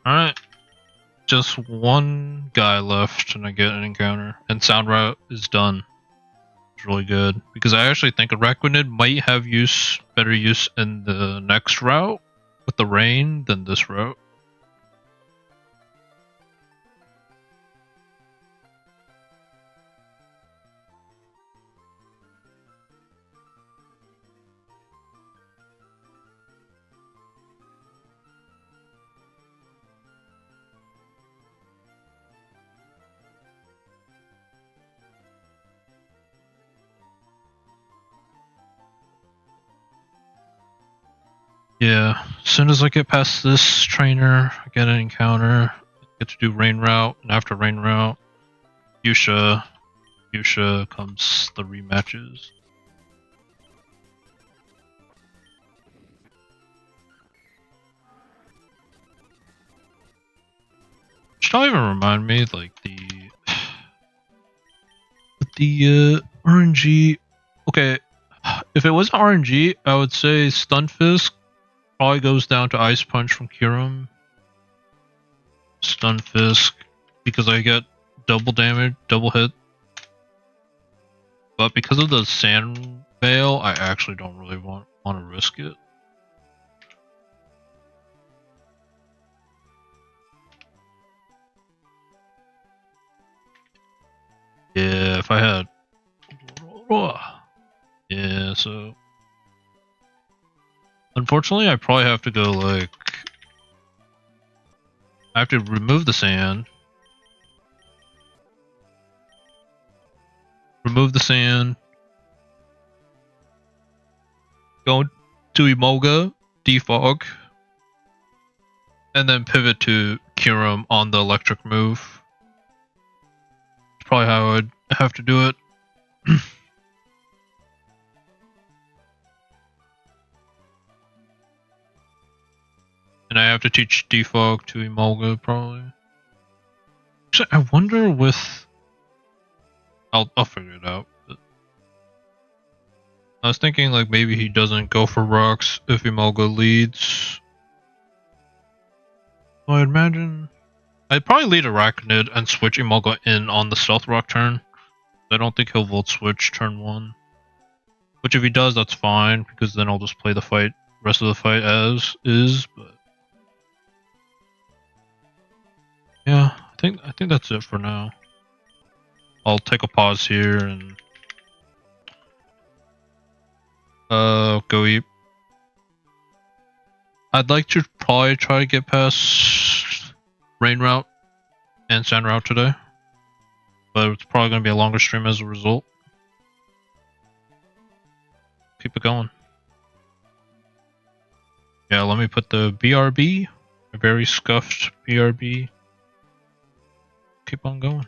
Alright. Just one guy left and I get an encounter. And Sound Route is done. It's really good. Because I actually think Araquanid might have better use in the next route with the rain than this route. Yeah, as soon as I get past this trainer, I get an encounter, I get to do Rain Route, and after Rain Route, Fuchsia comes the rematches. Should I even remind me, like, the RNG... Okay, if it was RNG, I would say Stunfisk probably goes down to Ice Punch from Kyurem. Stunfisk, because I get double damage, double hit. But because of the Sand Veil, I actually don't really want to risk it. Yeah, if I had... Yeah, so... Unfortunately, I probably have to go, like... I have to remove the sand. Remove the sand. Go to Emolga, defog. And then pivot to Kyurem on the electric move. That's probably how I'd have to do it. And I have to teach defog to Emolga, probably. Actually, I wonder with... I'll figure it out. But I was thinking like maybe he doesn't go for rocks if Emolga leads. So I'd imagine... I'd probably lead Arachnid and switch Emolga in on the Stealth Rock turn. I don't think he'll Volt Switch turn 1. Which if he does, that's fine, because then I'll just play the rest of the fight as is, but... Yeah, I think that's it for now. I'll take a pause here and go eat. I'd like to probably try to get past Rain Route and Sand Route today, but it's probably going to be a longer stream as a result. Keep it going. Yeah, let me put the BRB, a very scuffed BRB. Keep on going.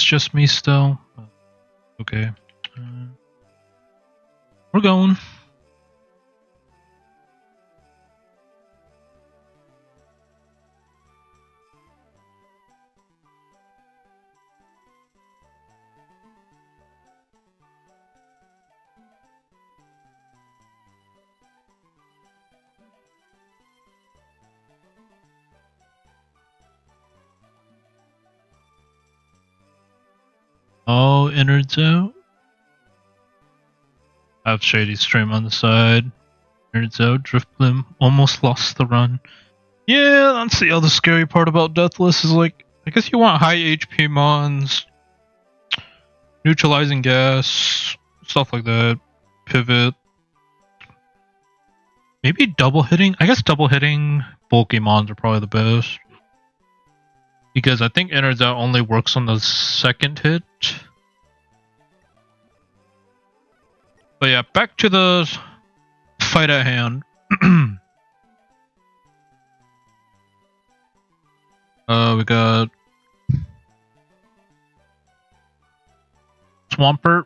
just me still. Okay. We're going. Oh, innards out. I have Shady stream on the side. Innards out, Drift Blim. Almost lost the run. Yeah, that's the other scary part about Deathless is like, I guess you want high HP mons, neutralizing gas, stuff like that. Pivot. Maybe double hitting? I guess double hitting bulky mons are probably the best. Because I think innards out only works on the second hit. But yeah, back to the fight at hand. We got Swampert.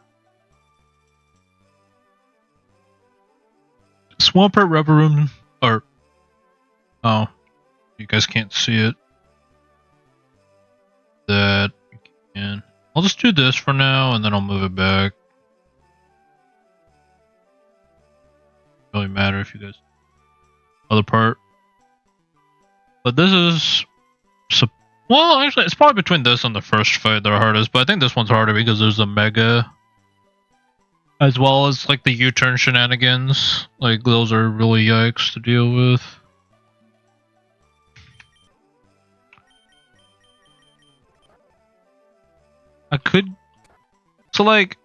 Swampert, Rubber Room, or... Oh, you guys can't see it. That you can. I'll just do this for now, and then I'll move it back. Really matter if you guys other part, but this is well, actually it's probably between this and the first fight they're hardest, but I think this one's harder because there's a mega as well as like the U-turn shenanigans. Like those are really yikes to deal with. I could so like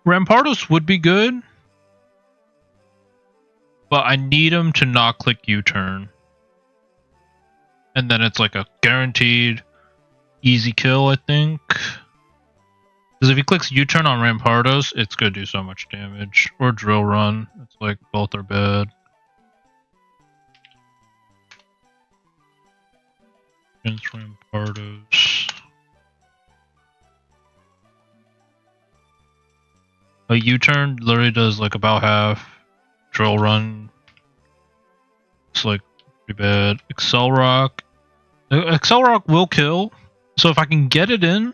Rampardos would be good, but I need him to not click U-turn. And then it's like a guaranteed easy kill, I think. Because if he clicks U-turn on Rampardos, it's gonna do so much damage. Or Drill Run. It's like both are bad. Against Rampardos. A U-turn literally does like about half. Drill Run. It's like pretty bad. Excel Rock. Excel Rock will kill. So if I can get it in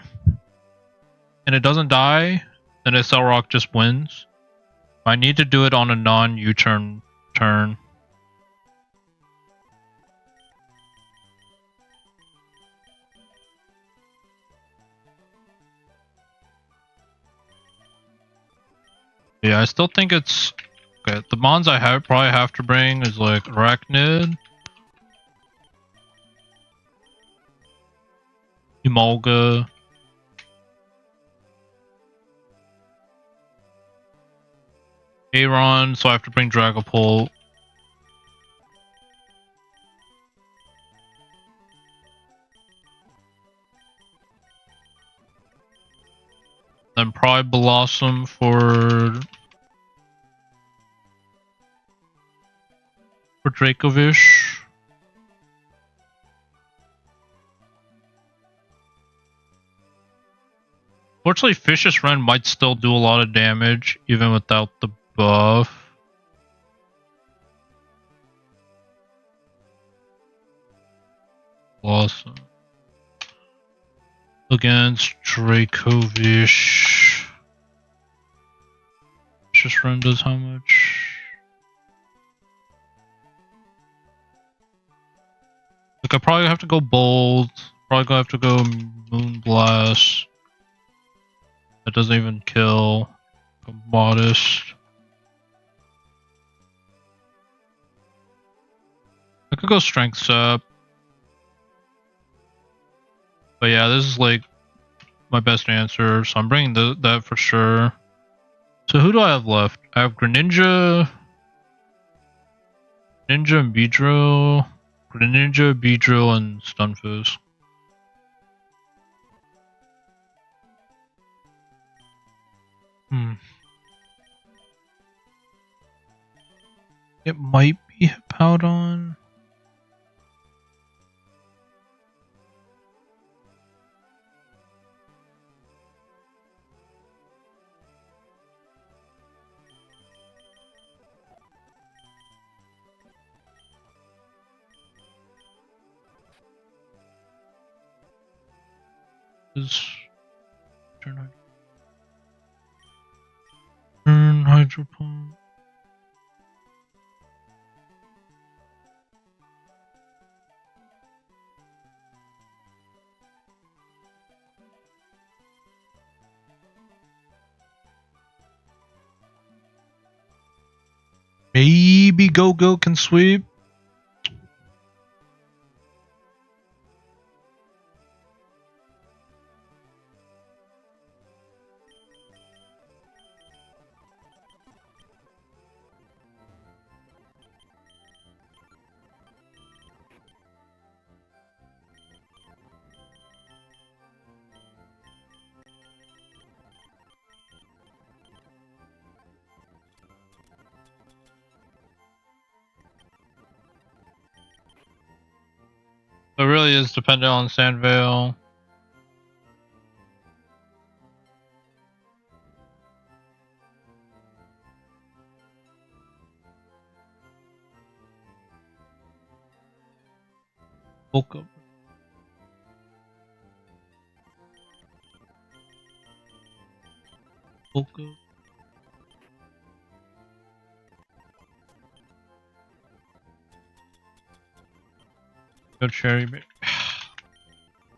and it doesn't die, then Excel Rock just wins. I need to do it on a non-U-turn turn. Yeah, I still think it's okay. The mons I probably have to bring is like Arachnid, Emolga, Aeron, so I have to bring Dragapult. Then probably Blossom for Dracovish. Fortunately, Vicious Rend might still do a lot of damage, even without the buff. Blossom. Against Dracovish. Vicious Rend does how much? Like, I probably have to go Bold. Probably gonna have to go Moonblast. That doesn't even kill. Go Modest. I could go Strength Sap. But yeah, this is like my best answer, so I'm bringing that for sure. So who do I have left? I have Greninja, and Beedrill. Greninja, Beedrill, and Stunfisk. It might be Hippowdon. Turn hydro pump. Maybe Go can sweep. It really is dependent on Sandvale. Woke up. Woke up. Go cherry.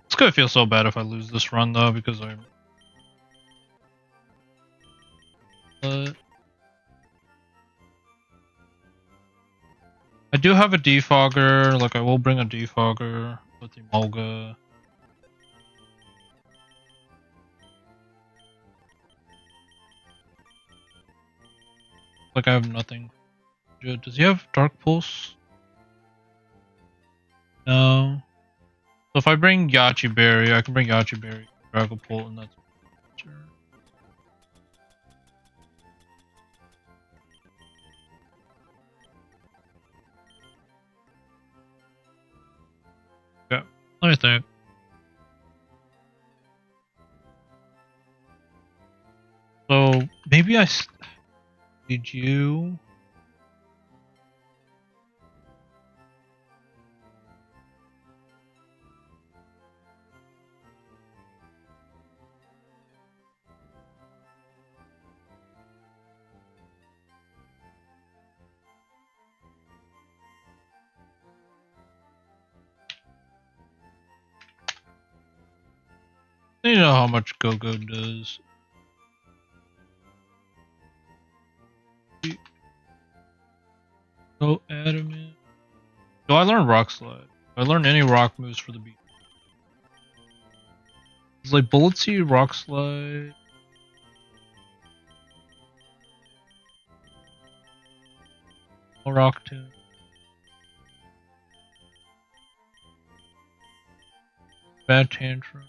It's gonna feel so bad if I lose this run though, because I'm. I do have a defogger. Like I will bring a defogger with the Mulga. Like I have nothing. Does he have Dark Pulse? No. So if I bring Yachi Berry, I can bring Yachi Berry, Dragapult, and that's sure. Yeah, let me think. So maybe did you? You know how much Go-Go does. Go Adamant. Do I learn Rock Slide? Do I learn any rock moves for the beat? It's like Bullet Seed, Rock Slide. Rock Tomb. Bad Tantrum.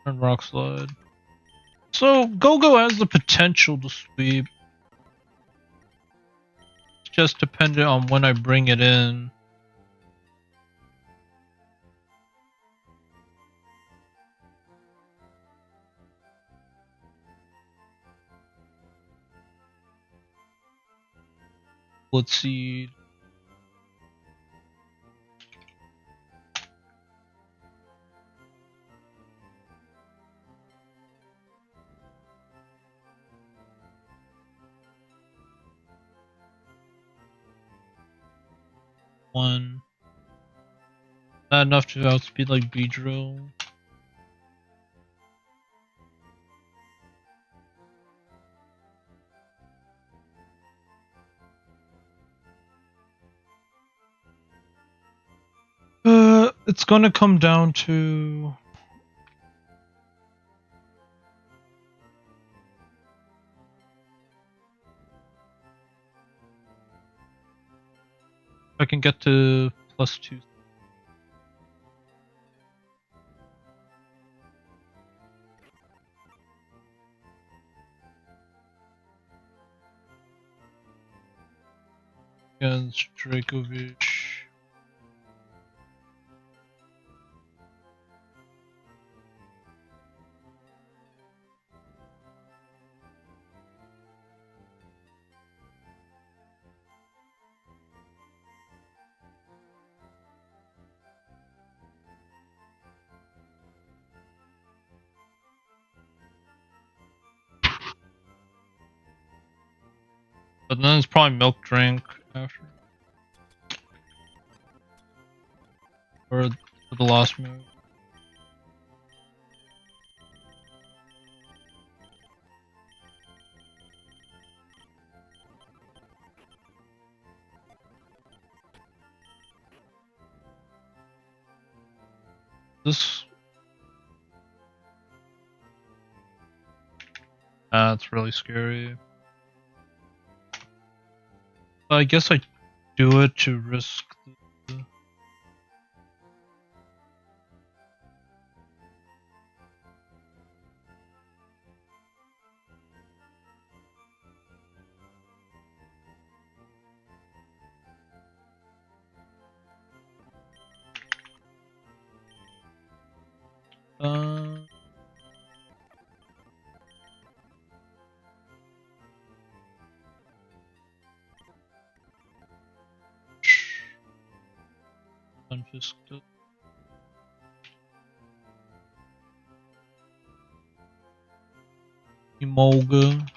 And Rock Slide. So Go-Go has the potential to sweep. It's just dependent on when I bring it in. Let's see. One. Not enough to outspeed like Beedrill. It's gonna come down to I can get to +2. Against Dracovic. But then it's probably milk drink after. Or the last move. This. That's really scary. But I guess I do it to risk the... Unfisted. Emolga.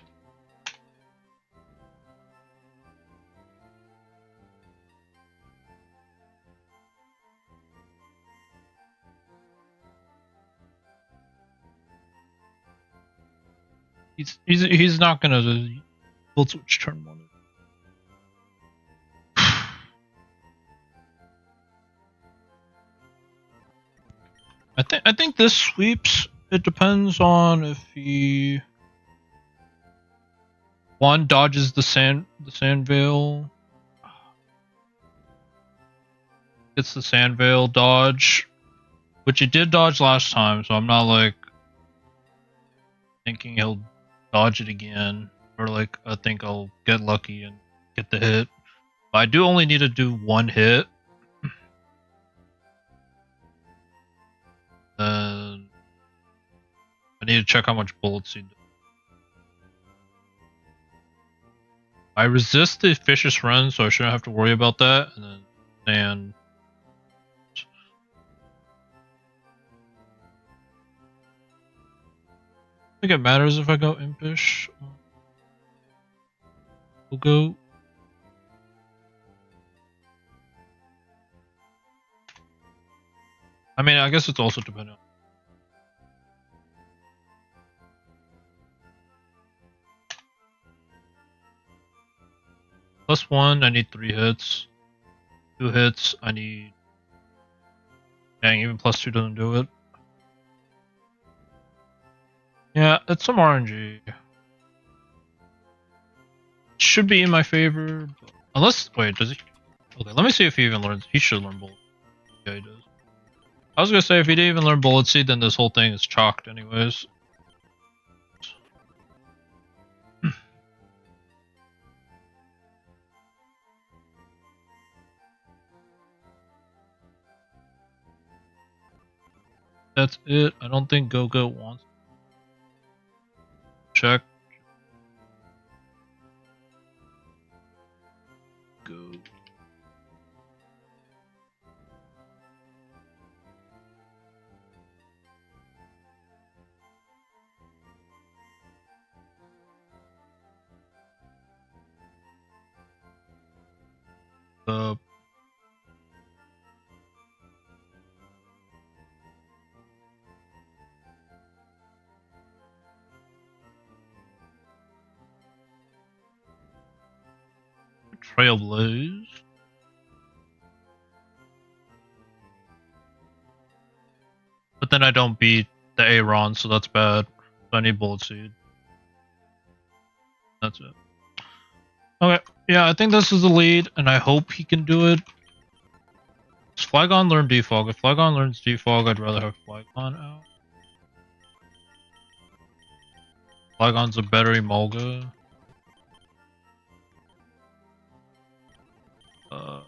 He's not gonna build switch turn 1. I think this sweeps. It depends on if he one dodges the sand veil. Gets the sand veil dodge, which he did dodge last time, so I'm not like thinking he'll dodge it again, or like I think I'll get lucky and get the hit. But I do only need to do 1 hit. Then I need to check how much bullets he did. I resist the vicious run, so I shouldn't have to worry about that. And then I think it matters if I go impish. We'll go. I mean, I guess it's also dependent. +1, I need 3 hits. 2 hits, I need... Dang, even +2 doesn't do it. Yeah, it's some RNG. Should be in my favor, but... Unless... Wait, does he... Okay, let me see if he even learns... He should learn Bullet. Yeah, he does. I was gonna say, if he didn't even learn Bullet Seed, then this whole thing is chalked anyways. That's it. I don't think Go-Go wants... Check. Go. Trailblaze. But then I don't beat the Aaron, so that's bad. So I need Bullet Seed. That's it. Okay, yeah, I think this is the lead, and I hope he can do it. Does Flygon learn Defog? If Flygon learns Defog, I'd rather have Flygon out. Flygon's a better Emolga. I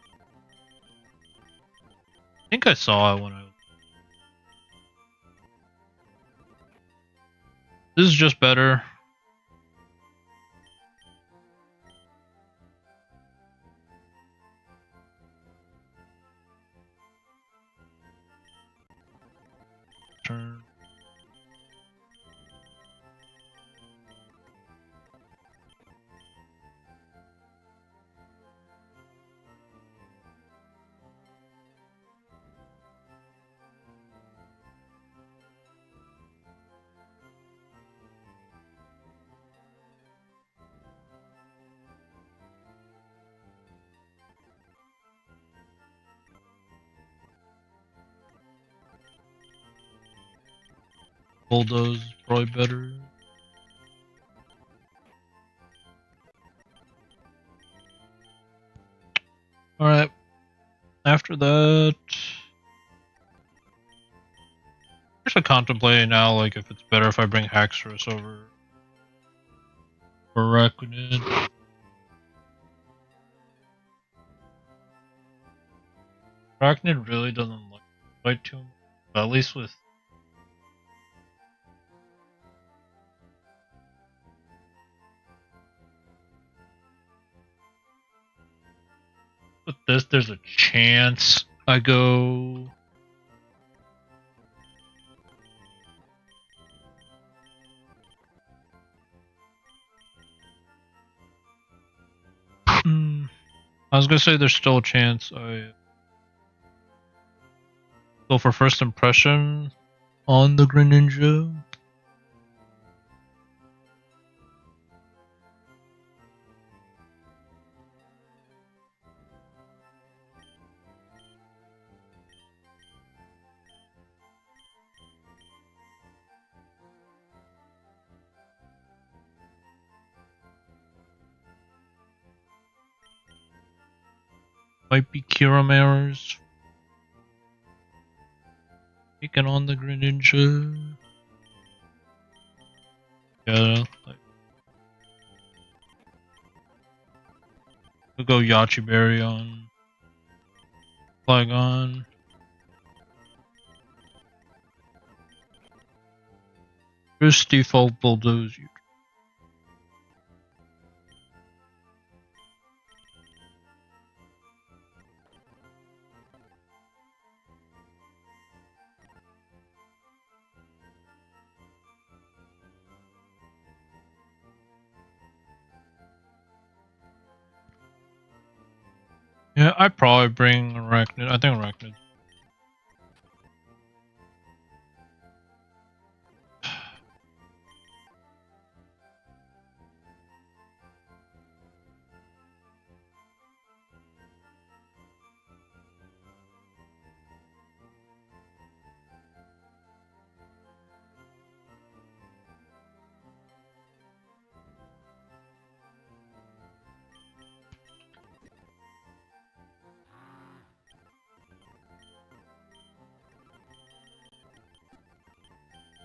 think I saw it when I was... This is just better. Turn. Bulldoze is probably better. Alright. After that, I'm actually contemplating now, like, if it's better if I bring Haxorus over for Arachnid. Arachnid really doesn't like fight too much, but at least with this, there's a chance I go. I was gonna say there's still a chance I go for first impression on the Greninja. Might be Kiramares taking on the Greninja. Yeah, like, we'll go Yachiberry on Flygon. Just default Bulldoze. Yeah, I'd probably bring Arachnid. I think Arachnid.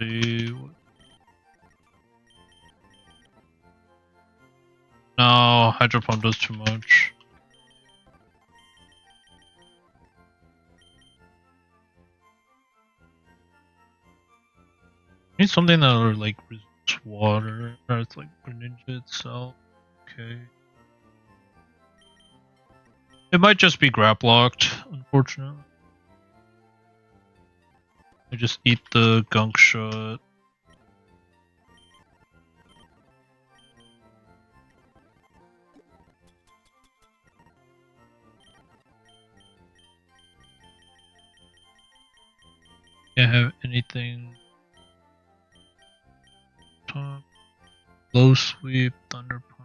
See what... No, Hydro Pump does too much. Need something that like resists water, or it's like Greninja itself. Okay. It might just be grap locked, unfortunately. I just eat the gunk shot. Can't have anything. Top. Low sweep, thunder punch.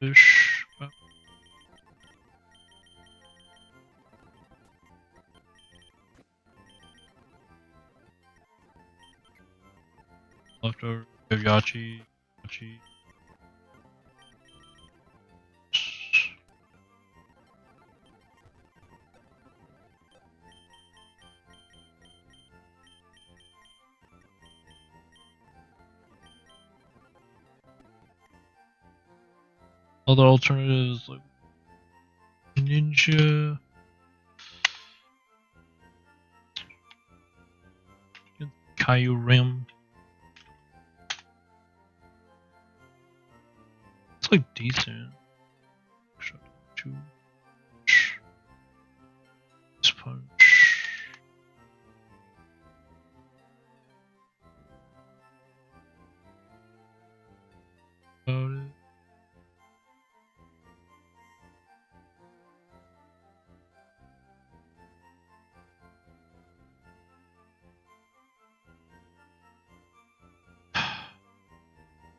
Fish. Leftover Yachi. Other alternatives like Ninja. Caillou Rim. It's like decent. Two. Punch. About it.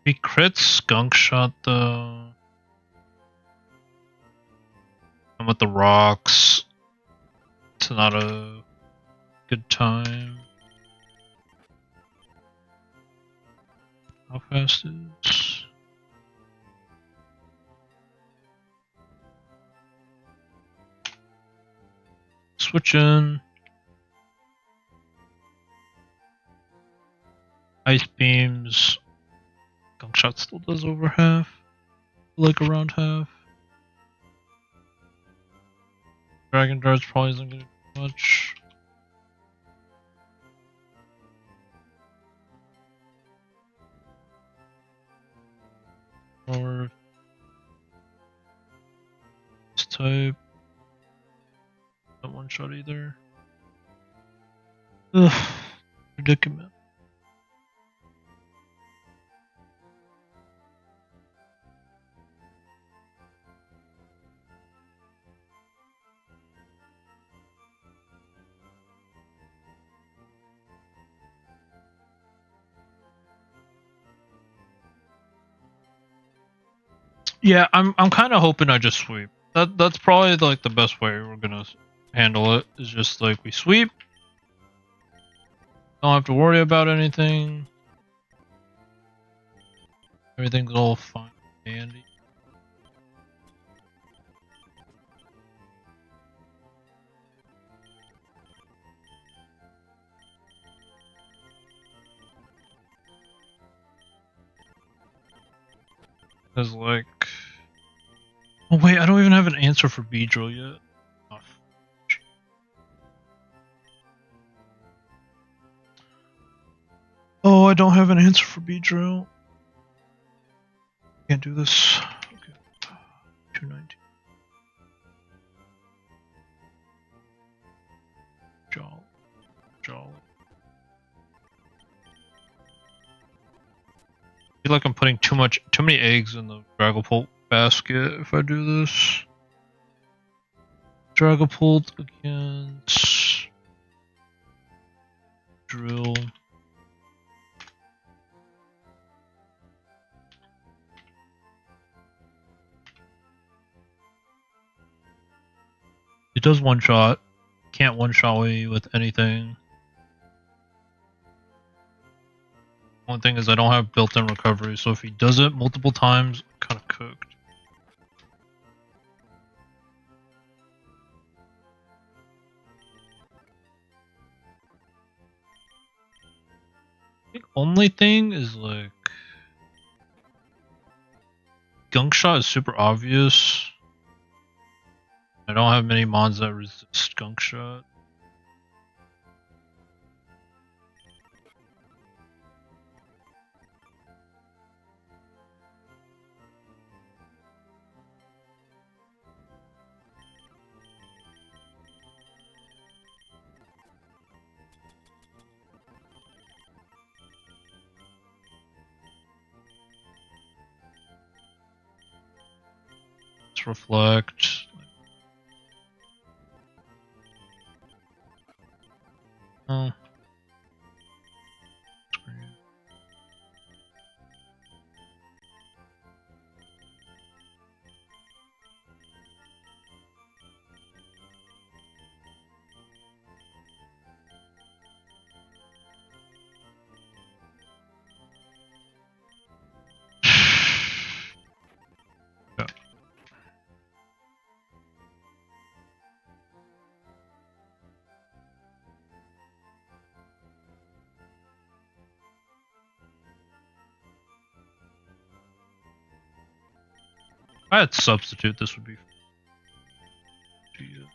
He crits skunk shot though. And with the rocks, it's not a good time. How fast is? Switch in. Ice beams. Skunk shot still does over half. Like around half. Dragon darts probably isn't gonna do much. Or this type. Not one shot either. Ugh. Predicament. Yeah, I'm kind of hoping I just sweep. That's probably like the best way we're gonna handle it. Is just like we sweep. Don't have to worry about anything. Everything's all fine and dandy. Cause like, oh wait, I don't even have an answer for Beedrill yet. Oh, oh, I don't have an answer for Beedrill. Can't do this. Okay, 219. Jolly. I feel like I'm putting too many eggs in the Dragapult basket if I do this. Dragapult against Drill. It does one shot. Can't one shot me with anything. One thing is I don't have built-in recovery, so if he does it multiple times, I'm kind of cooked. The only thing is like Gunk Shot is super obvious. I don't have many mons that resist Gunk Shot. Let's reflect. Oh. If I had substitute, this would be. Jesus.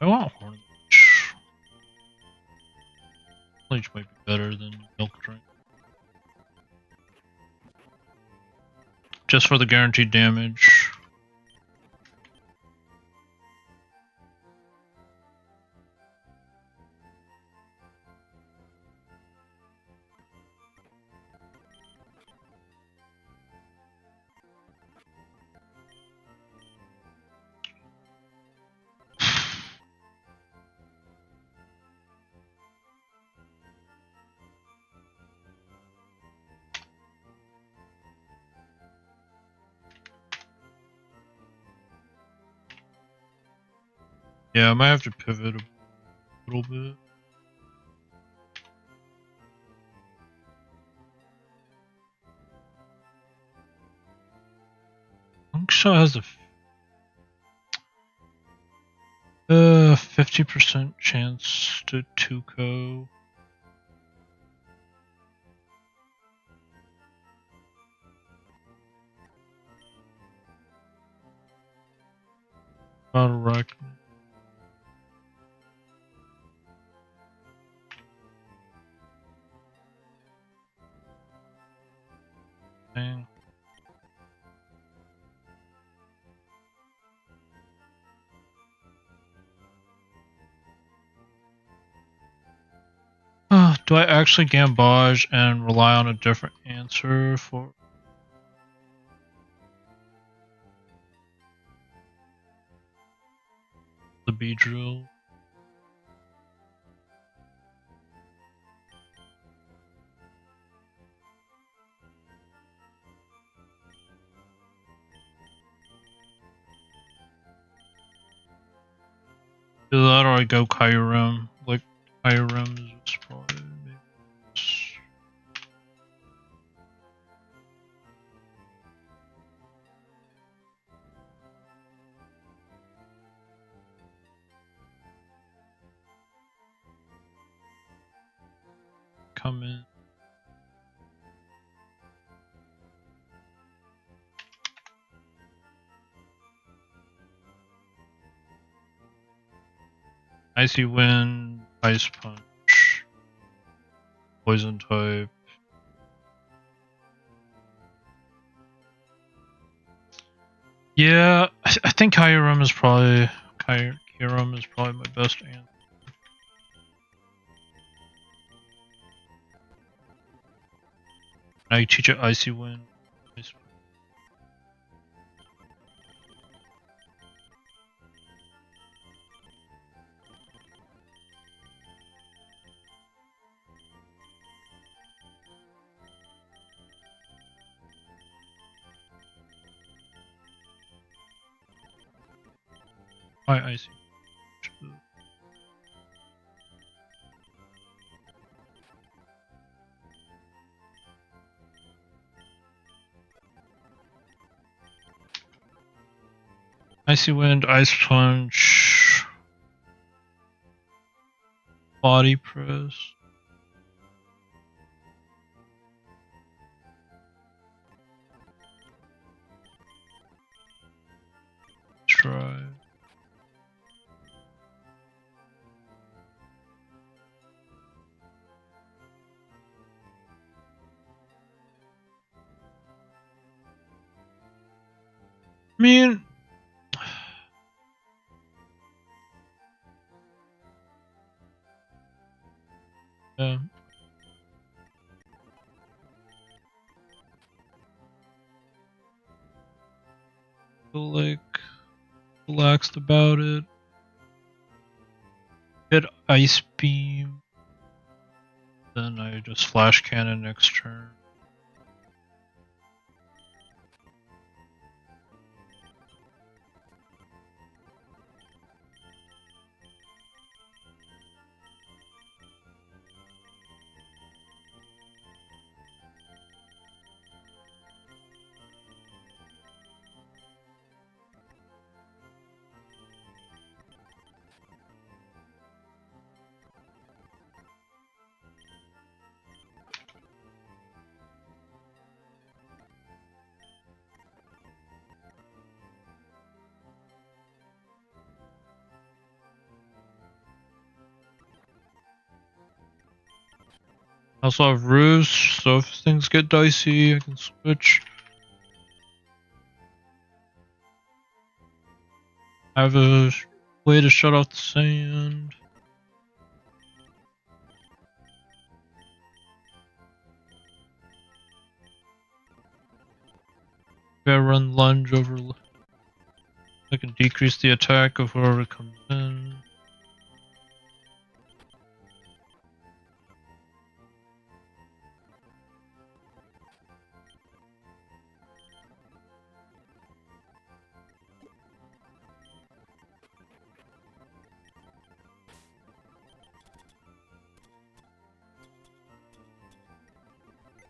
I want Horn Leech. Leech might be better than Milk Drink. Just for the guaranteed damage. Yeah, I might have to pivot a little bit. Longshot has a 50% chance to 2-co. Not a wreck. Dang. Do I actually gambage and rely on a different answer for the B drill? Do that or I go Kyurem. Like, Kyurem is probably maybe. Come in. Icy Wind, Ice Punch, Poison type. Yeah, I think Kyurem is probably my best answer. Now you teach it Icy Wind. Ice Icy. Icy Wind, Ice Punch, Body Press. Try. I mean, yeah. Feel like relaxed about it. Hit Ice Beam. Then I just Flash Cannon next turn. I also have Roost, so if things get dicey, I can switch. I have a way to shut off the sand. If I run lunge over, I can decrease the attack of whoever comes in.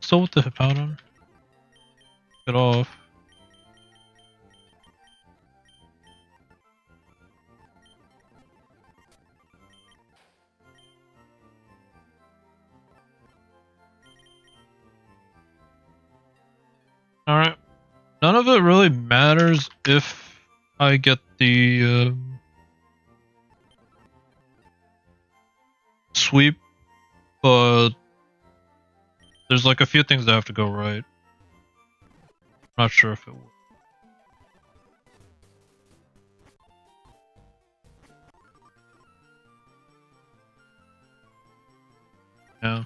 still with the Hippowdon. Get off. Alright. None of it really matters if I get the sweep, but there's like a few things that have to go right. Not sure if it will. Yeah.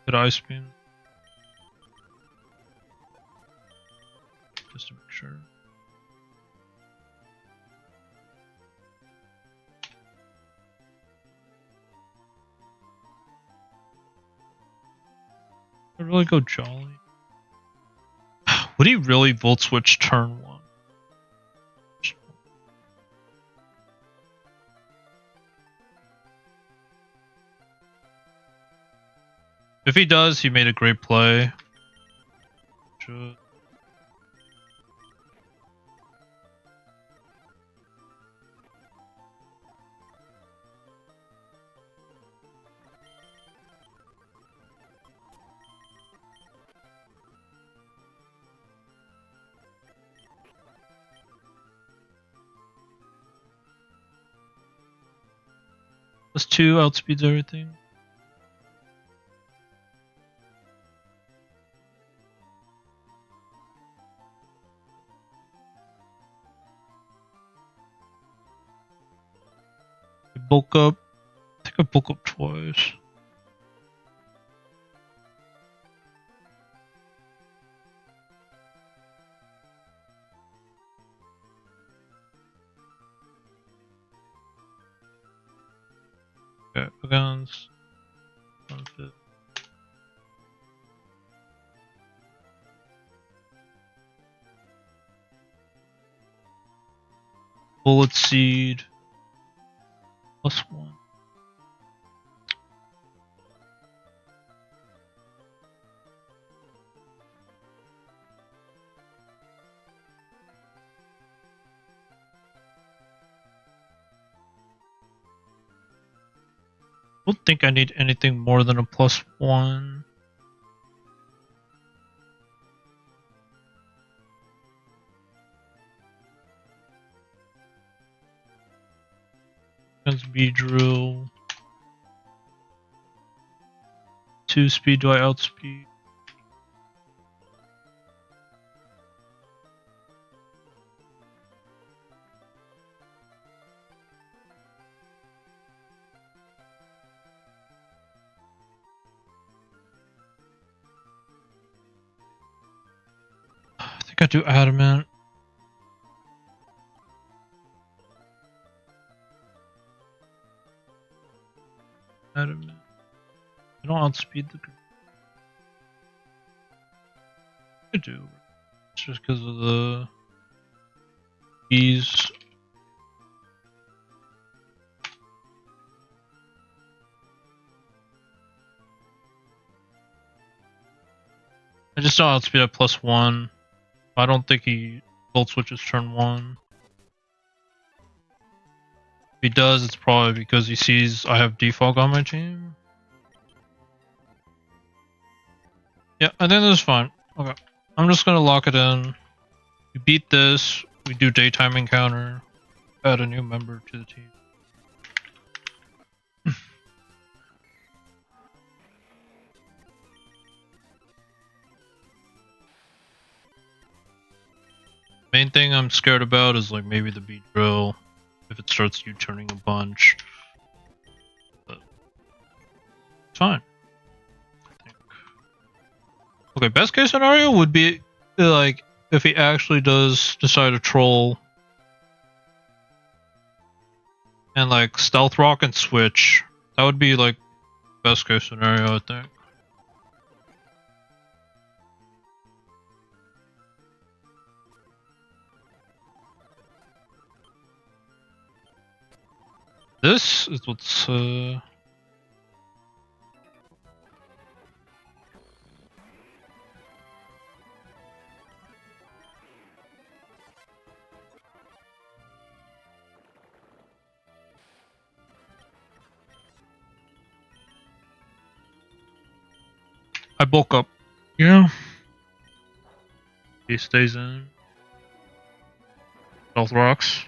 Good ice beam. Just to make sure. I really go Jolly. Would he really Volt Switch turn 1? If he does, he made a great play. Should. +2 outspeeds everything. Bulk up. I think I bulk up twice. Okay, guns. Bullet seed. +1. I don't think I need anything more than a +1. Guns B drill. 2 speed, do I outspeed? I think I do adamant. Adamant. I don't outspeed the group. I do. It's just because of the bees. I just don't outspeed at +1. I don't think he Volt Switches turn 1. If he does, it's probably because he sees I have Defog on my team. Yeah, I think this is fine. Okay. I'm just gonna lock it in. We beat this, we do daytime encounter, add a new member to the team. Main thing I'm scared about is like maybe the beat drill if it starts U-turning a bunch. But it's fine. I think. Okay, best case scenario would be like if he actually does decide to troll and like stealth rock and switch. That would be like best case scenario, I think. This is what's I bulk up. Yeah. He stays in. Health rocks.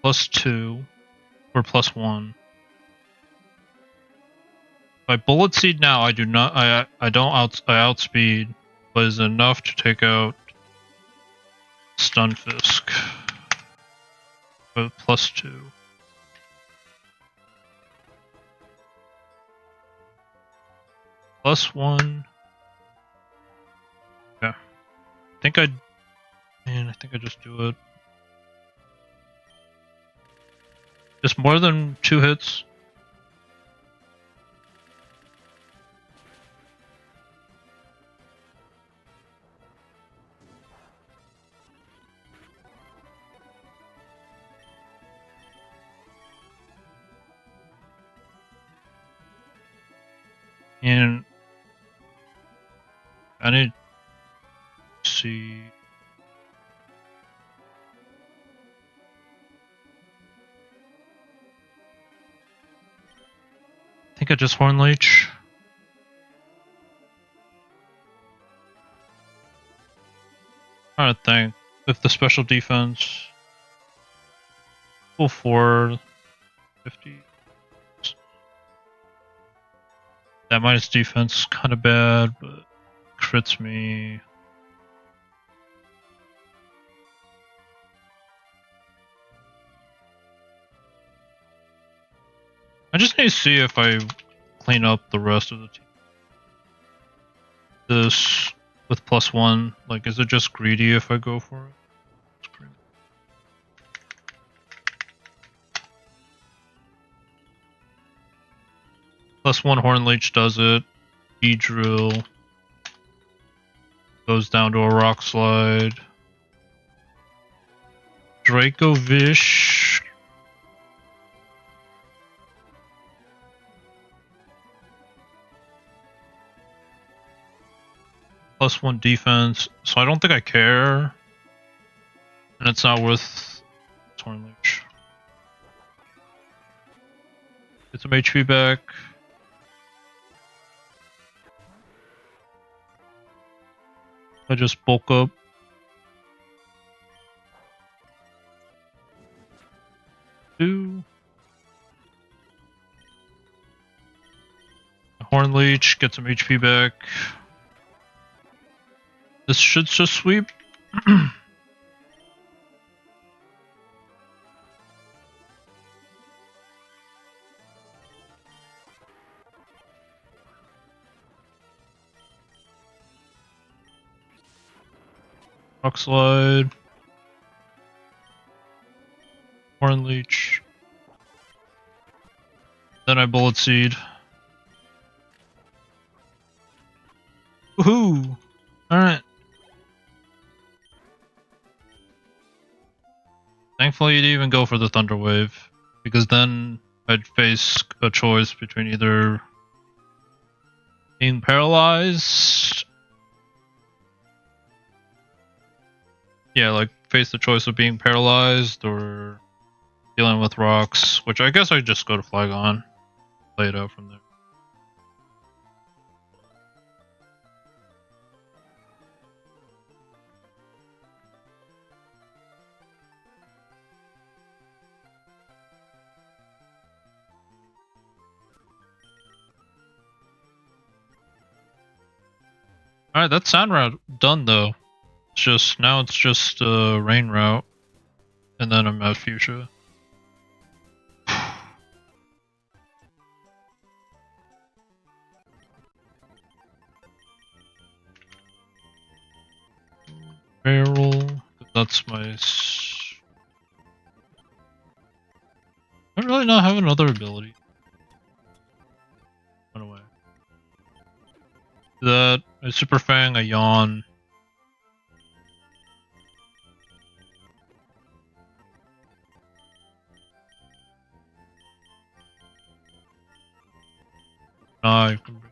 +2 or +1. If I bullet seed now, I do not. I don't outspeed, but is enough to take out Stunfisk. But +2. +1. Yeah. I think I just do it. Just more than 2 hits. And I need to see. I think I just Horn Leech. Trying to think if the special defense full 450. That minus defense kind of bad, but crits me. I just need to see if I clean up the rest of the team. This with +1, like, is it just greedy if I go for it? +1 Horn Leech does it. E-Drill goes down to a Rock Slide. Dracovish. +1 defense, so I don't think I care. And it's not worth Horn Leech. Get some HP back. I just bulk up. Horn Leech, get some HP back. This should just sweep. Rock Slide. Horn Leech. Then I Bullet Seed. Woohoo! Alright. Thankfully, you didn't even go for the Thunder Wave, because then I'd face a choice between either being paralyzed. Yeah, like face the choice of being paralyzed or dealing with rocks, which I guess I'd just go to Flygon, play it out from there. Alright, that's Sand Route done though. It's just, now it's just Rain Route, and then I'm at Fuchsia. Barrel, that's my... I really not have another ability. Run away. That, a Super Fang, a Yawn. Nah, you can bring.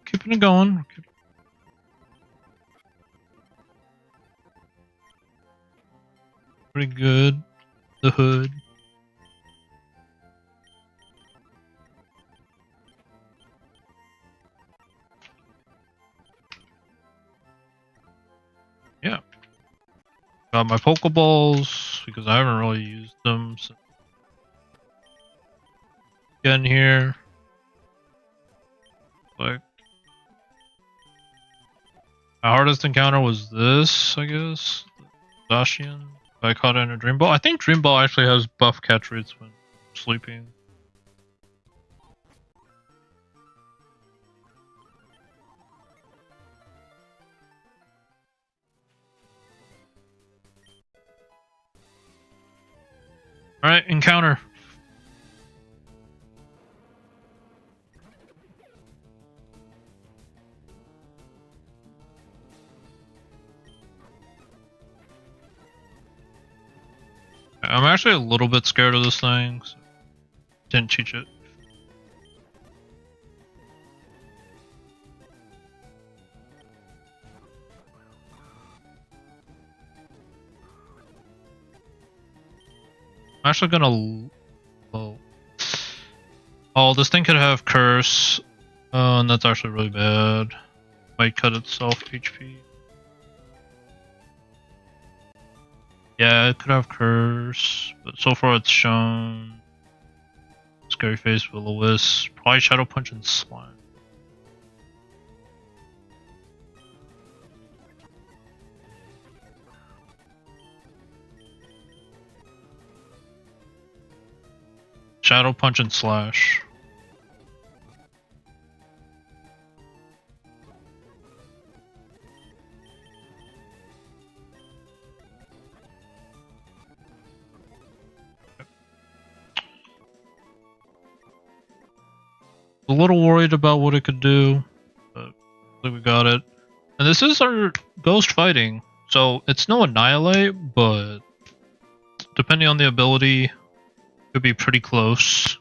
Keeping it going. Pretty good. The hood. Yeah. Got my Pokeballs because I haven't really used them since getting here. Like, my hardest encounter was this, I guess. Zacian. I caught it in a Dream Ball. I think Dream Ball actually has buff catch rates when sleeping. Alright, encounter. I'm actually a little bit scared of this thing. So didn't cheat it. I'm actually gonna. Oh, this thing could have curse. Oh, and that's actually really bad. Might cut itself HP. Yeah, it could have curse, but so far it's shown Scary Face, Will-O-Wisp, probably Shadow Punch and Slime. Shadow Punch and Slash. A little worried about what it could do, but I think we got it. And this is our ghost fighting, so it's no annihilate, but depending on the ability, it could be pretty close.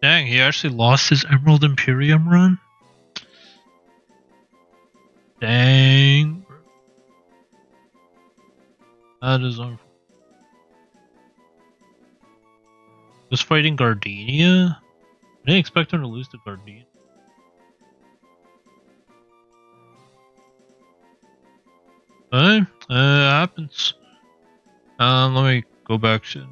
Dang, he actually lost his Emerald Imperium run? Dang. That is unfortunate. Was fighting Gardenia? I didn't expect him to lose to Gardenia. Happens. Let me go back to...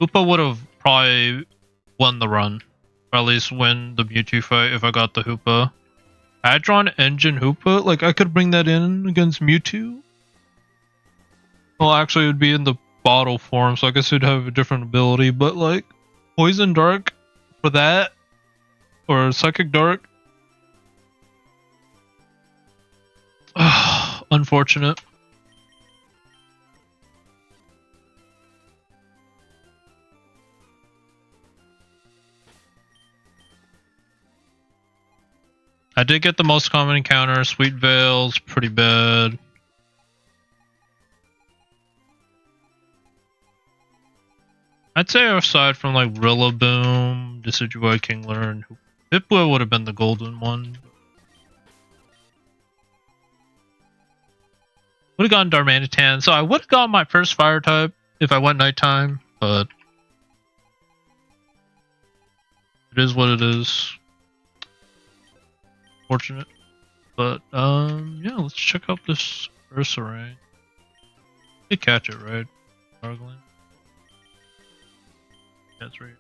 Hoopa would have probably won the run. Or at least win the Mewtwo fight if I got the Hoopa. Hadron Engine Hoopa? Like, I could bring that in against Mewtwo? Well, actually, it would be in the bottle form, so I guess it'd have a different ability. But, like, Poison Dark for that? Or Psychic Dark? Unfortunate. I did get the most common encounter. Sweet Veil's pretty bad. I'd say aside from like Rillaboom, Decidueye, Kingler, and Hippo would have been the golden one. Would have gotten Darmanitan, so I would have gotten my first fire type if I went nighttime, but it is what it is. Fortunate. But yeah, let's check out this Ursaring. You catch it, right? Gargling. That's right.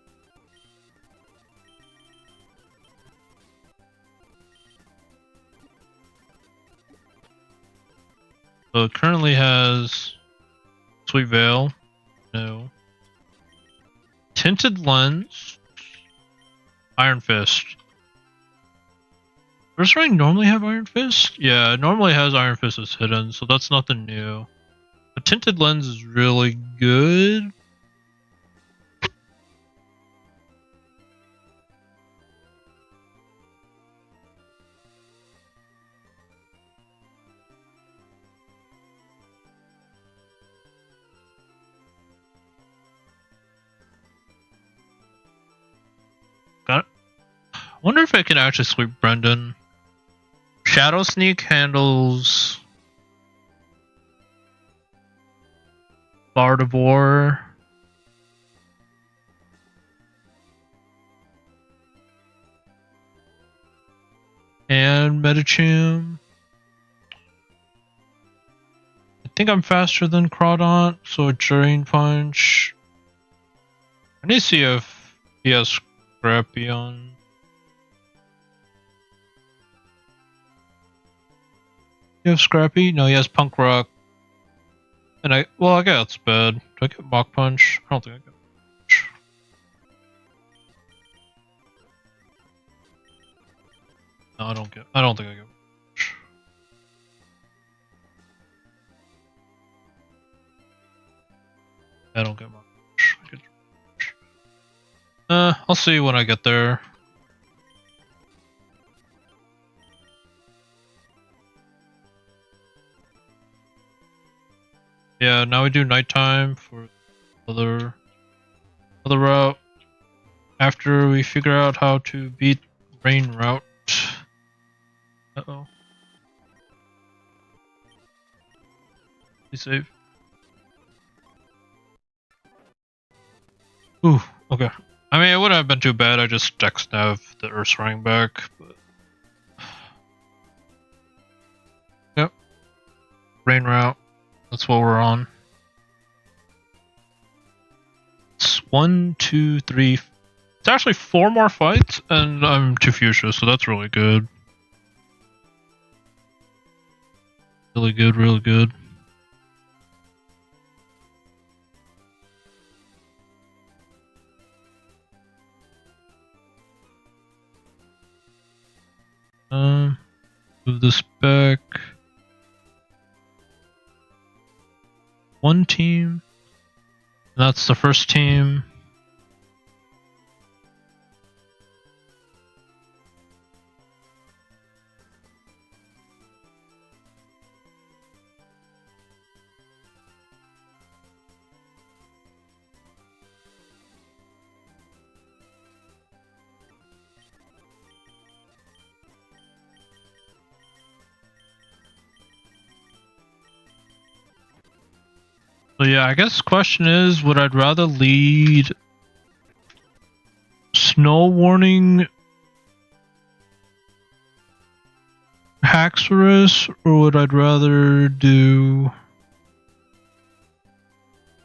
So it currently has Sweet Veil, no. Tinted Lens, Iron Fist. Ursaring normally have Iron Fist? Yeah, it normally has Iron Fist as hidden, so that's nothing new. The Tinted Lens is really good. Got it. I wonder if I can actually sweep Brendan. Shadow Sneak handles Bardavor. And Medicham. I think I'm faster than Crawdaunt, so a Drain Punch. I need to see if he has Scrappy on. You have Scrappy? No, he has Punk Rock. And I got Sped. Do I get Mach Punch? I don't think I get Punch. No, I don't think I get Punch. I don't get Mach Punch. I get Punch. I'll see when I get there. Yeah, now we do nighttime for other route. After we figure out how to beat rain route. Uh-oh. Be safe. Ooh, okay. I mean, it wouldn't have been too bad. I just dex nav the Ursaring back, but yep. Rain route. That's what we're on. It's 1, 2, 3. It's actually 4 more fights, and I'm 2 Fuchsia, so that's really good. Really good, really good. Move this back. One team. That's the first team. So yeah, I guess the question is, would I rather lead Snow Warning Haxorus, or would I rather do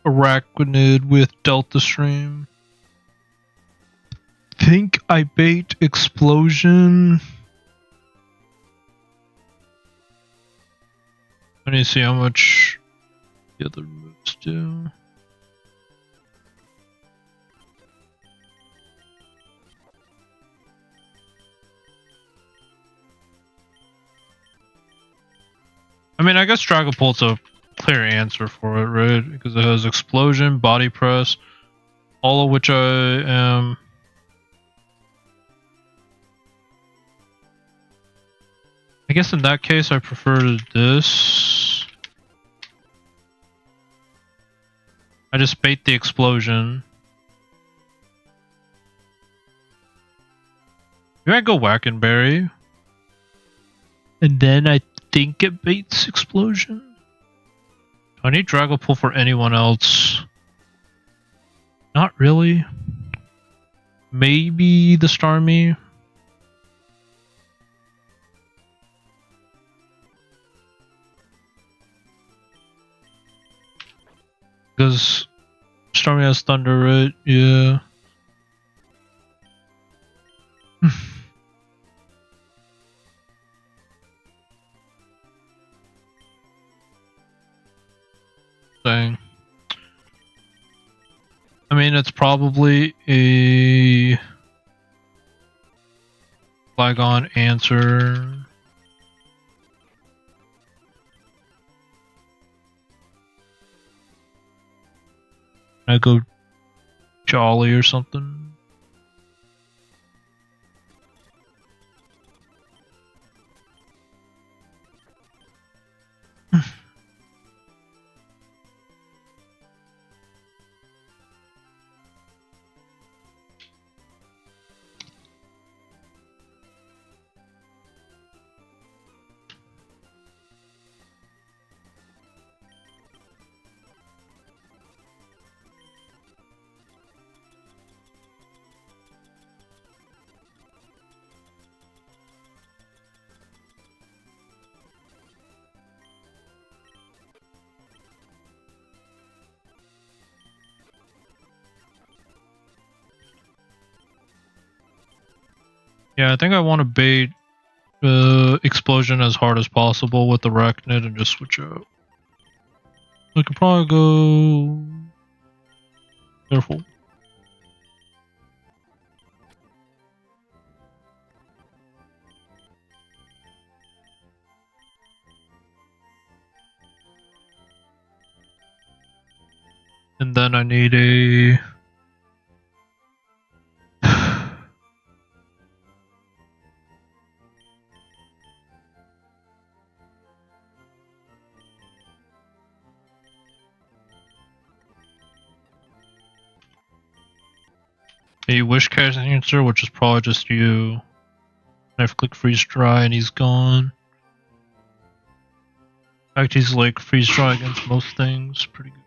Arachnid with Delta Stream? Think I bait Explosion. I need to see how much the other moves do. I mean, I guess Dragapult's a clear answer for it, right? Because it has Explosion, Body Press, all of which I am. I guess in that case, I prefer this. I just bait the Explosion. Maybe I go Wackenberry. And then I think it baits Explosion. Do I need Dragapult for anyone else? Not really. Maybe the Starmie. Because Starmie has Thunder, right? Yeah. Dang. I mean, it's probably a Flygon answer. I go Jolly or something. Yeah, I think I want to bait Explosion as hard as possible with the Arachnid and just switch out. I could probably go... Careful. And then I need a... a Wish Cast answer, which is probably just you. Knife click freeze dry and he's gone. In fact, he's like freeze dry against most things. Pretty good.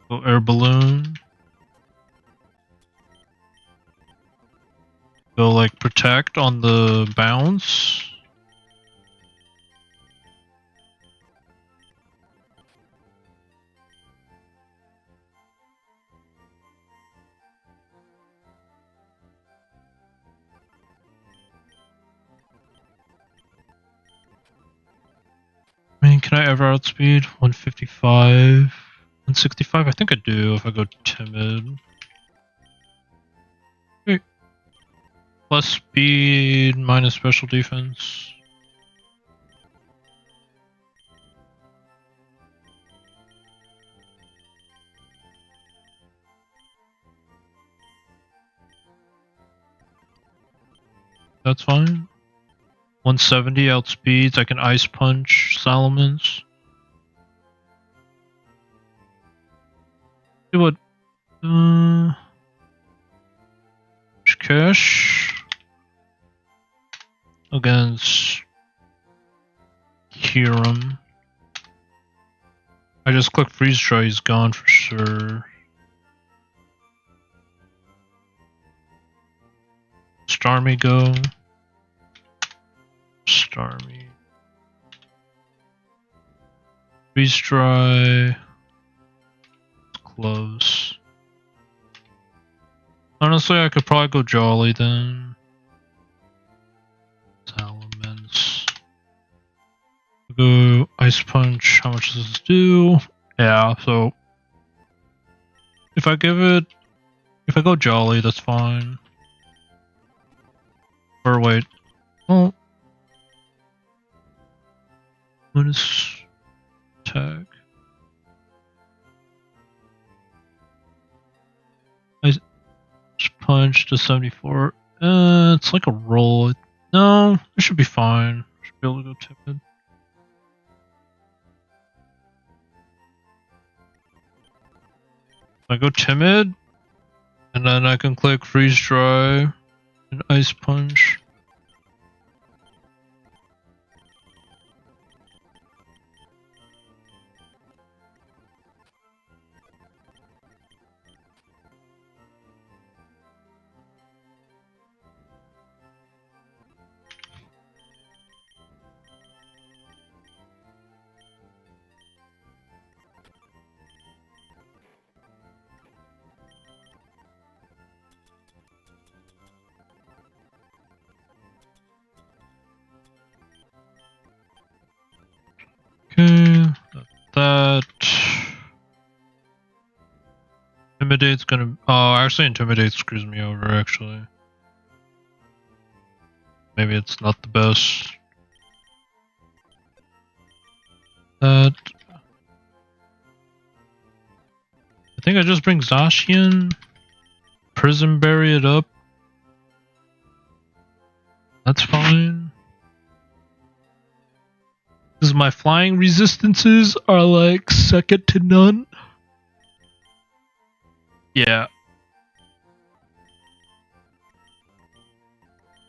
Go Air Balloon. Go like Protect on the bounce. I mean, can I ever outspeed 155, 165? I think I do if I go Timid. Okay. Plus speed, minus special defense. That's fine. 170 outspeeds. I can Ice Punch Salamence. See what? Cash against Hiram. I just click freeze try. He's gone for sure. Starmie go. Starmie. Freeze dry. Close. Honestly, I could probably go Jolly then. Salamence. Go Ice Punch. How much does this do? Yeah, so if I go Jolly, that's fine. Or wait. Oh. What is attack? Ice Punch to 74. It's like a roll. No, it should be fine. Should be able to go Timid. I go Timid, and then I can click Freeze Dry and Ice Punch. Intimidate's gonna. Oh, actually, Intimidate screws me over, actually. Maybe it's not the best. That. I think I just bring Zacian. Prison Bury it up. That's fine. Because my flying resistances are like second to none. Yeah.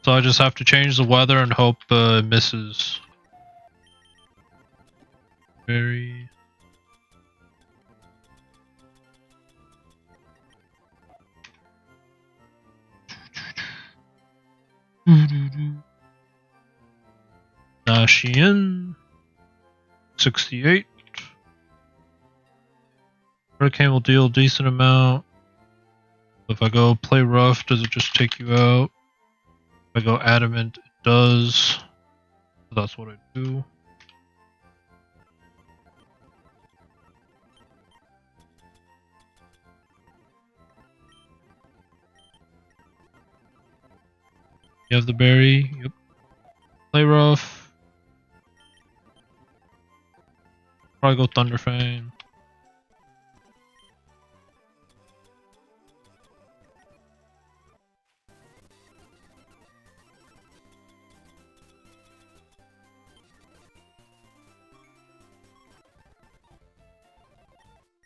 So I just have to change the weather and hope it misses. Very. Nashian. 68. Hurricane will deal a decent amount. If I go play rough, does it just take you out? If I go adamant, it does. So that's what I do. You have the berry. Yep. Play rough. Probably go Thunderfang.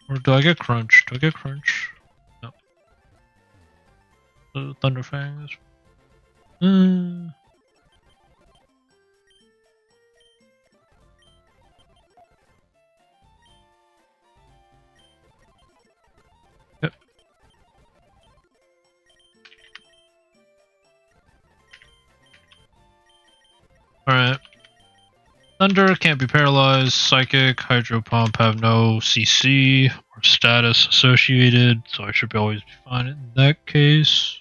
Or do I get Crunch? Do I get Crunch? No. So Thunderfang is. Yep. Alright. Thunder can't be paralyzed. Psychic, Hydro Pump have no CC or status associated, so I should always be fine in that case.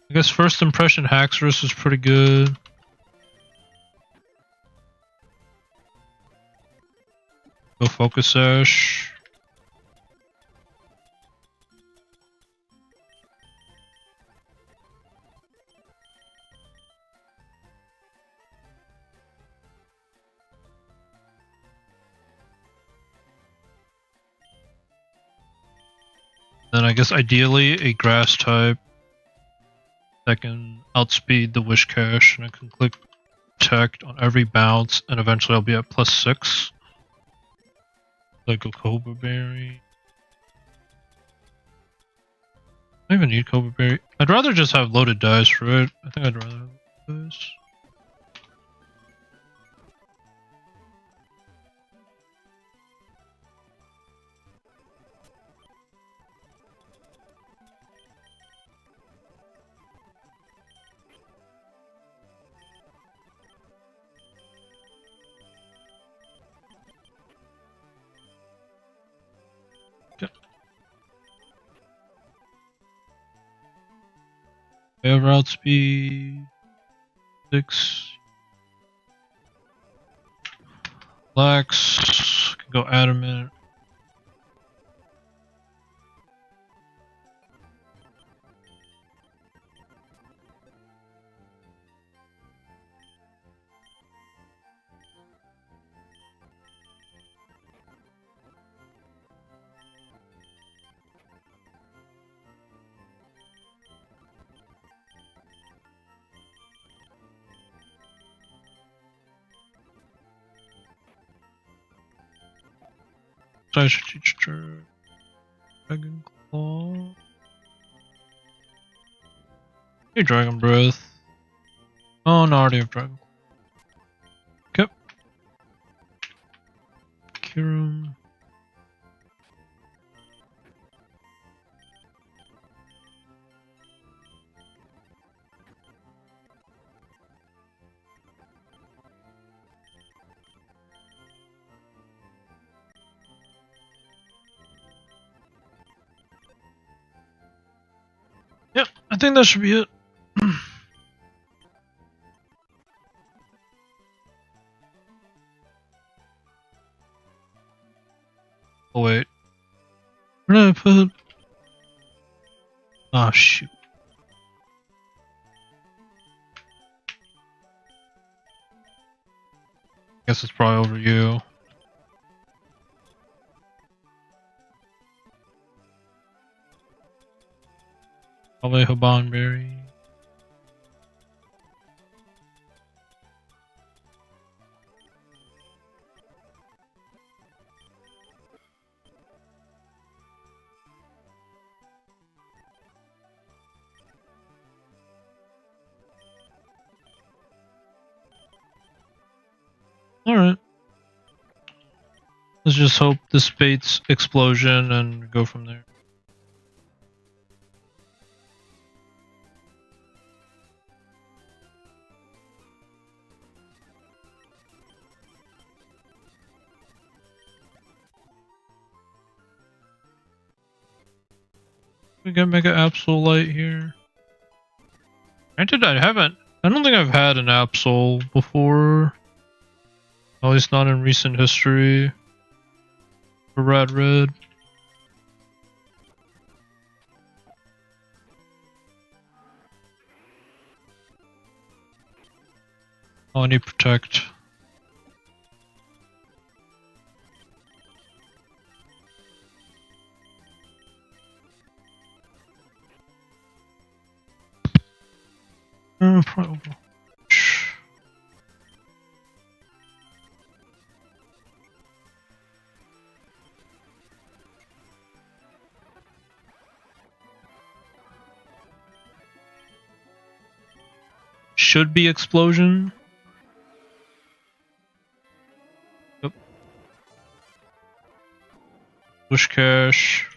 I guess first impression Haxorus is pretty good. Go Focus Sash. Then I guess ideally a grass type that can outspeed the Wish Cache, and I can click Protect on every bounce, and eventually I'll be at +6. Like a Cobra Berry. I don't even need Cobra Berry. I'd rather just have loaded dice for it. I think I'd rather have loaded dice. I have outspeed 6. Lex can go adamant. So I should teach her Dragon Claw. Hey, Dragon Breath. Oh, no, I already have Dragon Claw. Okay. Kirim. Yep, I think that should be it. Oh wait. Where did I put? Oh shoot. Guess it's probably over you. Probably Habanberry. Alright. Let's just hope this baits explosion and go from there. We got Mega Absol Light here. Granted, I don't think I've had an Absol before. At least not in recent history. For Red. Oh, I need Protect. Probably. Should be Explosion. Yep. Push Cash.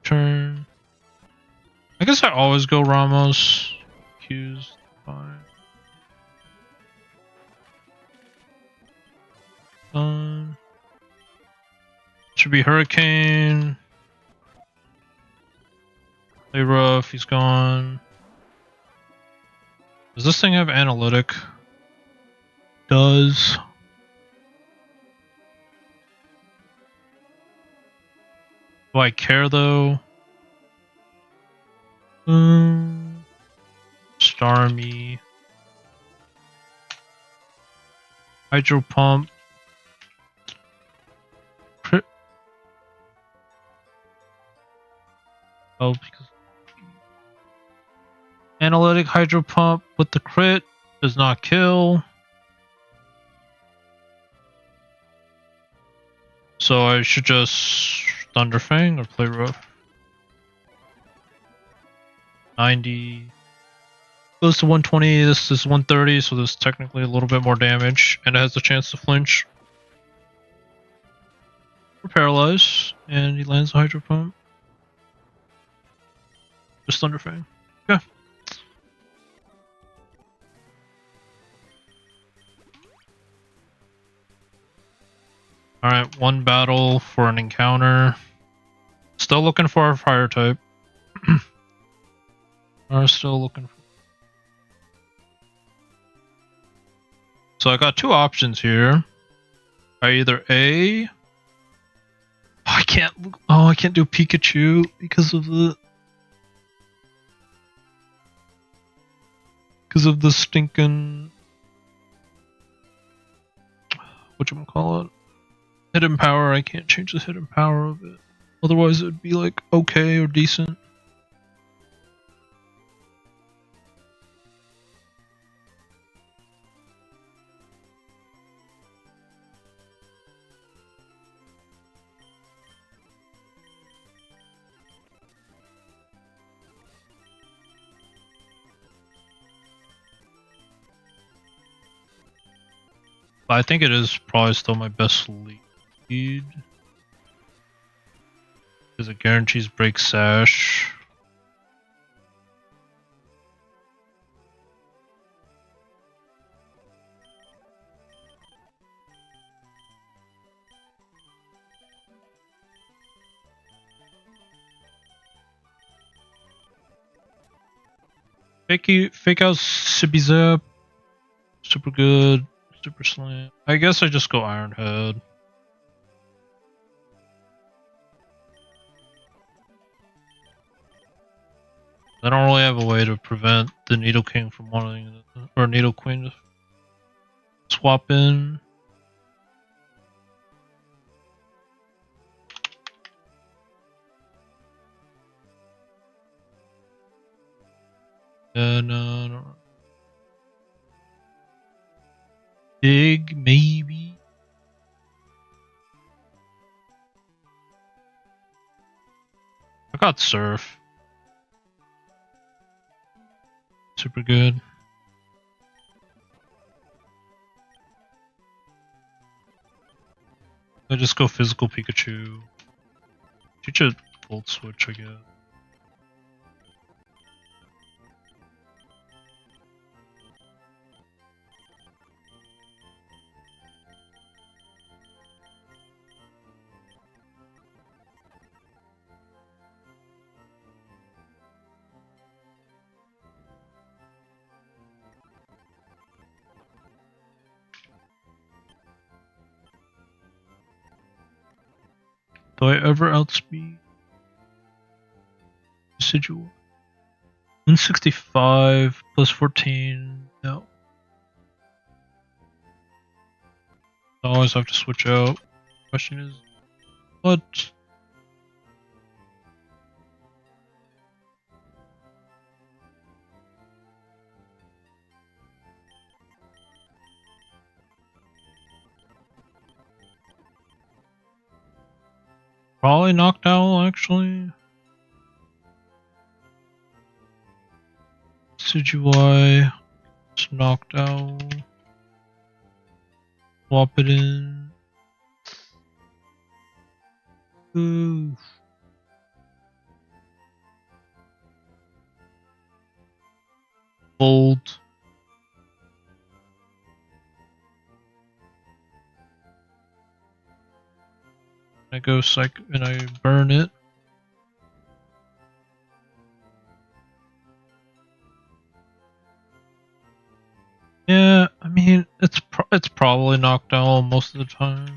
Turn. I guess I always go Ramos. Q's fine. Should be Hurricane. Play rough, he's gone. Does this thing have analytic? Does. Do I care though? Starmie. Hydro Pump. Oh, because Analytic Hydro Pump with the crit does not kill. So I should just Thunderfang or play rough. 90 goes to 120. This is 130, so there's technically a little bit more damage, and it has a chance to flinch. Or paralyze, and he lands a Hydro Pump. Just Thunderfang. Okay. Alright, one battle for an encounter. Still looking for a fire type. Are still looking for. So I got two options here. I either A. I can't do Pikachu because of the stinking whatchamacallit. Hidden power. I can't change the hidden power of it. Otherwise it would be like okay or decent. I think it is probably still my best lead. Because it guarantees break sash. Fake out Sippy Zap. Super good. Super slam. I guess I just go Iron Head. I don't really have a way to prevent the Needle King from wanting, or Needle Queen to swap in. No. Big, maybe. I got Surf. Super good. I just go physical Pikachu. Teach a Volt Switch, I guess. Do I ever outspeed Residual? 165 plus 14. No. I always have to switch out. Question is, what? Probably knocked out, actually. Decidueye. Just knocked out. Swap it in. Ooh. Bolt. I go psych and I burn it. Yeah, I mean it's probably knocked out most of the time.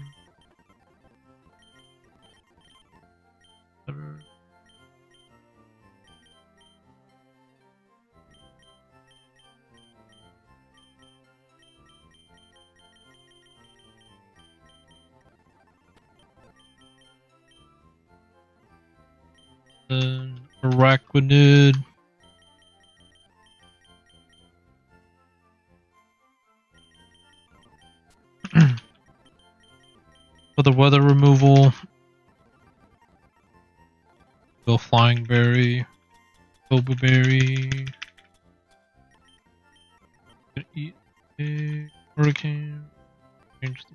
Then Araquanid. For the weather removal, go Flying Berry, Boba Berry, eat a Hurricane, change the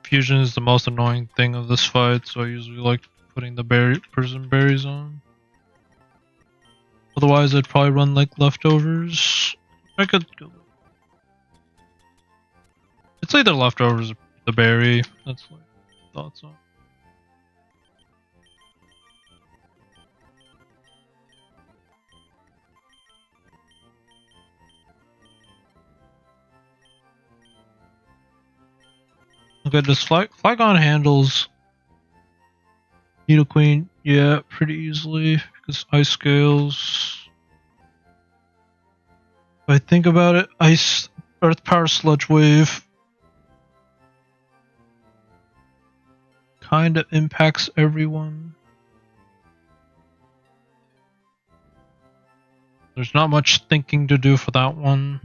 fusion is the most annoying thing of this fight, so I usually like putting the prison berries on. Otherwise, I'd probably run like leftovers. I could go. It's either leftovers or the berry. That's like thoughts on. Okay, does Flygon handles Needle Queen? Yeah, pretty easily because Ice Scales. If I think about it, Earth Power Sludge Wave kind of impacts everyone. There's not much thinking to do for that one.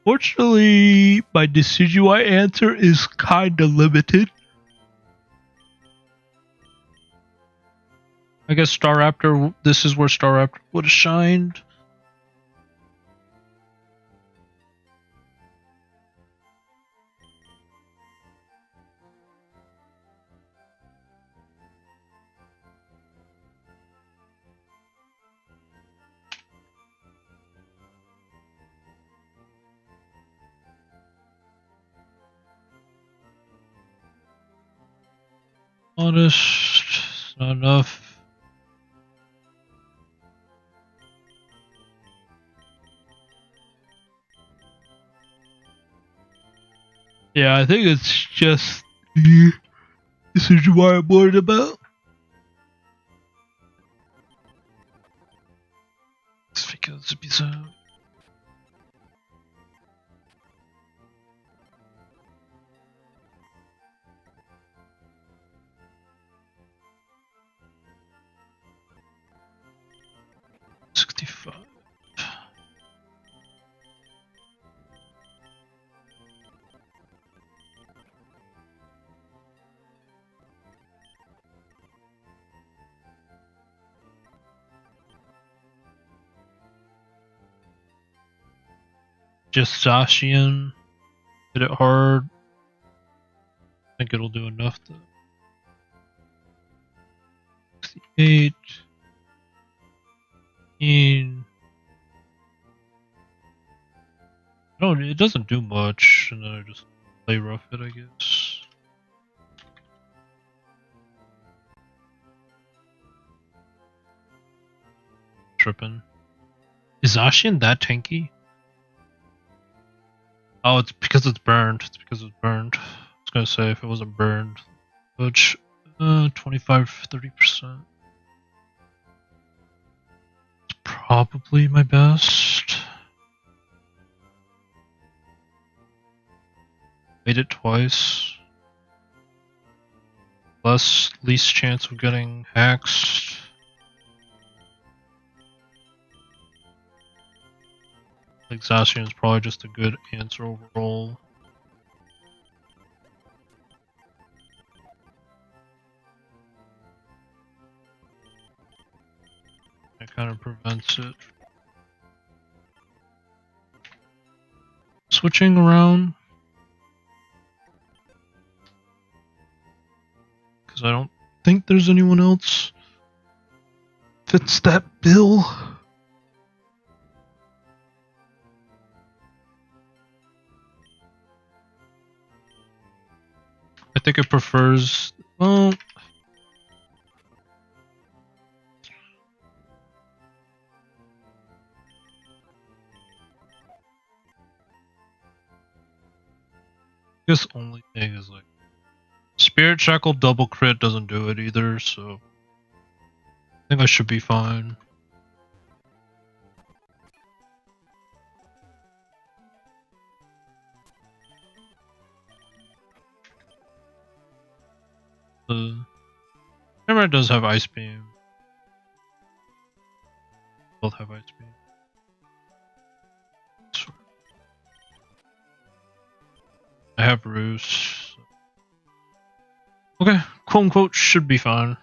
Fortunately, my Decidueye answer is kinda limited. I guess Staraptor, this is where Staraptor would have shined. Honest, it's not enough. Yeah, I think it's just this is what I'm worried about. Let's figure this episode. Just Zacian. Hit it hard. I think it'll do enough to 68. 15. No, it doesn't do much, and then I just play rough it, I guess. Tripping. Is Zacian that tanky? Oh, it's because it's burned. It's because it's burned. I was gonna say if it wasn't burned. Which, 25-30%. It's probably my best. Made it twice. Least chance of getting hacks. Like Zacian is probably just a good answer overall. It kind of prevents it. Switching around. Because I don't think there's anyone else fits that bill. I think it prefers, well, I guess only thing is like Spirit Shackle double crit doesn't do it either, so I think I should be fine. The camera does have Ice Beam. Both have Ice Beam. I have Roost. Okay, quote unquote should be fine.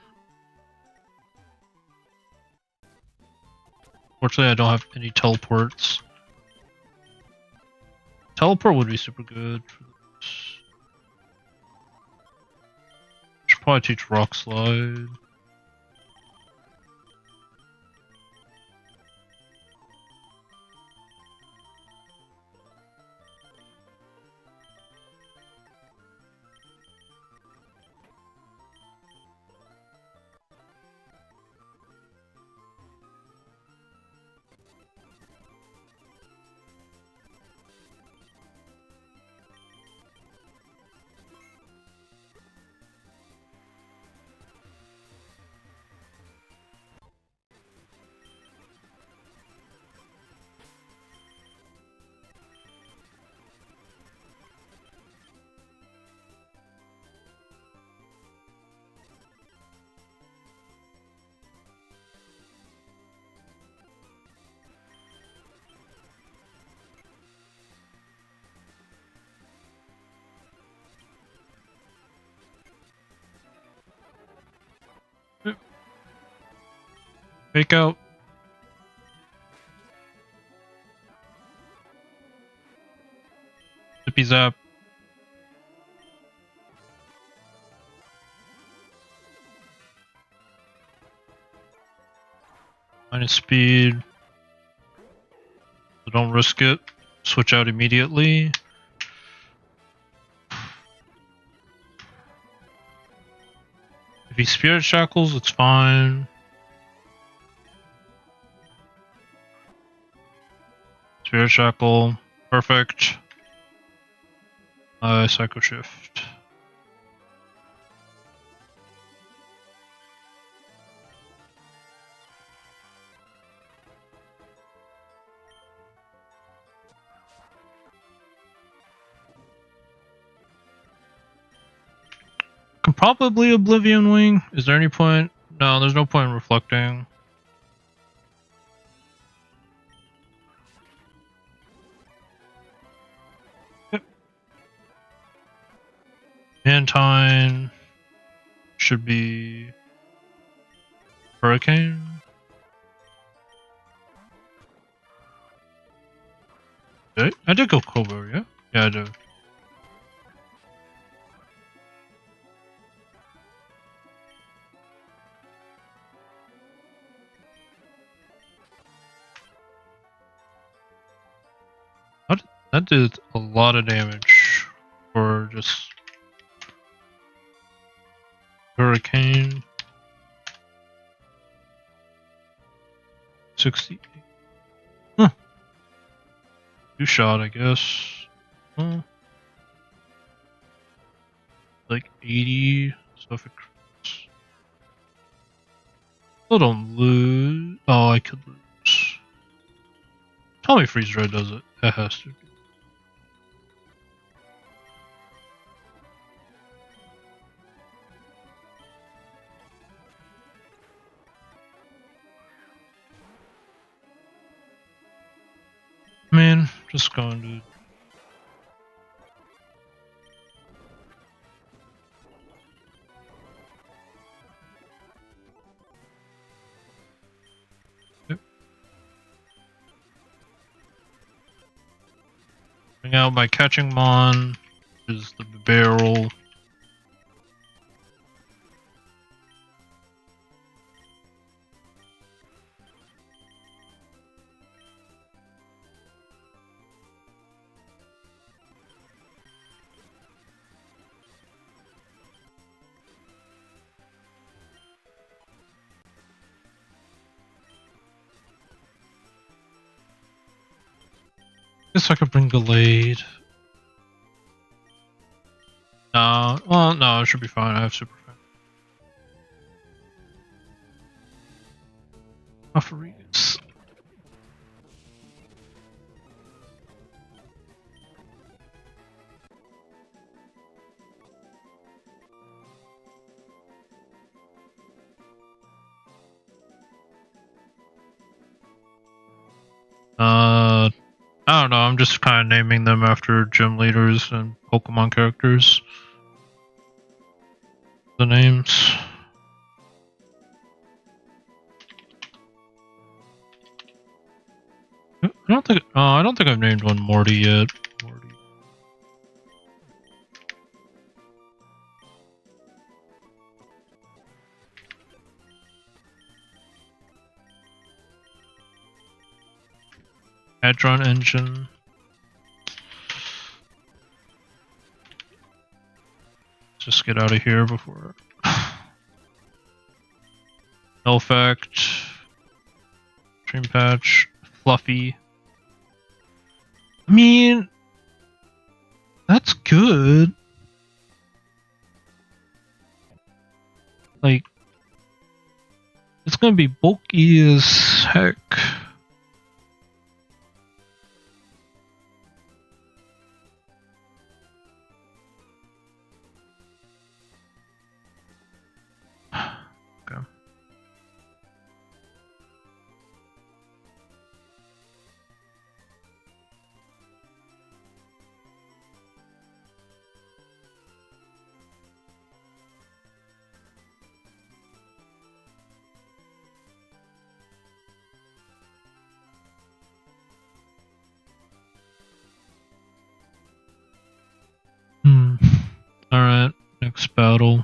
Fortunately, I don't have any teleports. Teleport would be super good for this. Should probably teach Rock Slide. Fake out. Zippy zap. Minus speed. So don't risk it. Switch out immediately. If he spirit shackles, it's fine. Spirit shackle. Perfect. Psycho shift. Can probably Oblivion Wing. Is there any point? No, there's no point in reflecting. Yep. Mantine should be Hurricane. I did go Cobra, yeah? Yeah, I did. That did a lot of damage for just Hurricane. 60. Huh. 2-shot, I guess. Huh. Like 80. So if it crits. Still don't lose. Oh, I could lose. Tell me Freeze Red does it. It has to. Man, just going to. Yep. Bring out my catching mon, which is the barrel. Guess I could bring Gallade. No, well, no, it should be fine. I have super fan. Offerius. I don't know. I'm just kind of naming them after gym leaders and Pokemon characters. The names. I don't think I've named one Morty yet. Morty. Hadron engine. Just get out of here before. No effect. Dream patch. Fluffy. I mean, that's good. Like, it's gonna be bulky as heck. Okay. battle.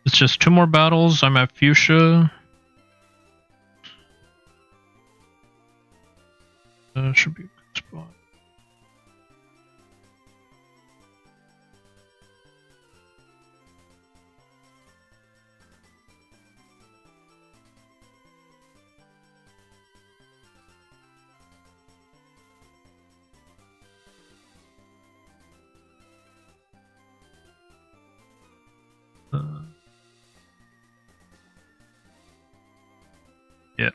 It's just 2 more battles. I'm at Fuchsia. Should be a good spot. Yeah.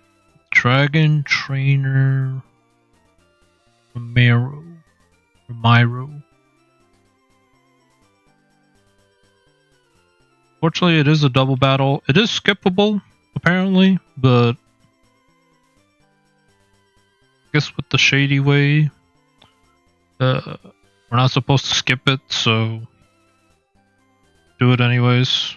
Dragon Trainer Romero. Fortunately, it is a double battle. It is skippable, apparently, but I guess with the Shady way, we're not supposed to skip it, so do it anyways.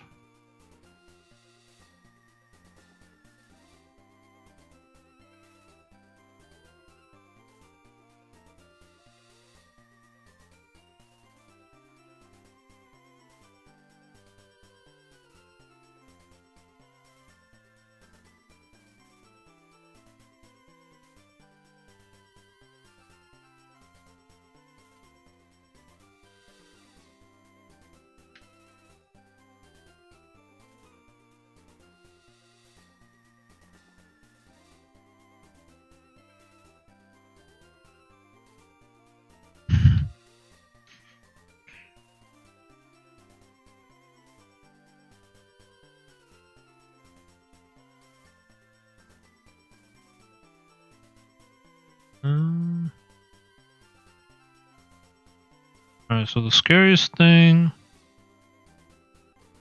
Alright, so the scariest thing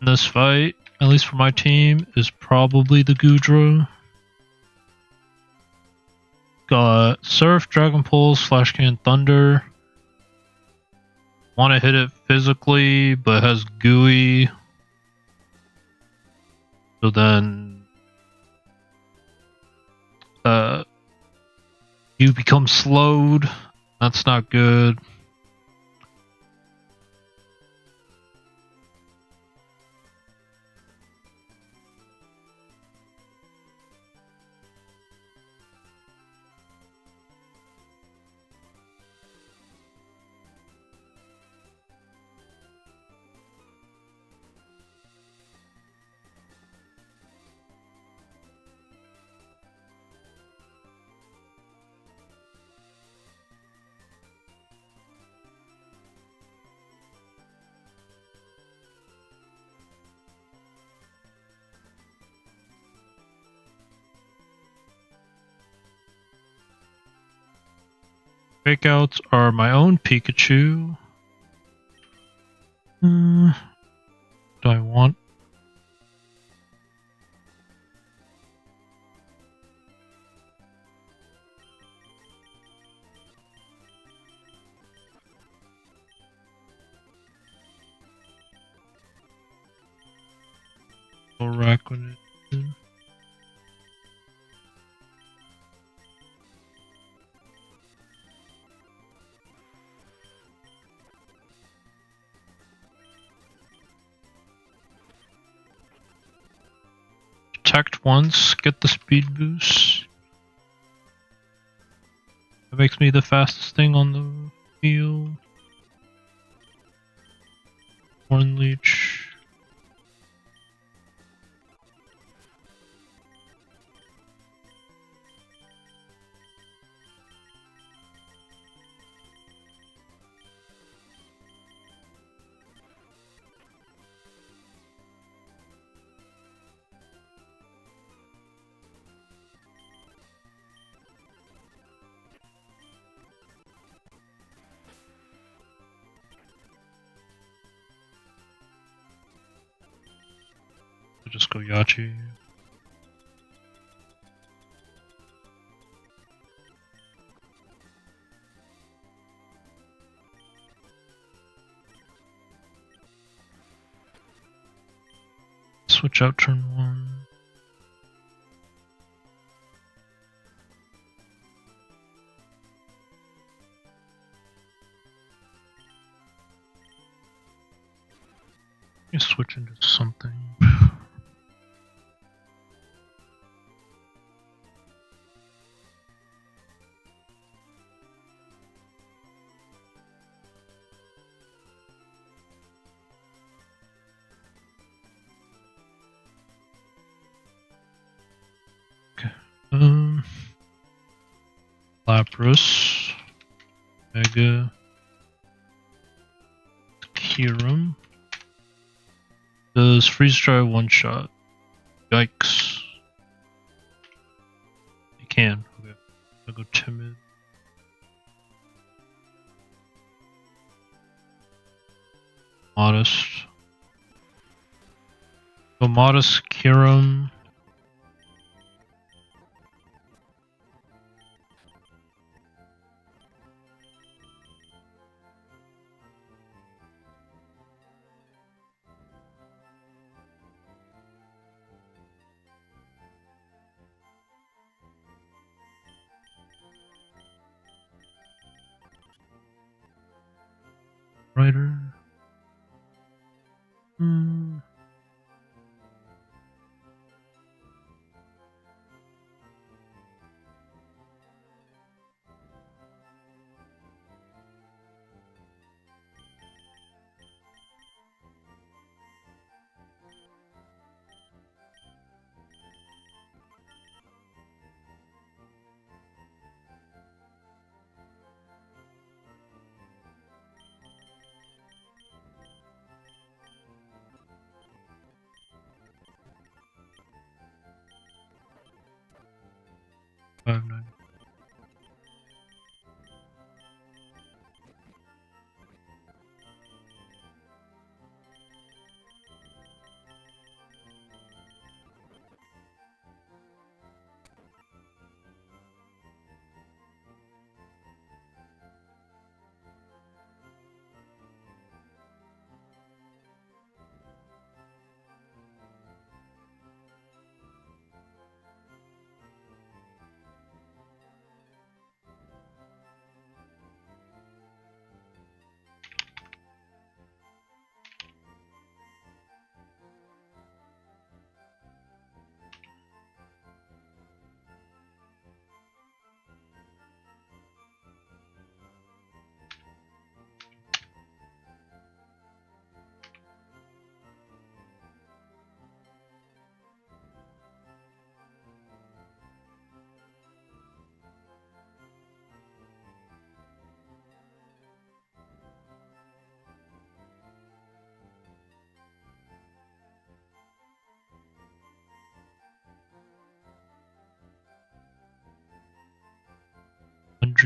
in this fight, at least for my team, is probably the Gudra. Got Surf, Dragon Pulse, Flash Can, Thunder. Want to hit it physically, but has Gooey. So then you become slowed. That's not good. Fakeouts are my own Pikachu. Do I want? Rack when it. Protect once, get the speed boost. That makes me the fastest thing on the field. Horn Leech. Just go Yachi. Switch out turn 1. Let me switch into something. Lapras, Mega, Kiram. Does freeze dry one shot? Yikes. You can. Okay. I'll go timid. Modest. Go modest, Kiram. Writer. $5.90.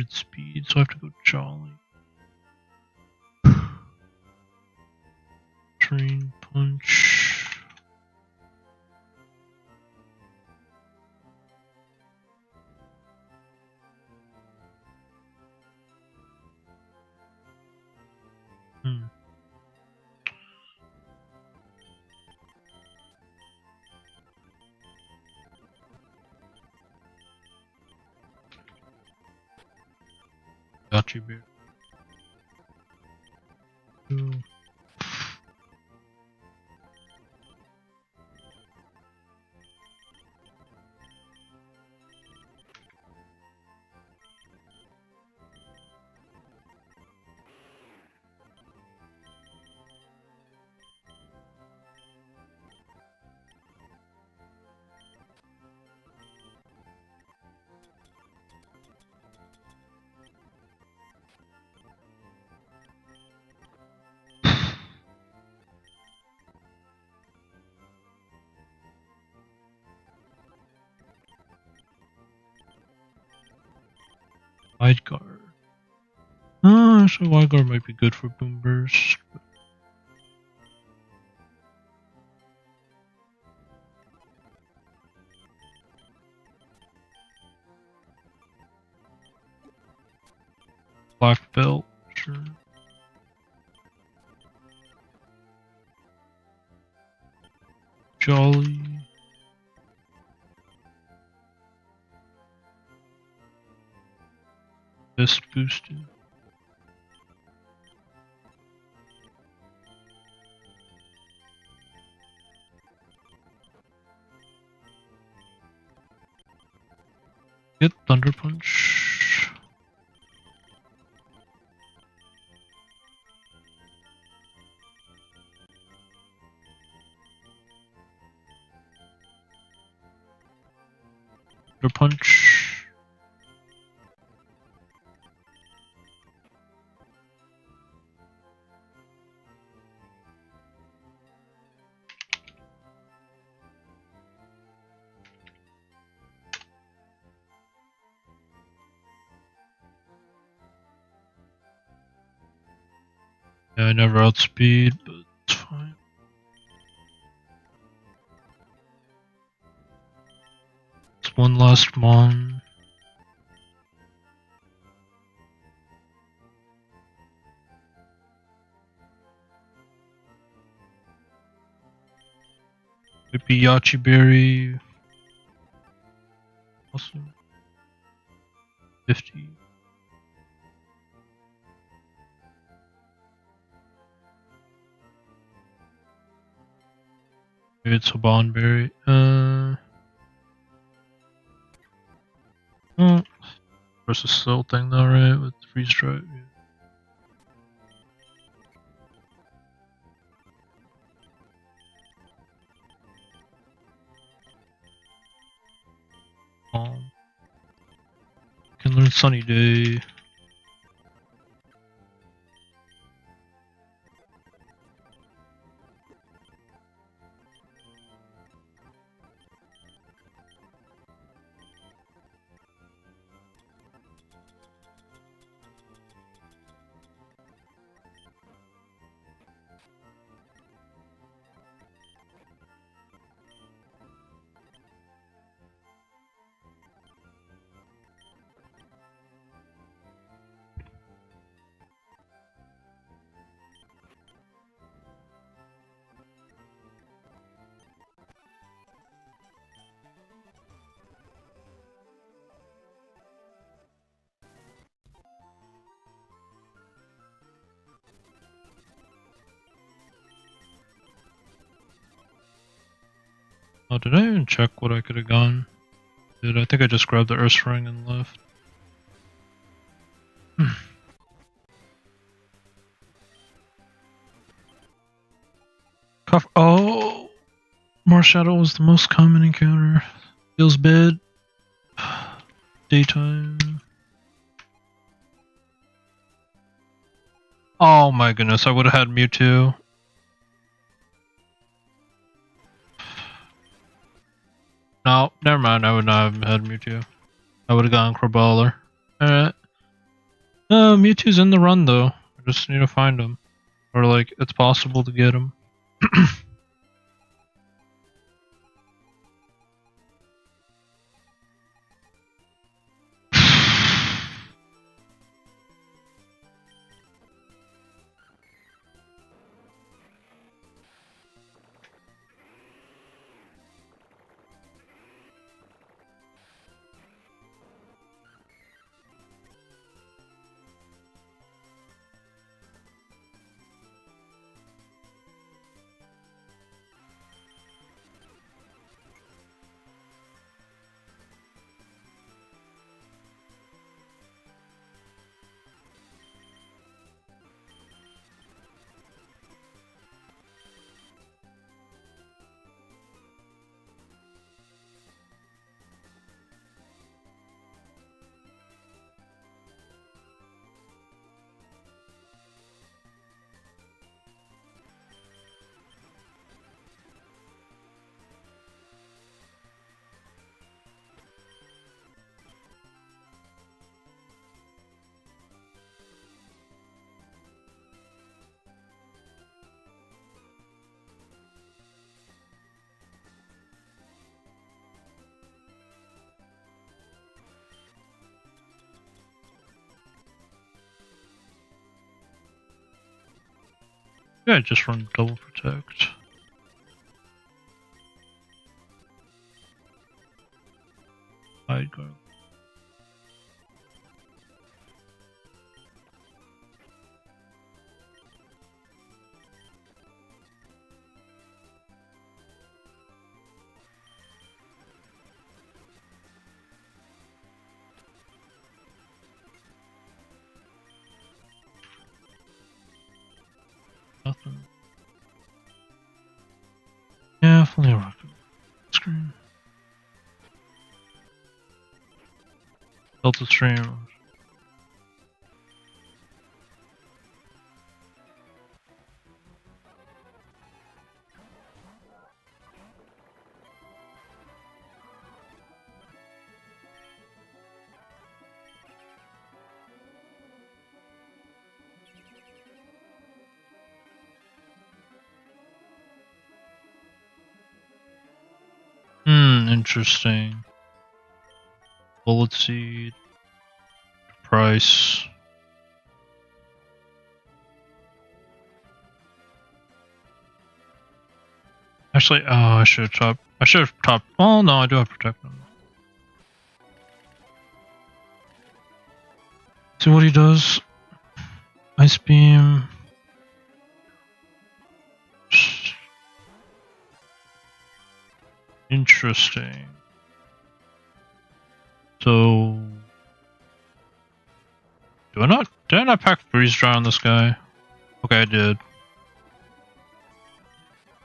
Speed, so I have to go Jolly. Train Punch. Got you, beer. Wide guard. So wide guard might be good for Boom Burst. Black belt, sure. Jolly. Best boosted. Get Thunder Punch. Thunder Punch. Yeah, I never outspeed, but it's fine. It's one last mon. Maybe Yachi Berry. Awesome. 50. Maybe it's a Bondberry. Oh, versus Soul thing though, right? With Freeze Stripe. Yeah. Can learn Sunny Day. Oh, did I even check what I could have gone? I think I just grabbed the Earth Ring and left. Cuff. Oh! Marshadow was the most common encounter. Feels bad. Daytime. Oh my goodness, I would have had Mewtwo. No, never mind, I would not have had Mewtwo. I would have gone Crabrawler. Alright. Mewtwo's in the run though. I just need to find him. Or like, it's possible to get him. Yeah, just run double protect. Hide guard. definitely rocket screen. Delta stream. Interesting. Bullet seed. Price. Actually, oh, I should have chopped. I should have chopped. Oh no, I do have protect them. See what he does. Ice beam. Interesting. So, did I not pack freeze dry on this guy? Okay, I did.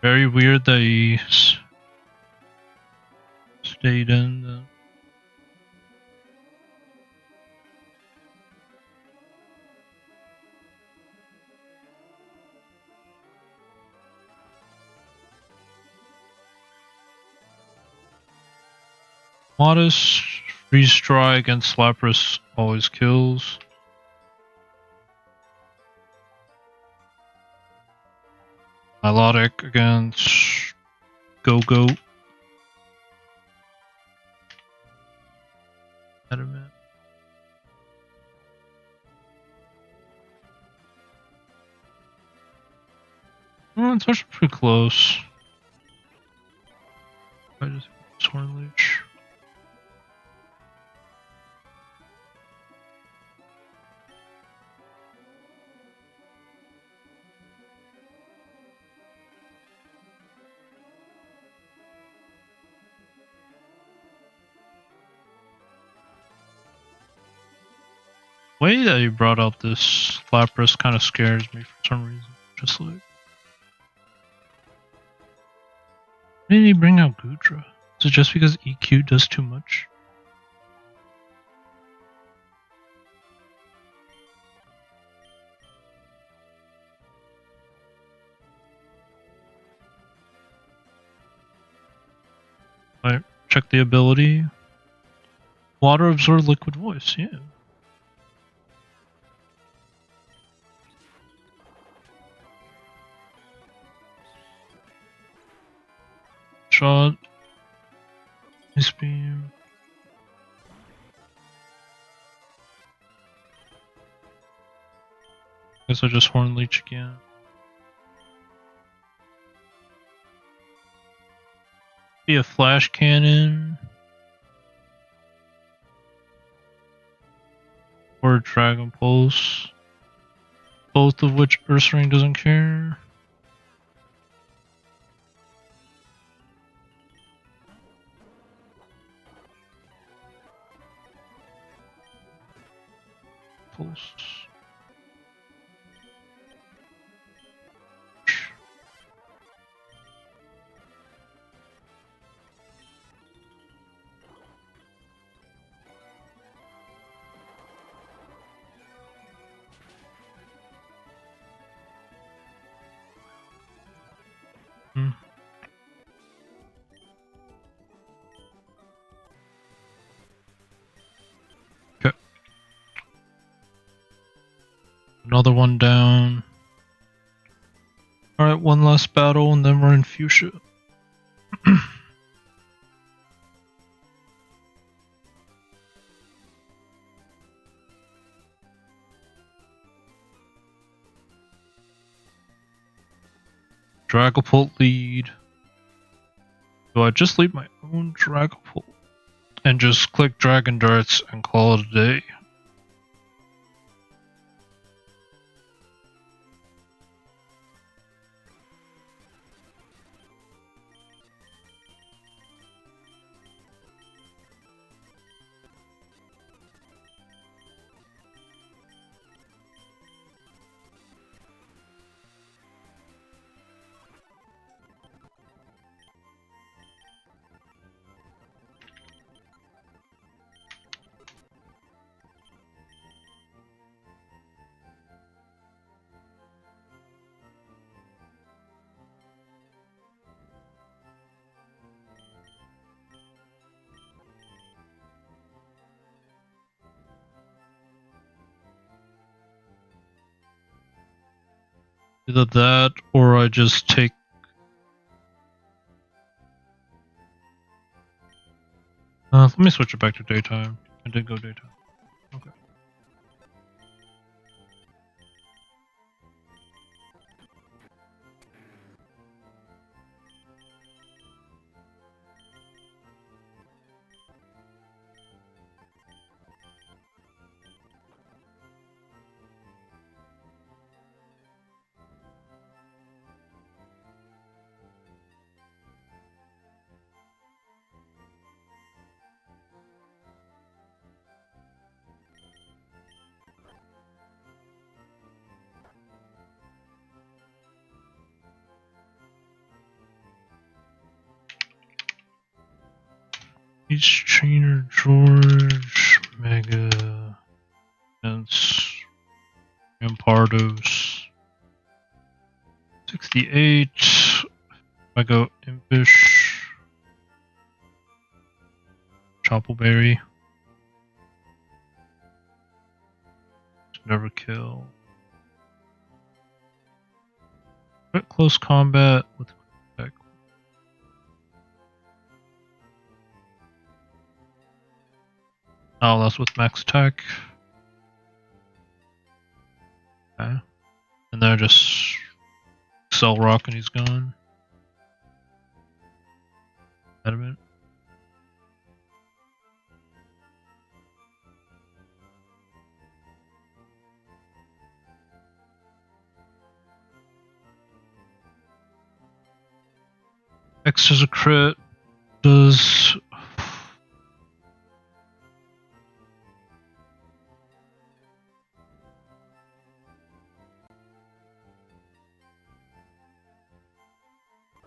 Very weird that he stayed in. Modest freeze dry against Lapras always kills. Melodic against Go-Go. Adamant. Oh, it's actually pretty close. I just Sworn Leech. The way that you brought out this Lapras kind of scares me for some reason. Just like, why did he bring out Gudra? Is it just because EQ does too much? Alright, check the ability. Water absorb liquid voice, yeah. Shot. Ice beam. Guess I just Horn Leech again. Be a flash cannon. Or Dragon Pulse. Both of which Ursaring doesn't care. Pulse. Okay. Another one down. Alright, one last battle and then we're in Fuchsia. Dragapult lead. Do I just leave my own Dragapult and just click Dragon Darts and call it a day? Either that, or I just take... let me switch it back to daytime. I did go daytime. Okay. Each Trainer George, Mega, Vince, Rampardos, 68. I go Impish, Choppleberry, Never Kill. Quit close combat with quick attack. Oh, that's with max attack. Okay. And then I just Cell Rock and he's gone. Adamant. X is a crit. Does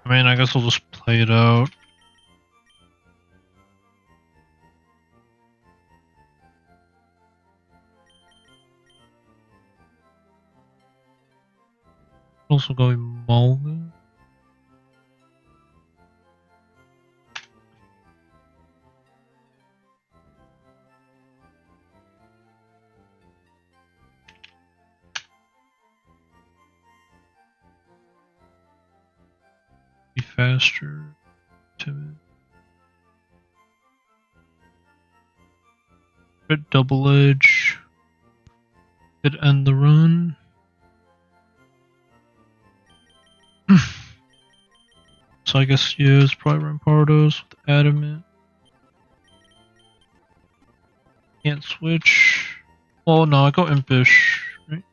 I mean, I guess I'll just play it out. Also going Mulligan. Be faster. Timid. Crit double edge. Could end the run. So I guess, yeah, it's probably Rampardos with Adamant. Can't switch. Oh no, I go Impish, right?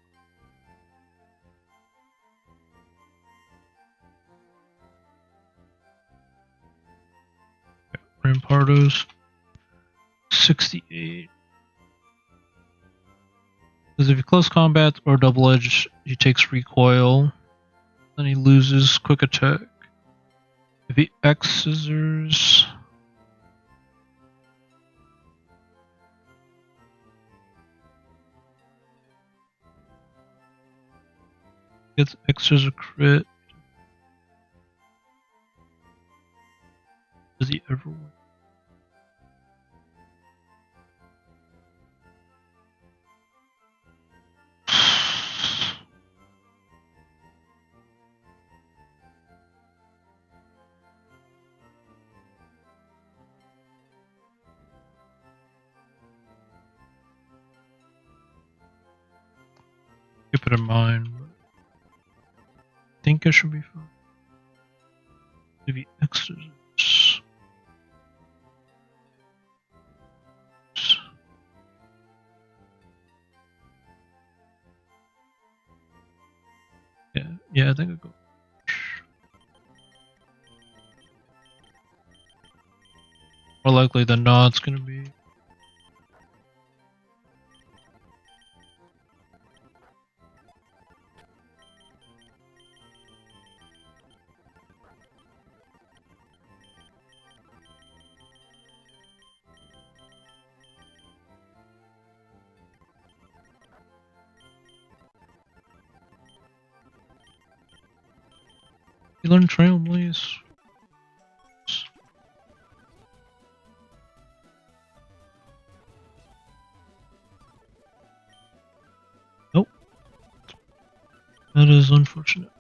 Rampardos. 68. Because if you close combat or double edge, he takes recoil. Then he loses quick attack. If he X scissors, gets X scissor crit. Does he ever win? Keep it in mind, but I think I should be fine. Maybe X scissors. Yeah, I think I'll go. More likely than not, it's gonna be. You learn Trailblaze. Nope. That is unfortunate.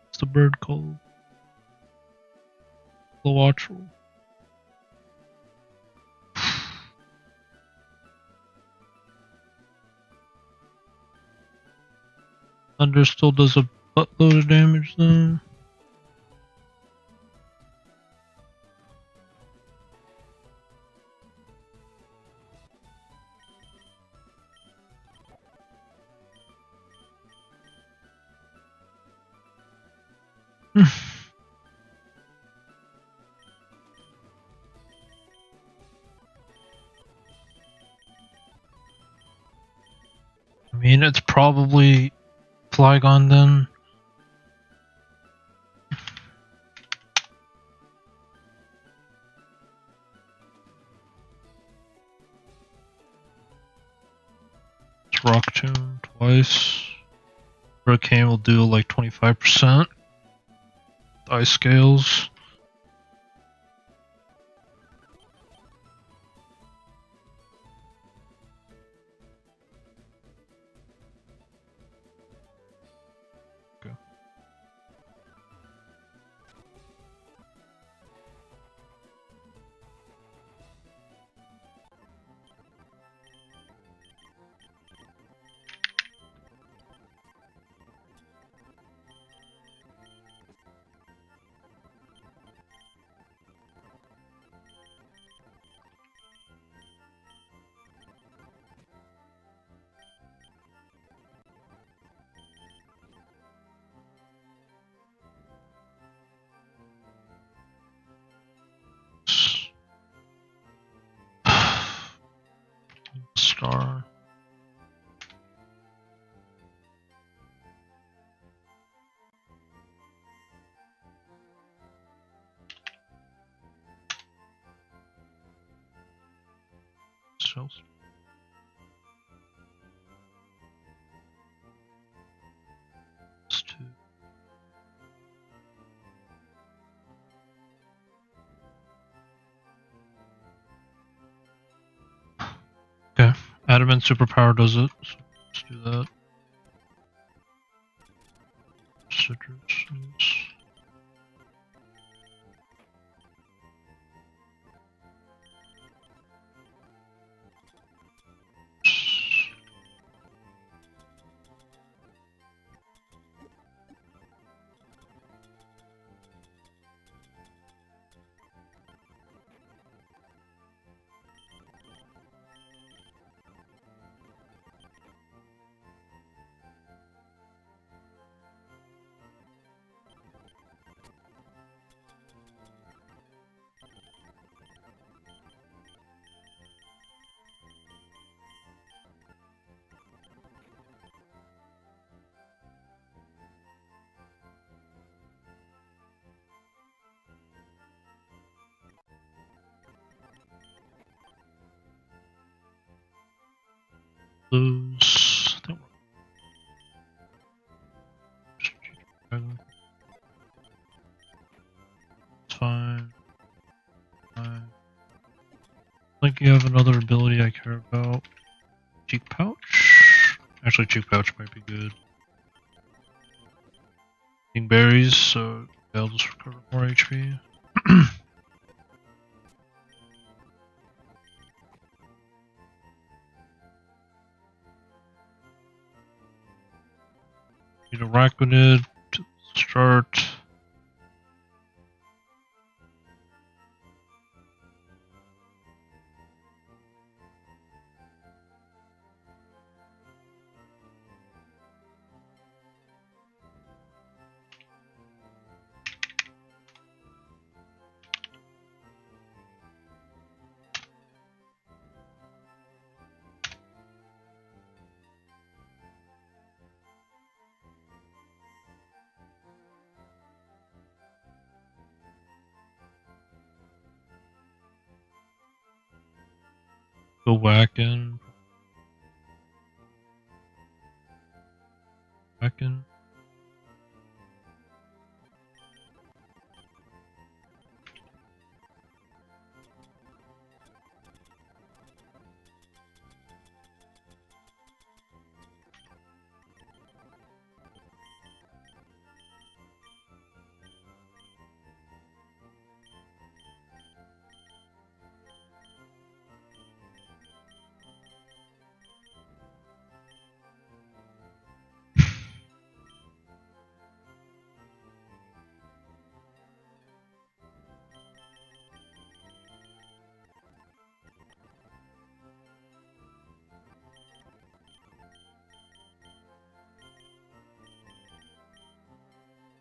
What's the bird called? The watchful. Thunder still does a buttload of damage though. I mean, it's probably Flygon then. It's Rock Tomb twice. Hurricane will do like 25%. Ice scales. Okay. Star. Shells. It's two. Okay. Adamant superpower does it. So let's do that. Citrus. Lose. I think it's fine. Fine. I think you have another ability I care about. Cheek pouch? Actually, cheek pouch might be good. eating berries, so yeah, I'll just recover more HP. Need a Raconid to start. Go whacking. Whacking.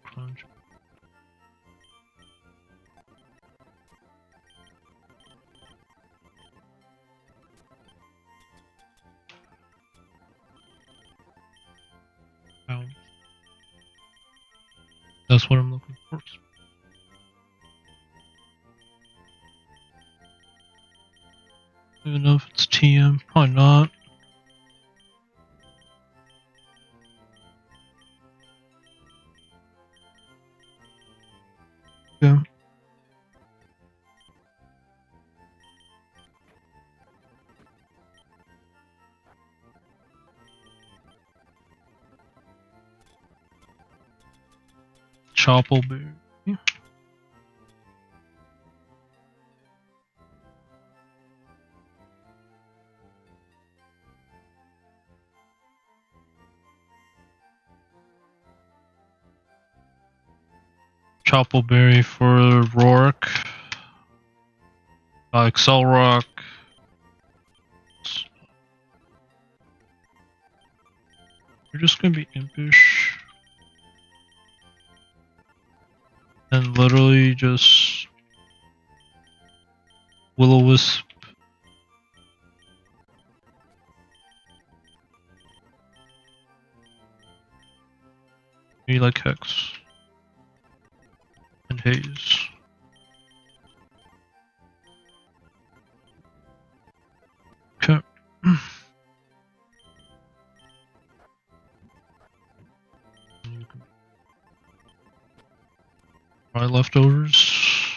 Crunch. Ow. That's what I'm looking for. I don't even know if it's TM. Probably not. Yeah. Choppleberry. Choppleberry for Rourke. Excel Rock. You're just gonna be impish. And literally just Will-O-Wisp. Maybe like Hex. And Haze. Okay. My leftovers.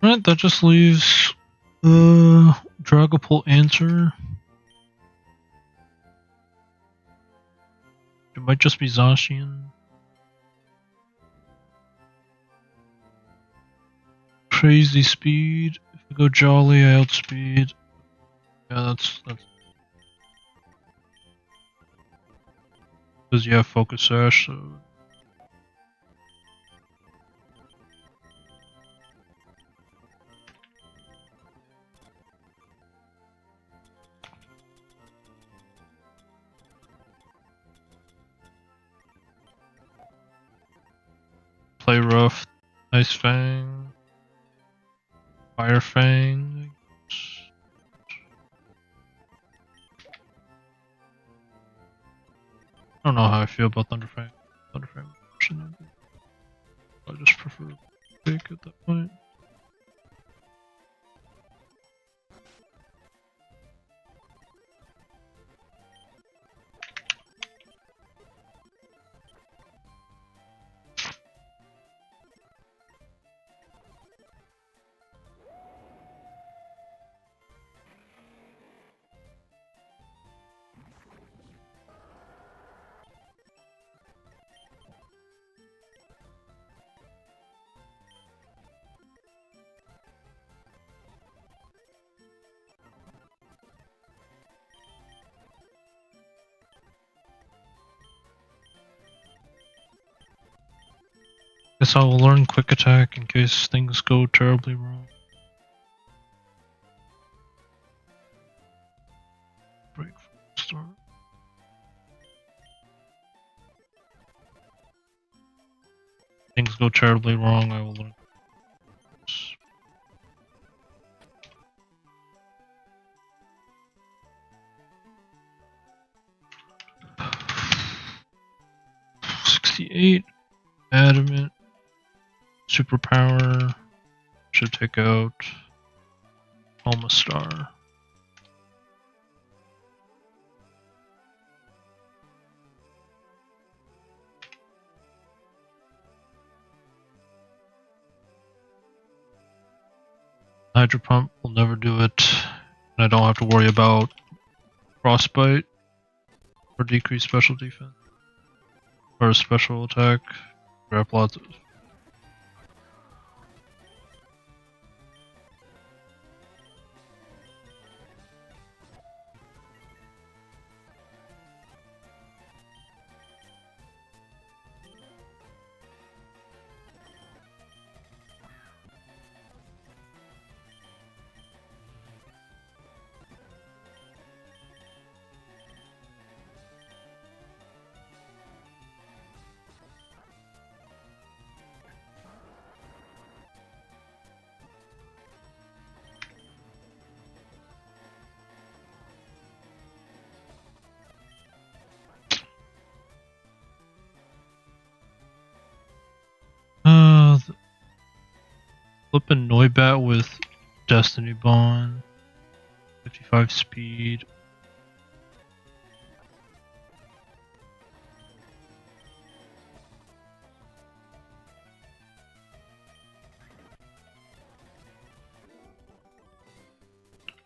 Alright, that just leaves Dragapult Answer. It might just be Zacian. Crazy speed. If I go Jolly, I outspeed. Yeah, that's because you have Focus Sash, so play rough. Nice Fang. Fire Fang. I don't know how I feel about Thunderfang. Thunderfang. I just prefer Big at that point. Guess I will learn quick attack in case things go terribly wrong. Break from the start. Things go terribly wrong, I will learn. $68 adamant superpower should take out Alma Star. Hydro Pump will never do it, and I don't have to worry about Frostbite or decreased special defense or special attack. Grab lots of. Flipping Noibat with Destiny Bond, 55 speed.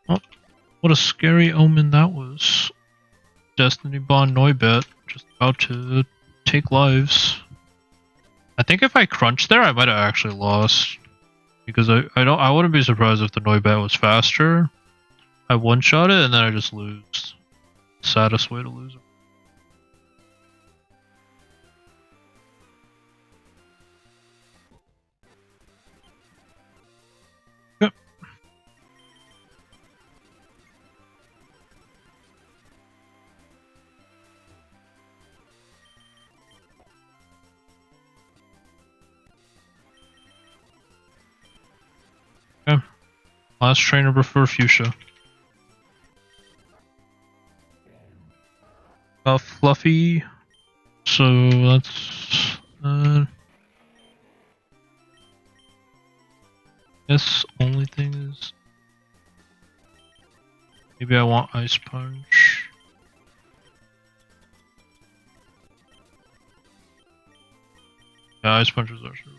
Oh, what a scary omen that was. Destiny Bond Noibat just about to take lives. I think if I crunched there, I might have actually lost. Because I wouldn't be surprised if the Noibat was faster. I one-shot it and then I just lose. Saddest way to lose it. Yep. Okay. Last trainer before Fuchsia. Fluffy. So that's guess only thing is maybe I want Ice Punch. Yeah, Ice Punch is actually.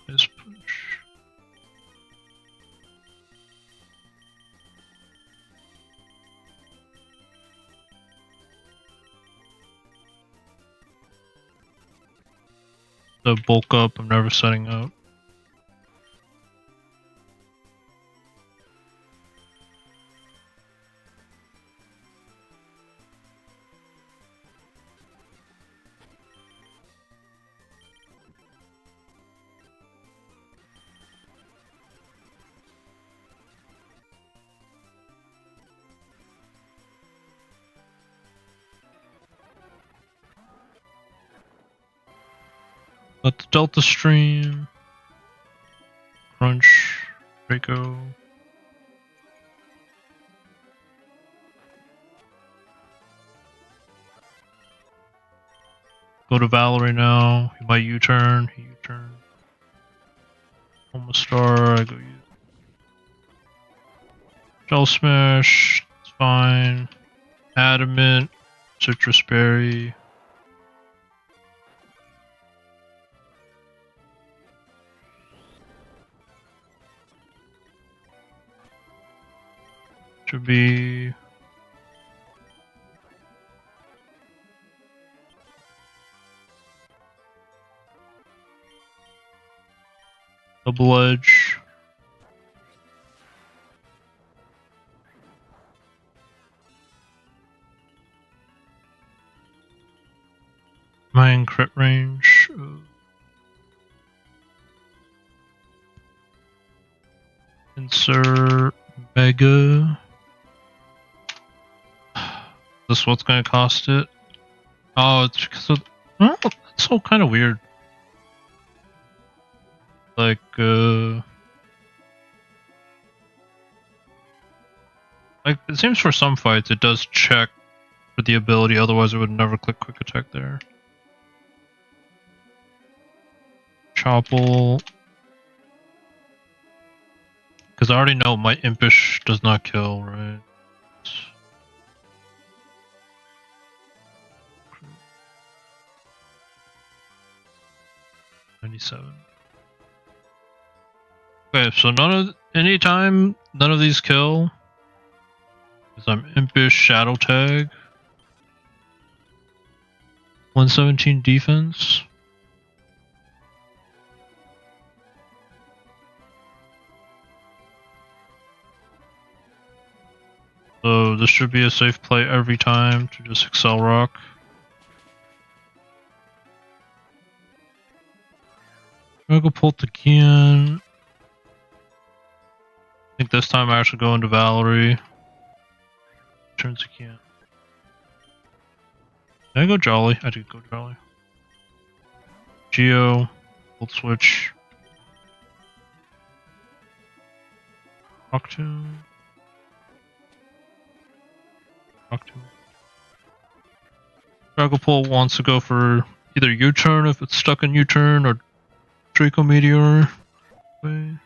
Ice Punch. The bulk up, I'm never setting out. Let the Delta Stream, Crunch, Draco. Go to Valerie now. He might U-turn. He U-turn. Almost Star. I go use. Shell Smash. It's fine. Adamant. Citrus Berry. Should be Double Edge. I in crit range? Insert Mega. This what's gonna cost it? Oh, it's because of. Oh, that's so kind of weird. Like, it seems for some fights it does check for the ability, otherwise it would never click quick attack there. Chopple. Because I already know my Impish does not kill, right? 97. Okay, so anytime none of these kill, because I'm Impish Shadow Tag. 117 defense. So this should be a safe play every time to just Excel Rock. Megapult again. I think this time I actually go into Valerie. Turns again. Did I go Jolly? I did go Jolly. Geo. Volt switch. Octune. Dragapult wants to go for either U-turn if it's stuck in U-turn or Draco Meteor. Play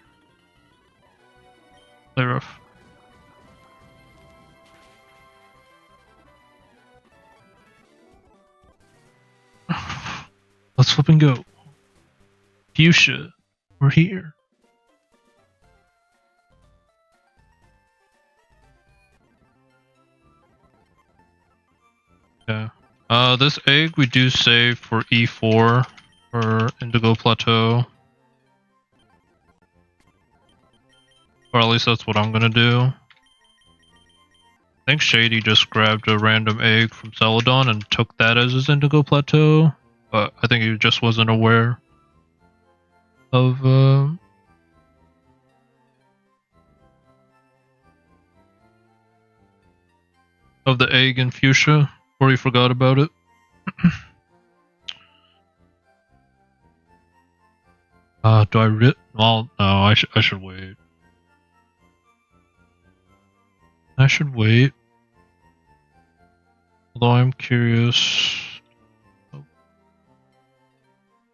rough. Let's flip and go. Fuchsia, we're here. Okay. This egg we do save for E4 for Indigo Plateau. Or at least that's what I'm gonna do. I think Shady just grabbed a random egg from Celadon and took that as his Indigo Plateau. But I think he just wasn't aware of the egg in Fuchsia, or he forgot about it. Do I well, no, I should wait. I should wait. Although I'm curious. Oh,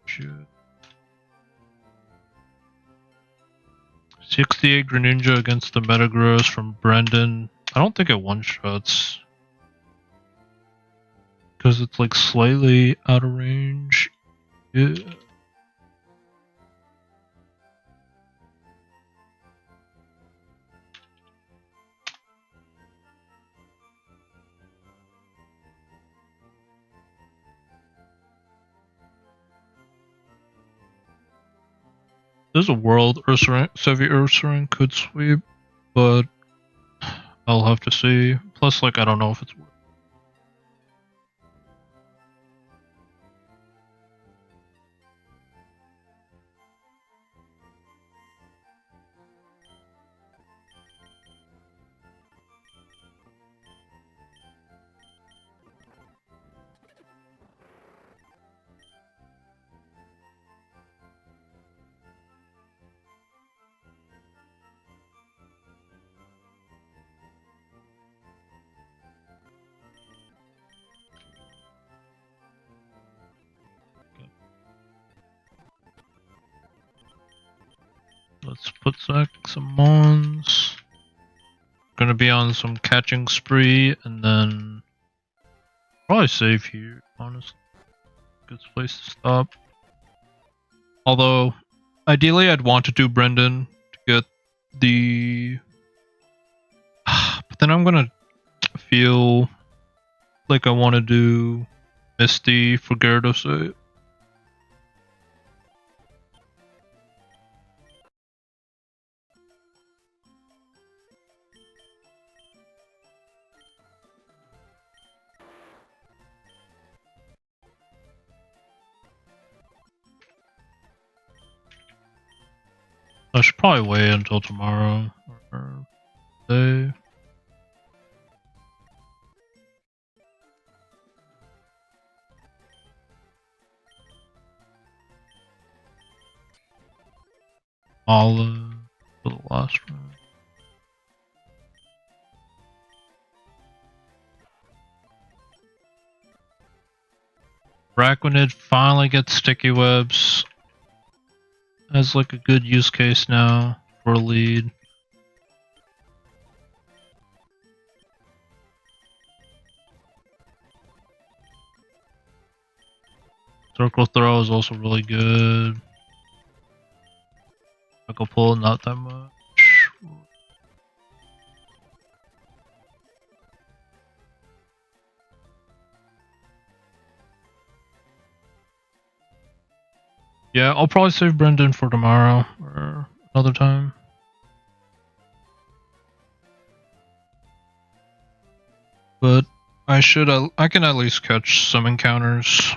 shit. 68 Greninja against the Metagross from Brendan. I don't think it one-shots. Because it's like slightly out of range. Yeah. There's a world Sevi Ursaring could sweep, but I'll have to see. Plus, like, I don't know if it's worth. Let's put some Mons. Gonna be on some catching spree and then probably save here, honestly. Good place to stop. Although, ideally I'd want to do Brendan to get the... But then I'm gonna feel like I want to do Misty for Gyarados. I should probably wait until tomorrow or today. Olive for the last one. Braconid finally gets sticky webs. Has like a good use case now for a lead. Circle throw is also really good. I can pull it not that much. Yeah, I'll probably save Brendan for tomorrow or another time. But I can at least catch some encounters.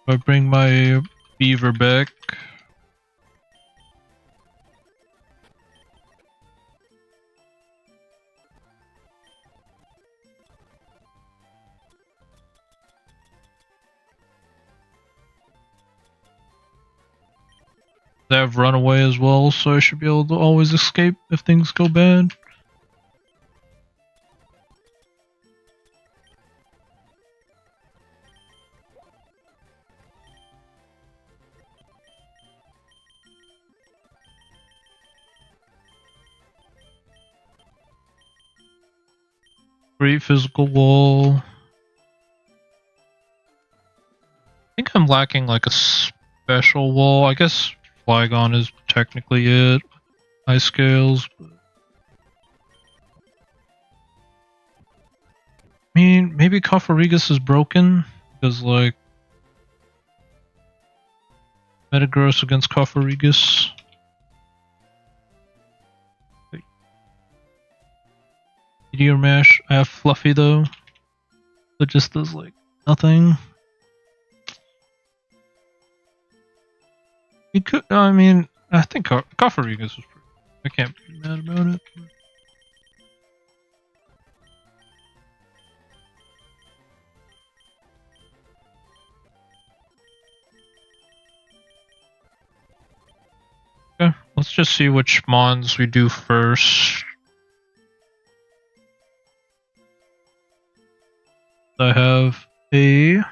I bring my beaver back. They have runaway as well, so I should be able to always escape if things go bad. Great physical wall. I think I'm lacking like a special wall. I guess Flygon is technically it. Ice scales. But I mean, maybe Cofarigus is broken because like Metagross against Cofarigus. Meteor Mash. I have Fluffy though. It just does like nothing. You could. I mean, I think Cofarigus was pretty. I can't be mad about it. Okay, let's just see which mons we do first. I have a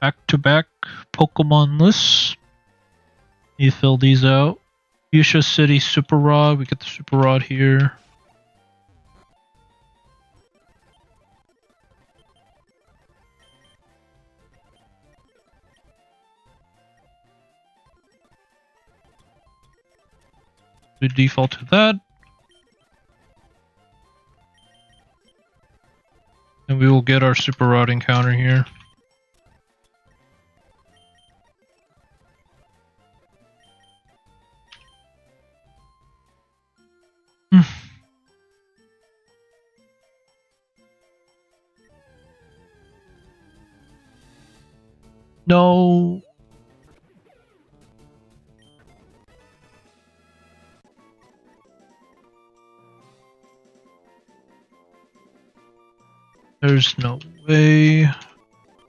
back-to-back Pokemon list. You fill these out. Fuchsia City Super Rod. We get the Super Rod here. We default to that. And we will get our Super Rod encounter here. No. There's no way.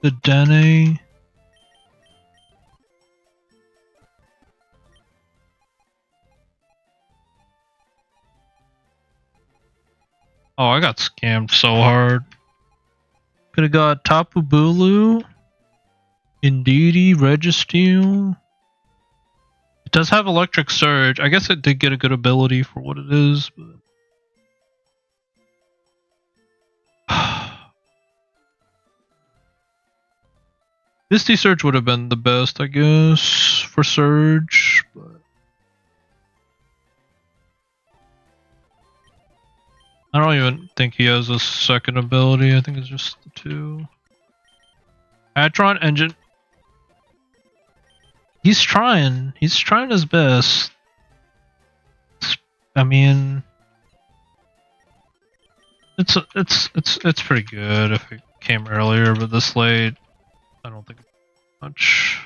The Dene. Oh, I got scammed so hard. Could have got Tapu Bulu, Indeedee, Registeel. It does have Electric Surge. I guess it did get a good ability for what it is, but Misty Surge would have been the best, I guess, for Surge, but I don't even think he has a second ability. I think it's just the two. Atron Engine. He's trying. He's trying his best. I mean, It's pretty good if it came earlier, but this late, I don't think it's much.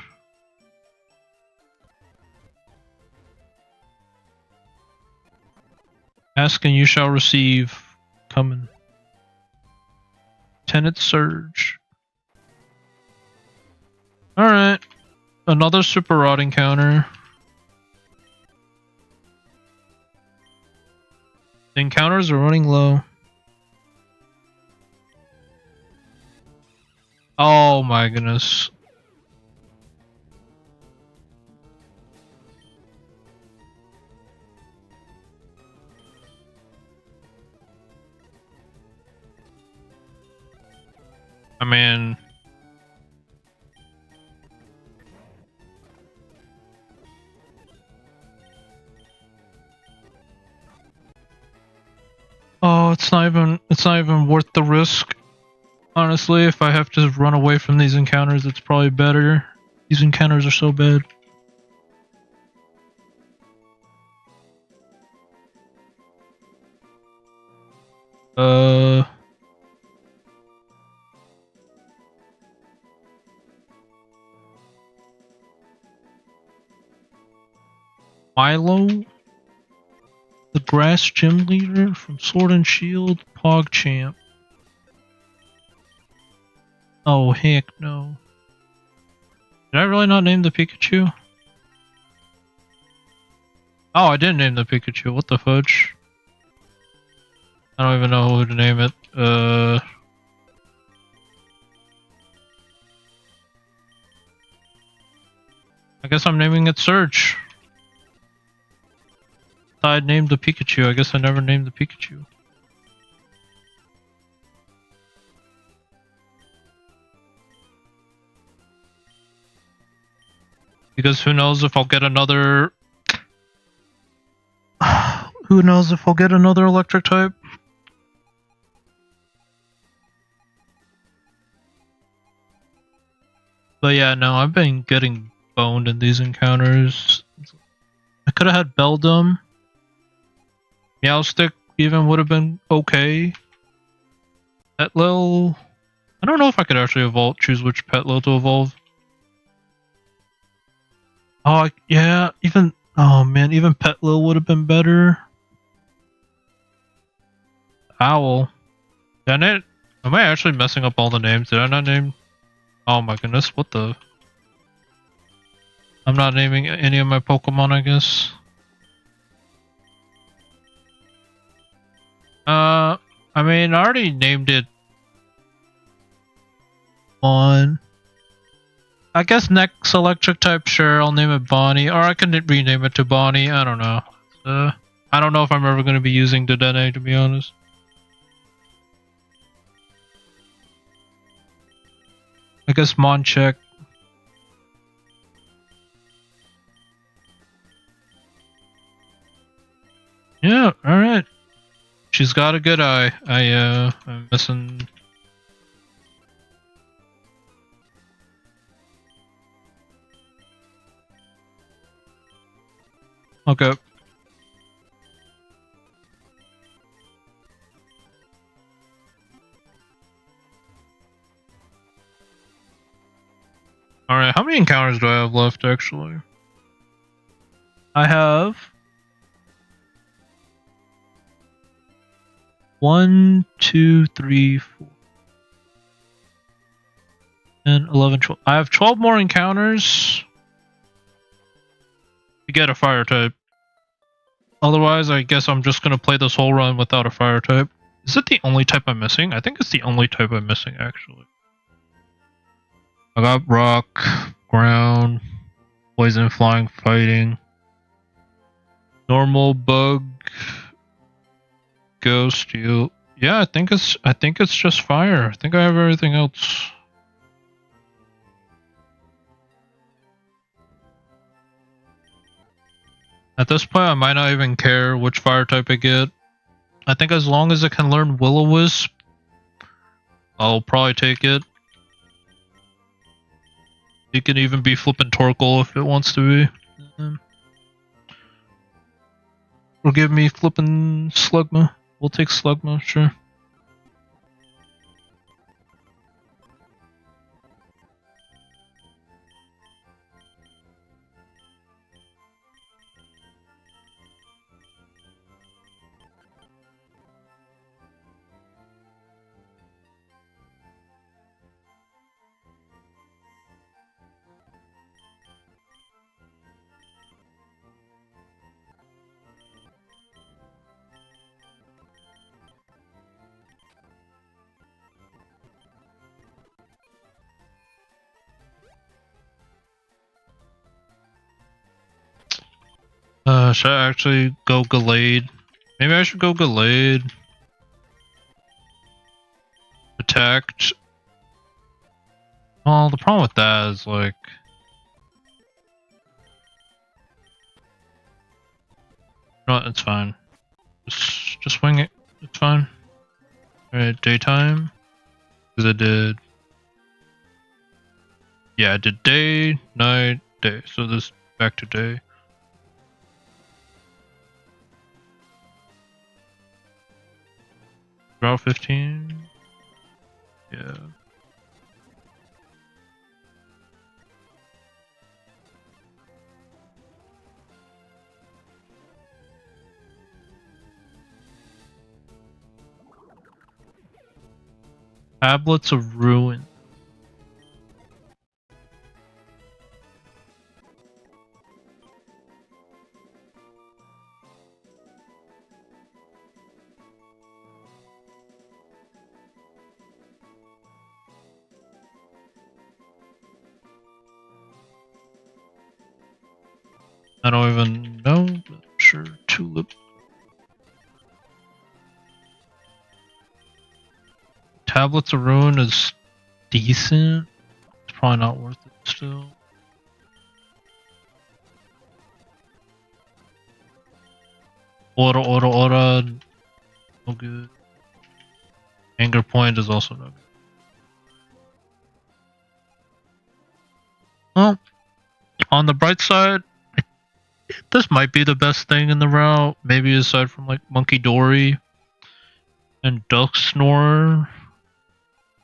Ask and you shall receive. Coming. Tenet Surge. Alright. Another super rod encounter. The encounters are running low. Oh my goodness. I mean, oh, it's not even worth the risk. Honestly, if I have to run away from these encounters, it's probably better. These encounters are so bad. Milo? The Grass Gym Leader from Sword and Shield, PogChamp. Oh, heck no. Did I really not name the Pikachu? Oh, I didn't name the Pikachu. What the fudge? I don't even know who to name it. I guess I'm naming it Surge. I'd named the Pikachu. I guess I never named the Pikachu. Because who knows if I'll get another... Who knows if I'll get another electric type? But yeah, no, I've been getting boned in these encounters. I could have had Beldum. Meowstick even would have been okay. Petlil... I don't know if I could actually choose which Petlil to evolve. Oh, yeah, even... Oh man, even Petlil would have been better. Owl. Am I actually messing up all the names? Did I not name... Oh my goodness, what the... I'm not naming any of my Pokemon, I guess. I mean, I already named it on... I guess next electric type, sure, I'll name it Bonnie. Or I can rename it to Bonnie, I don't know. I don't know if I'm ever going to be using Dedenne, to be honest. I guess Monchek. Yeah, alright. She's got a good eye. I'm missing... Okay. Alright, how many encounters do I have left, actually? I have... 1, 2, 3, 4... and 11, 12. I have 12 more encounters to get a fire type. Otherwise, I guess I'm just going to play this whole run without a fire type. Is it the only type I'm missing? I think it's the only type I'm missing, actually. I got rock, ground, poison, flying, fighting, normal, bug, ghost, you. Yeah, I think it's just fire. I think I have everything else. At this point, I might not even care which fire type I get. I think as long as it can learn Will-O-Wisp, I'll probably take it. It can even be flippin' Torkoal if it wants to be. Or give me flippin' Slugma. We'll take Slugma, sure. Should I actually go Gallade? Maybe I should go Gallade. Protect. Well, the problem with that is like... No, it's fine. Just wing it. It's fine. Alright, daytime. Because I did... Yeah, I did day, night, day. So this back to day. Route 15. Yeah. Tablets of Ruin. I don't even know, but sure, Tulip. Tablets of Ruin is decent. It's probably not worth it still. Aura, no good. Anger Point is also no good. Well, on the bright side, this might be the best thing in the route. Maybe aside from like Monkey Dory and Duck Snorer.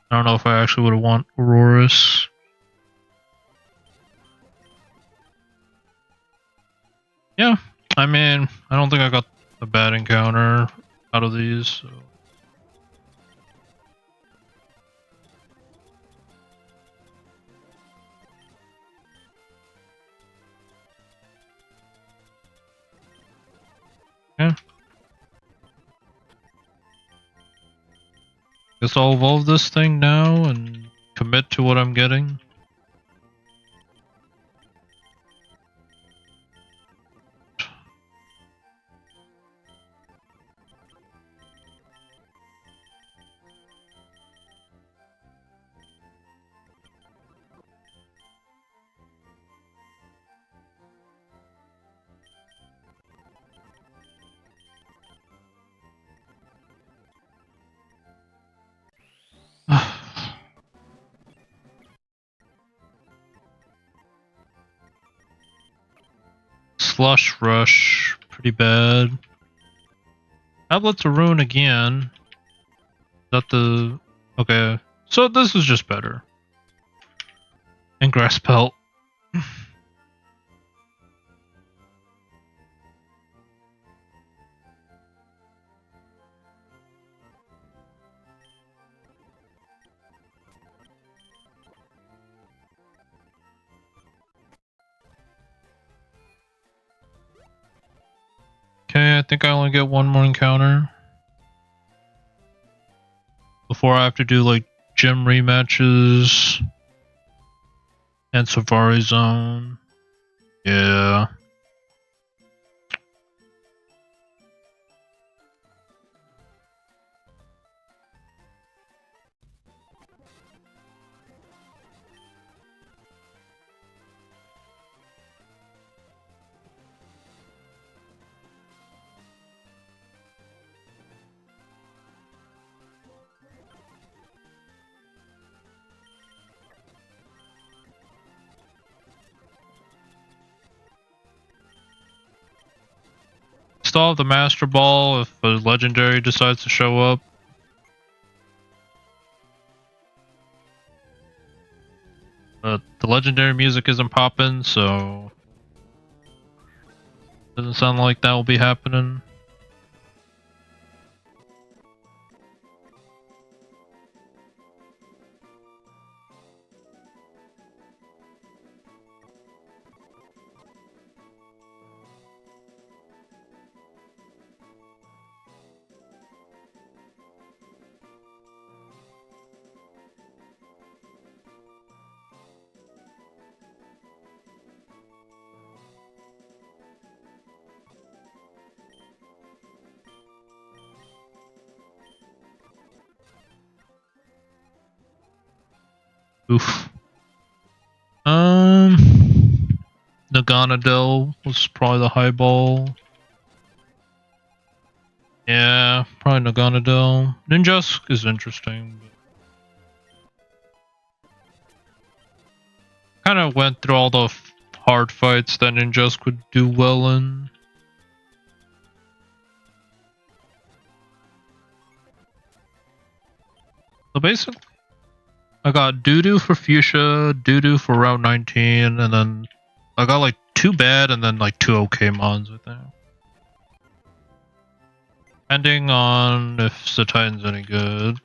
I don't know if I actually would have want Aurorus. Yeah, I mean, I don't think I got a bad encounter out of these. So. Yeah. Guess I'll evolve this thing now and commit to what I'm getting. Slush Rush, pretty bad. Tablets of Ruin again. Is that the... Okay, so this is just better. And Grass Pelt. Okay, I think I only get one more encounter. Before I have to do like gym rematches. And Safari Zone. Yeah. Still have the Master Ball if a legendary decides to show up. But the legendary music isn't popping, so doesn't sound like that will be happening. Oof. Naganadel was probably the high ball. Yeah, probably Naganadel. Ninjask is interesting. Kind of went through all the hard fights that Ninjask would do well in. So basically, I got Doodoo for Fuchsia, Doodoo for Route 19, and then I got like 2 bad and then like 2 okay mons, I think. Depending on if Zetitan's any good.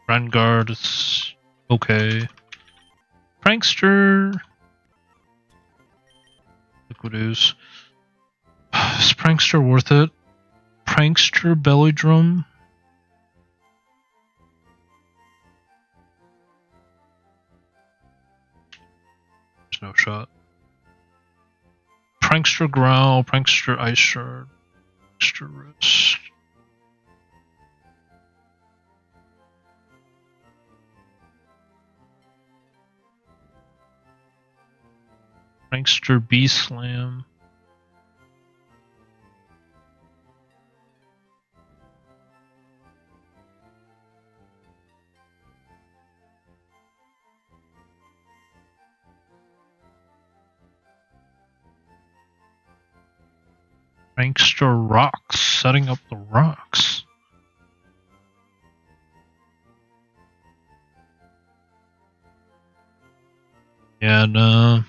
Vanguard is okay. Prankster. Liquideuse. Is Prankster worth it? Prankster Belly Drum? There's no shot. Prankster Growl, Prankster Ice Shard, Prankster Wrist. Prankster B Slam. Prankster Rocks, setting up the rocks. Yeah, no.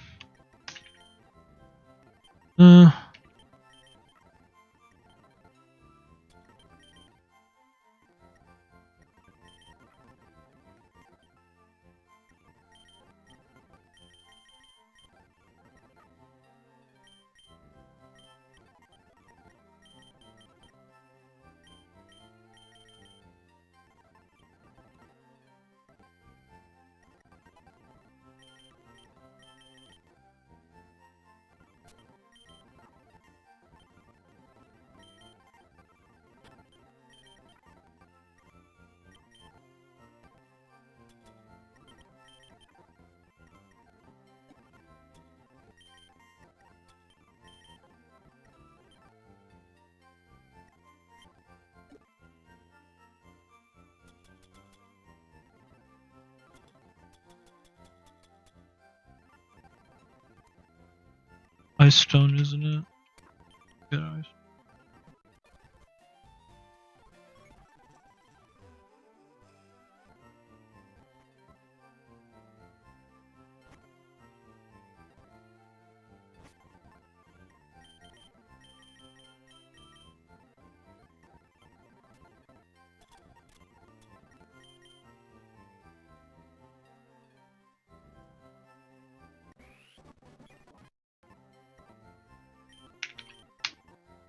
Ice Stone, isn't it? Good ice.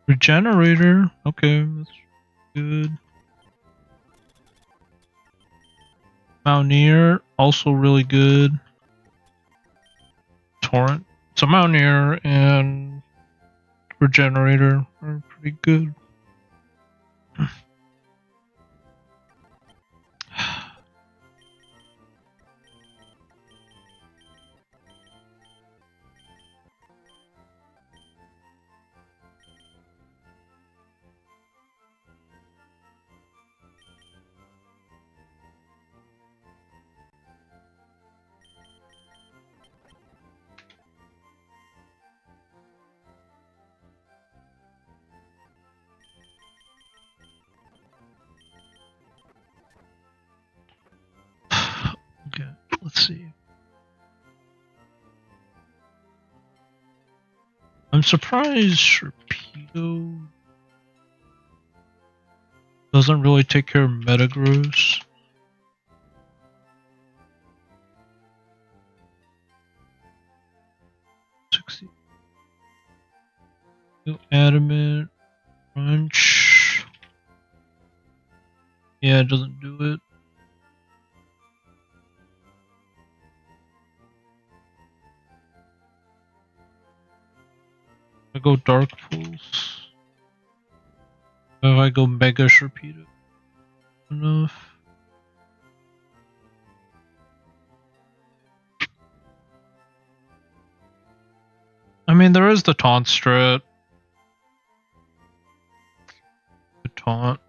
Regenerator, okay, that's good. Mountaineer, also really good. Torrent. So Mountaineer and Regenerator are pretty good. Okay, let's see. I'm surprised Sharpedo doesn't really take care of Metagross. Adamant, Crunch. Yeah, it doesn't do it. I go Dark Pulse. If I go Mega Sharpedo enough. I mean, there is the taunt strat. The taunt.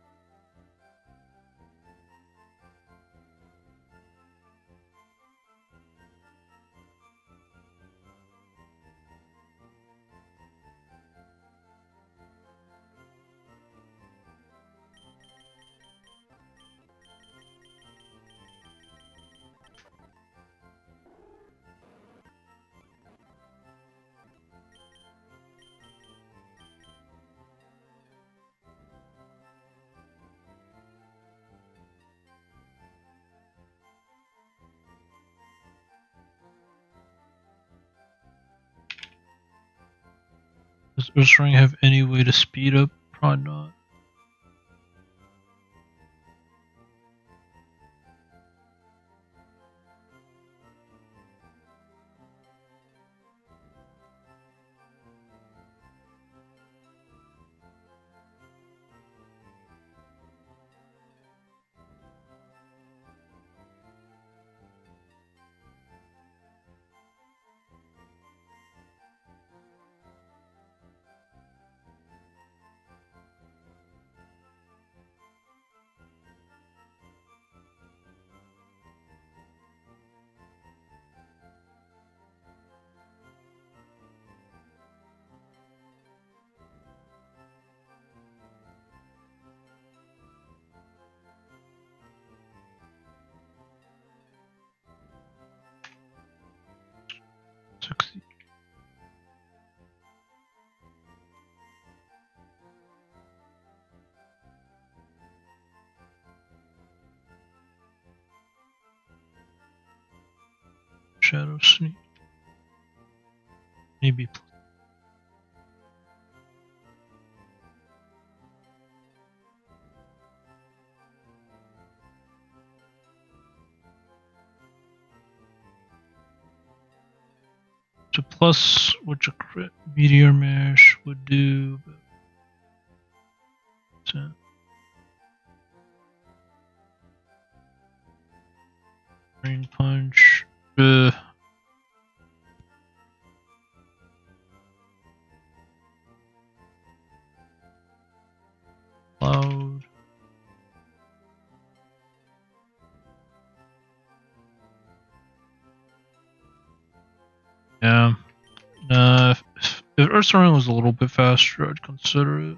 Does Ursaring have any way to speed up? Probably not. Succeed. Shadow Sneak. Maybe. To plus, which a crit Meteor Mash would do. But Rain Punch. Cloud. Yeah. Nah, if Ursaring was a little bit faster, I'd consider it.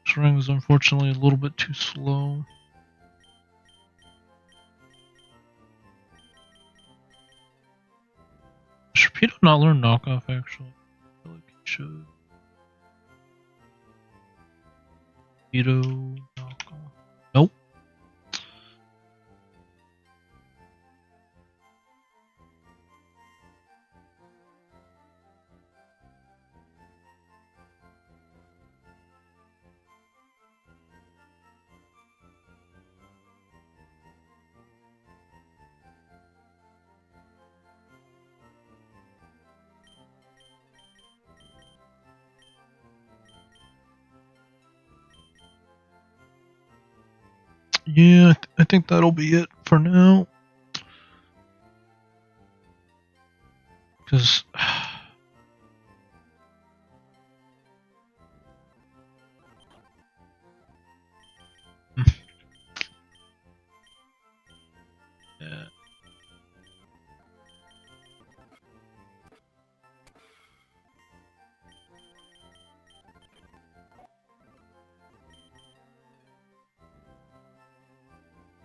Ursaring is unfortunately a little bit too slow. Should Sharpedo not learn knockoff actually? I feel like he should. Sharpedo knockoff. Nope. Yeah, I think that'll be it for now. Because yeah.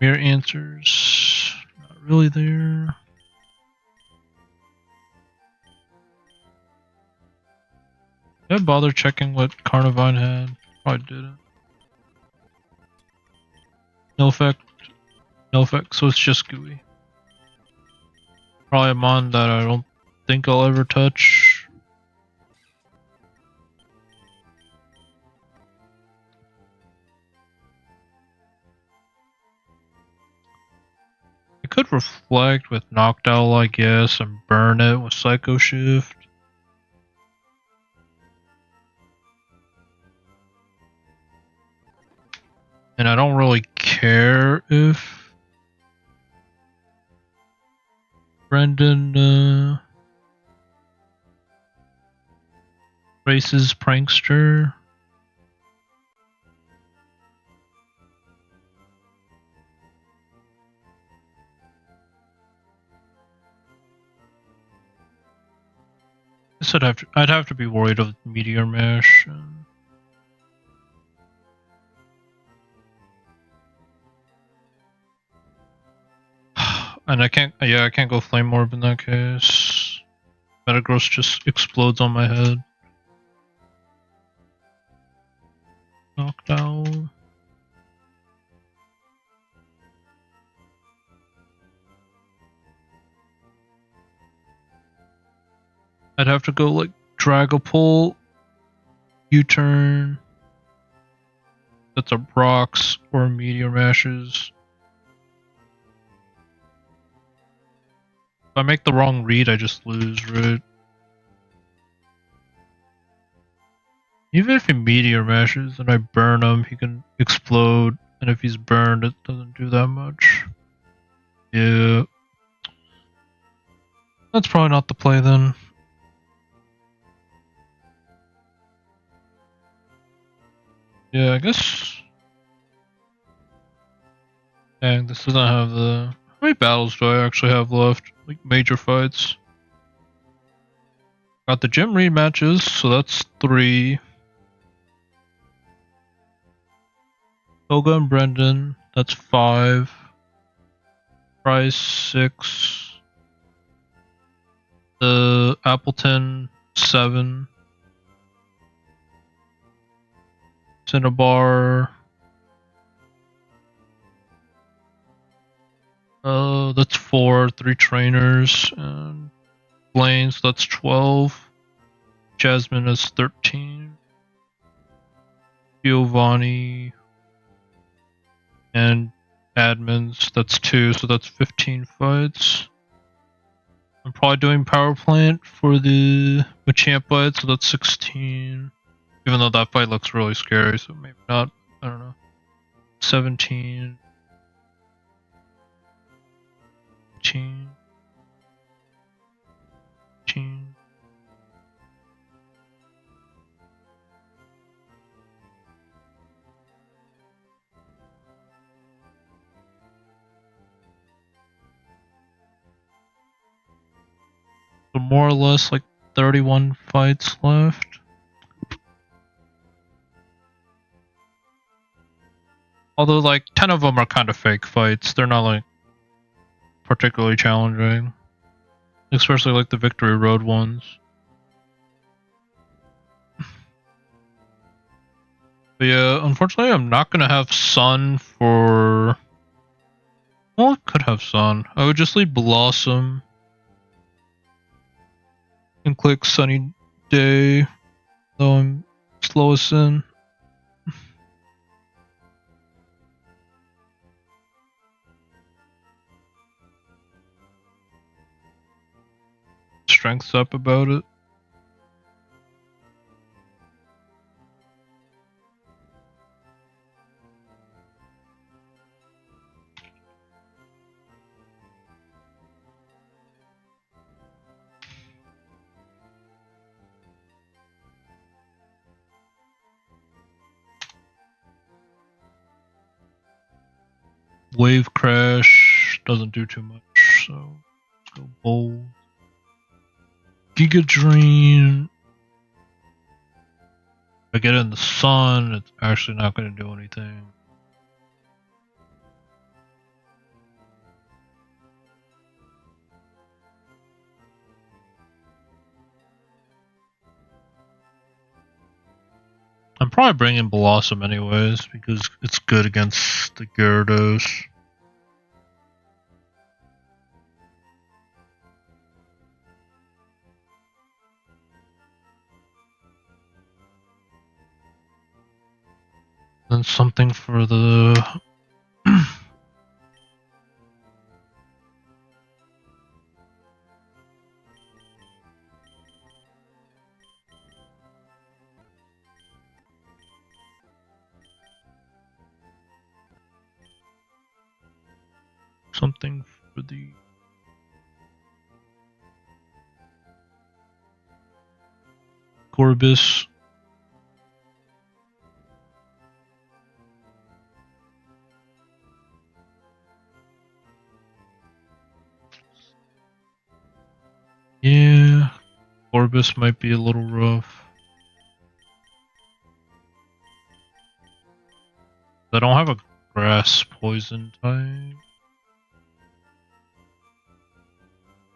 Mere answers, not really there. Did I bother checking what Carnivine had? Probably didn't. No effect. No effect, so it's just gooey. Probably a mon that I don't think I'll ever touch. I could reflect with Knocked Owl, I guess, and burn it with Psycho Shift. And I don't really care if Brendan races Prankster. I guess I'd have to be worried of Meteor Mash. And I can't go Flame Orb in that case. Metagross just explodes on my head. Knocked out. I'd have to go like Dragapult, U-turn. That's a Rocks or Meteor Mashes. If I make the wrong read, I just lose, right? Even if he Meteor Mashes and I burn him, he can explode. And if he's burned, it doesn't do that much. Yeah. That's probably not the play then. Yeah, I guess. Dang, this doesn't have the. How many battles do I actually have left? Like major fights. Got the gym rematches, so that's 3. Toga and Brendan, that's 5. Price 6. The Appleton 7. Cinnabar. That's 4. 3 trainers and Blaine, so that's 12. Jasmine is 13. Giovanni and admins, that's 2, so that's 15 fights. I'm probably doing Power Plant for the Machamp fight, so that's 16. Even though that fight looks really scary, so maybe not. I don't know. 17. 18. 18. So more or less like 31 fights left. Although like 10 of them are kind of fake fights. They're not like particularly challenging. Especially like the Victory Road ones. But yeah, unfortunately I'm not gonna have Sun for... Well, I could have Sun. I would just leave Blossom. And click Sunny Day. Though I'm slowest in. Strength's up about it. Wave Crash doesn't do too much, so let's go Bold. Giga Drain. If I get it in the sun, it's actually not going to do anything. I'm probably bringing Blossom anyways, because it's good against the Gyarados. Then something for the... something for the Corbis. Yeah, Corbis might be a little rough. I don't have a grass poison type.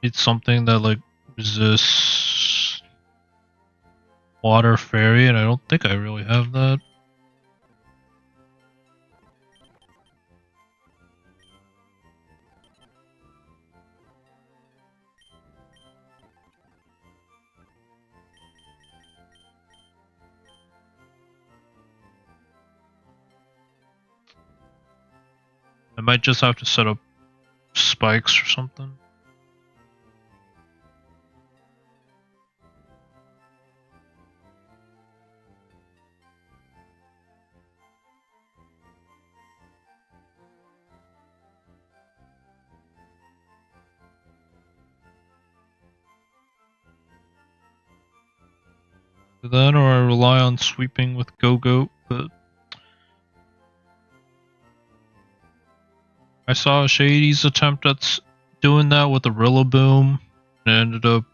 It's something that like resists water fairy, and I don't think I really have that. I might just have to set up spikes or something. That, or I rely on sweeping with Go-Goat, but I saw Shady's attempt at doing that with the Rillaboom, and it ended up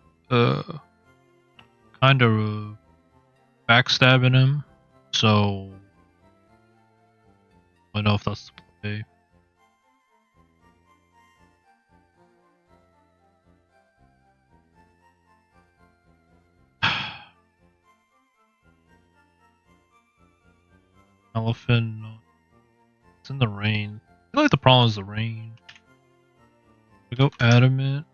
kind of backstabbing him, so I don't know if that's the play. Elephant, it's in the rain. I feel like the problem is the rain. We go Adamant.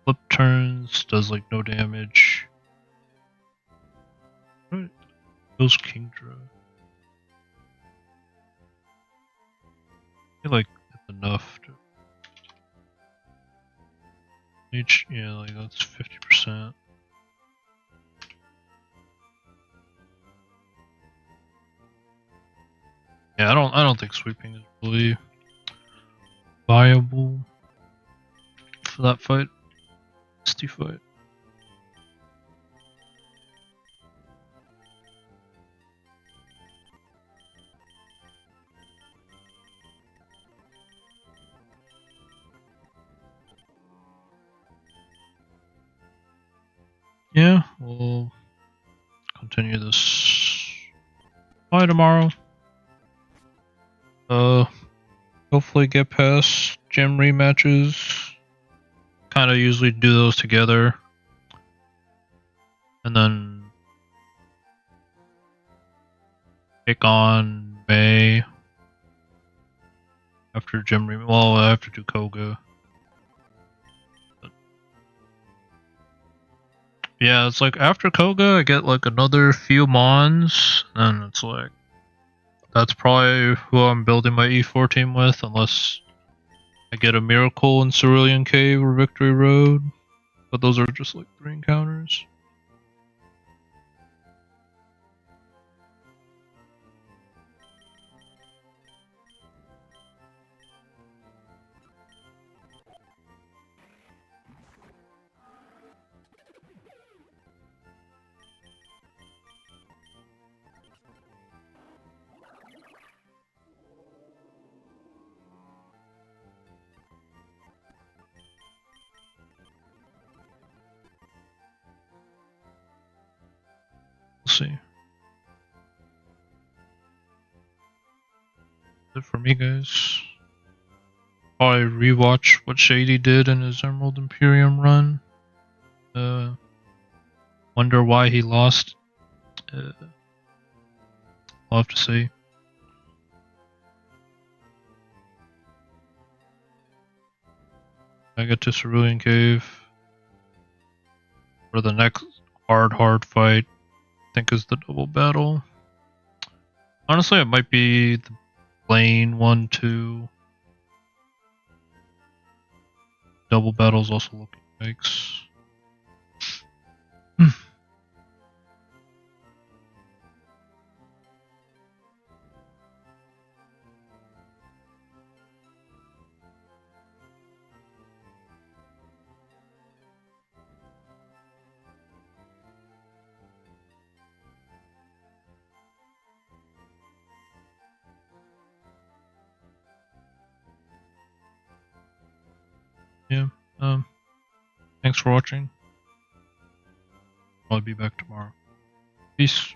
Flip turns, does like no damage. Right. Kills Kingdra. I feel like it's enough to each, yeah, like that's 50%. Yeah, I don't think sweeping is really viable for that fight. Misty fight. Yeah, we'll continue this fight tomorrow. Hopefully get past gym rematches. Kind of usually do those together, and then take on May after gym rematch. Well, I have to do Koga. But yeah, it's like after Koga, I get like another few Mons, and it's like that's probably who I'm building my E4 team with, unless I get a Miracle in Cerulean Cave or Victory Road. But those are just like 3 encounters. We'll see. That's it for me, guys. Probably rewatch what Shady did in his Emerald Imperium run. Wonder why he lost. I'll have to see. I get to Cerulean Cave for the next hard fight. I think is the double battle. Honestly, it might be the Lane 1-2. Double battle's also looking yikes. yeah. Thanks for watching. I'll be back tomorrow. Peace.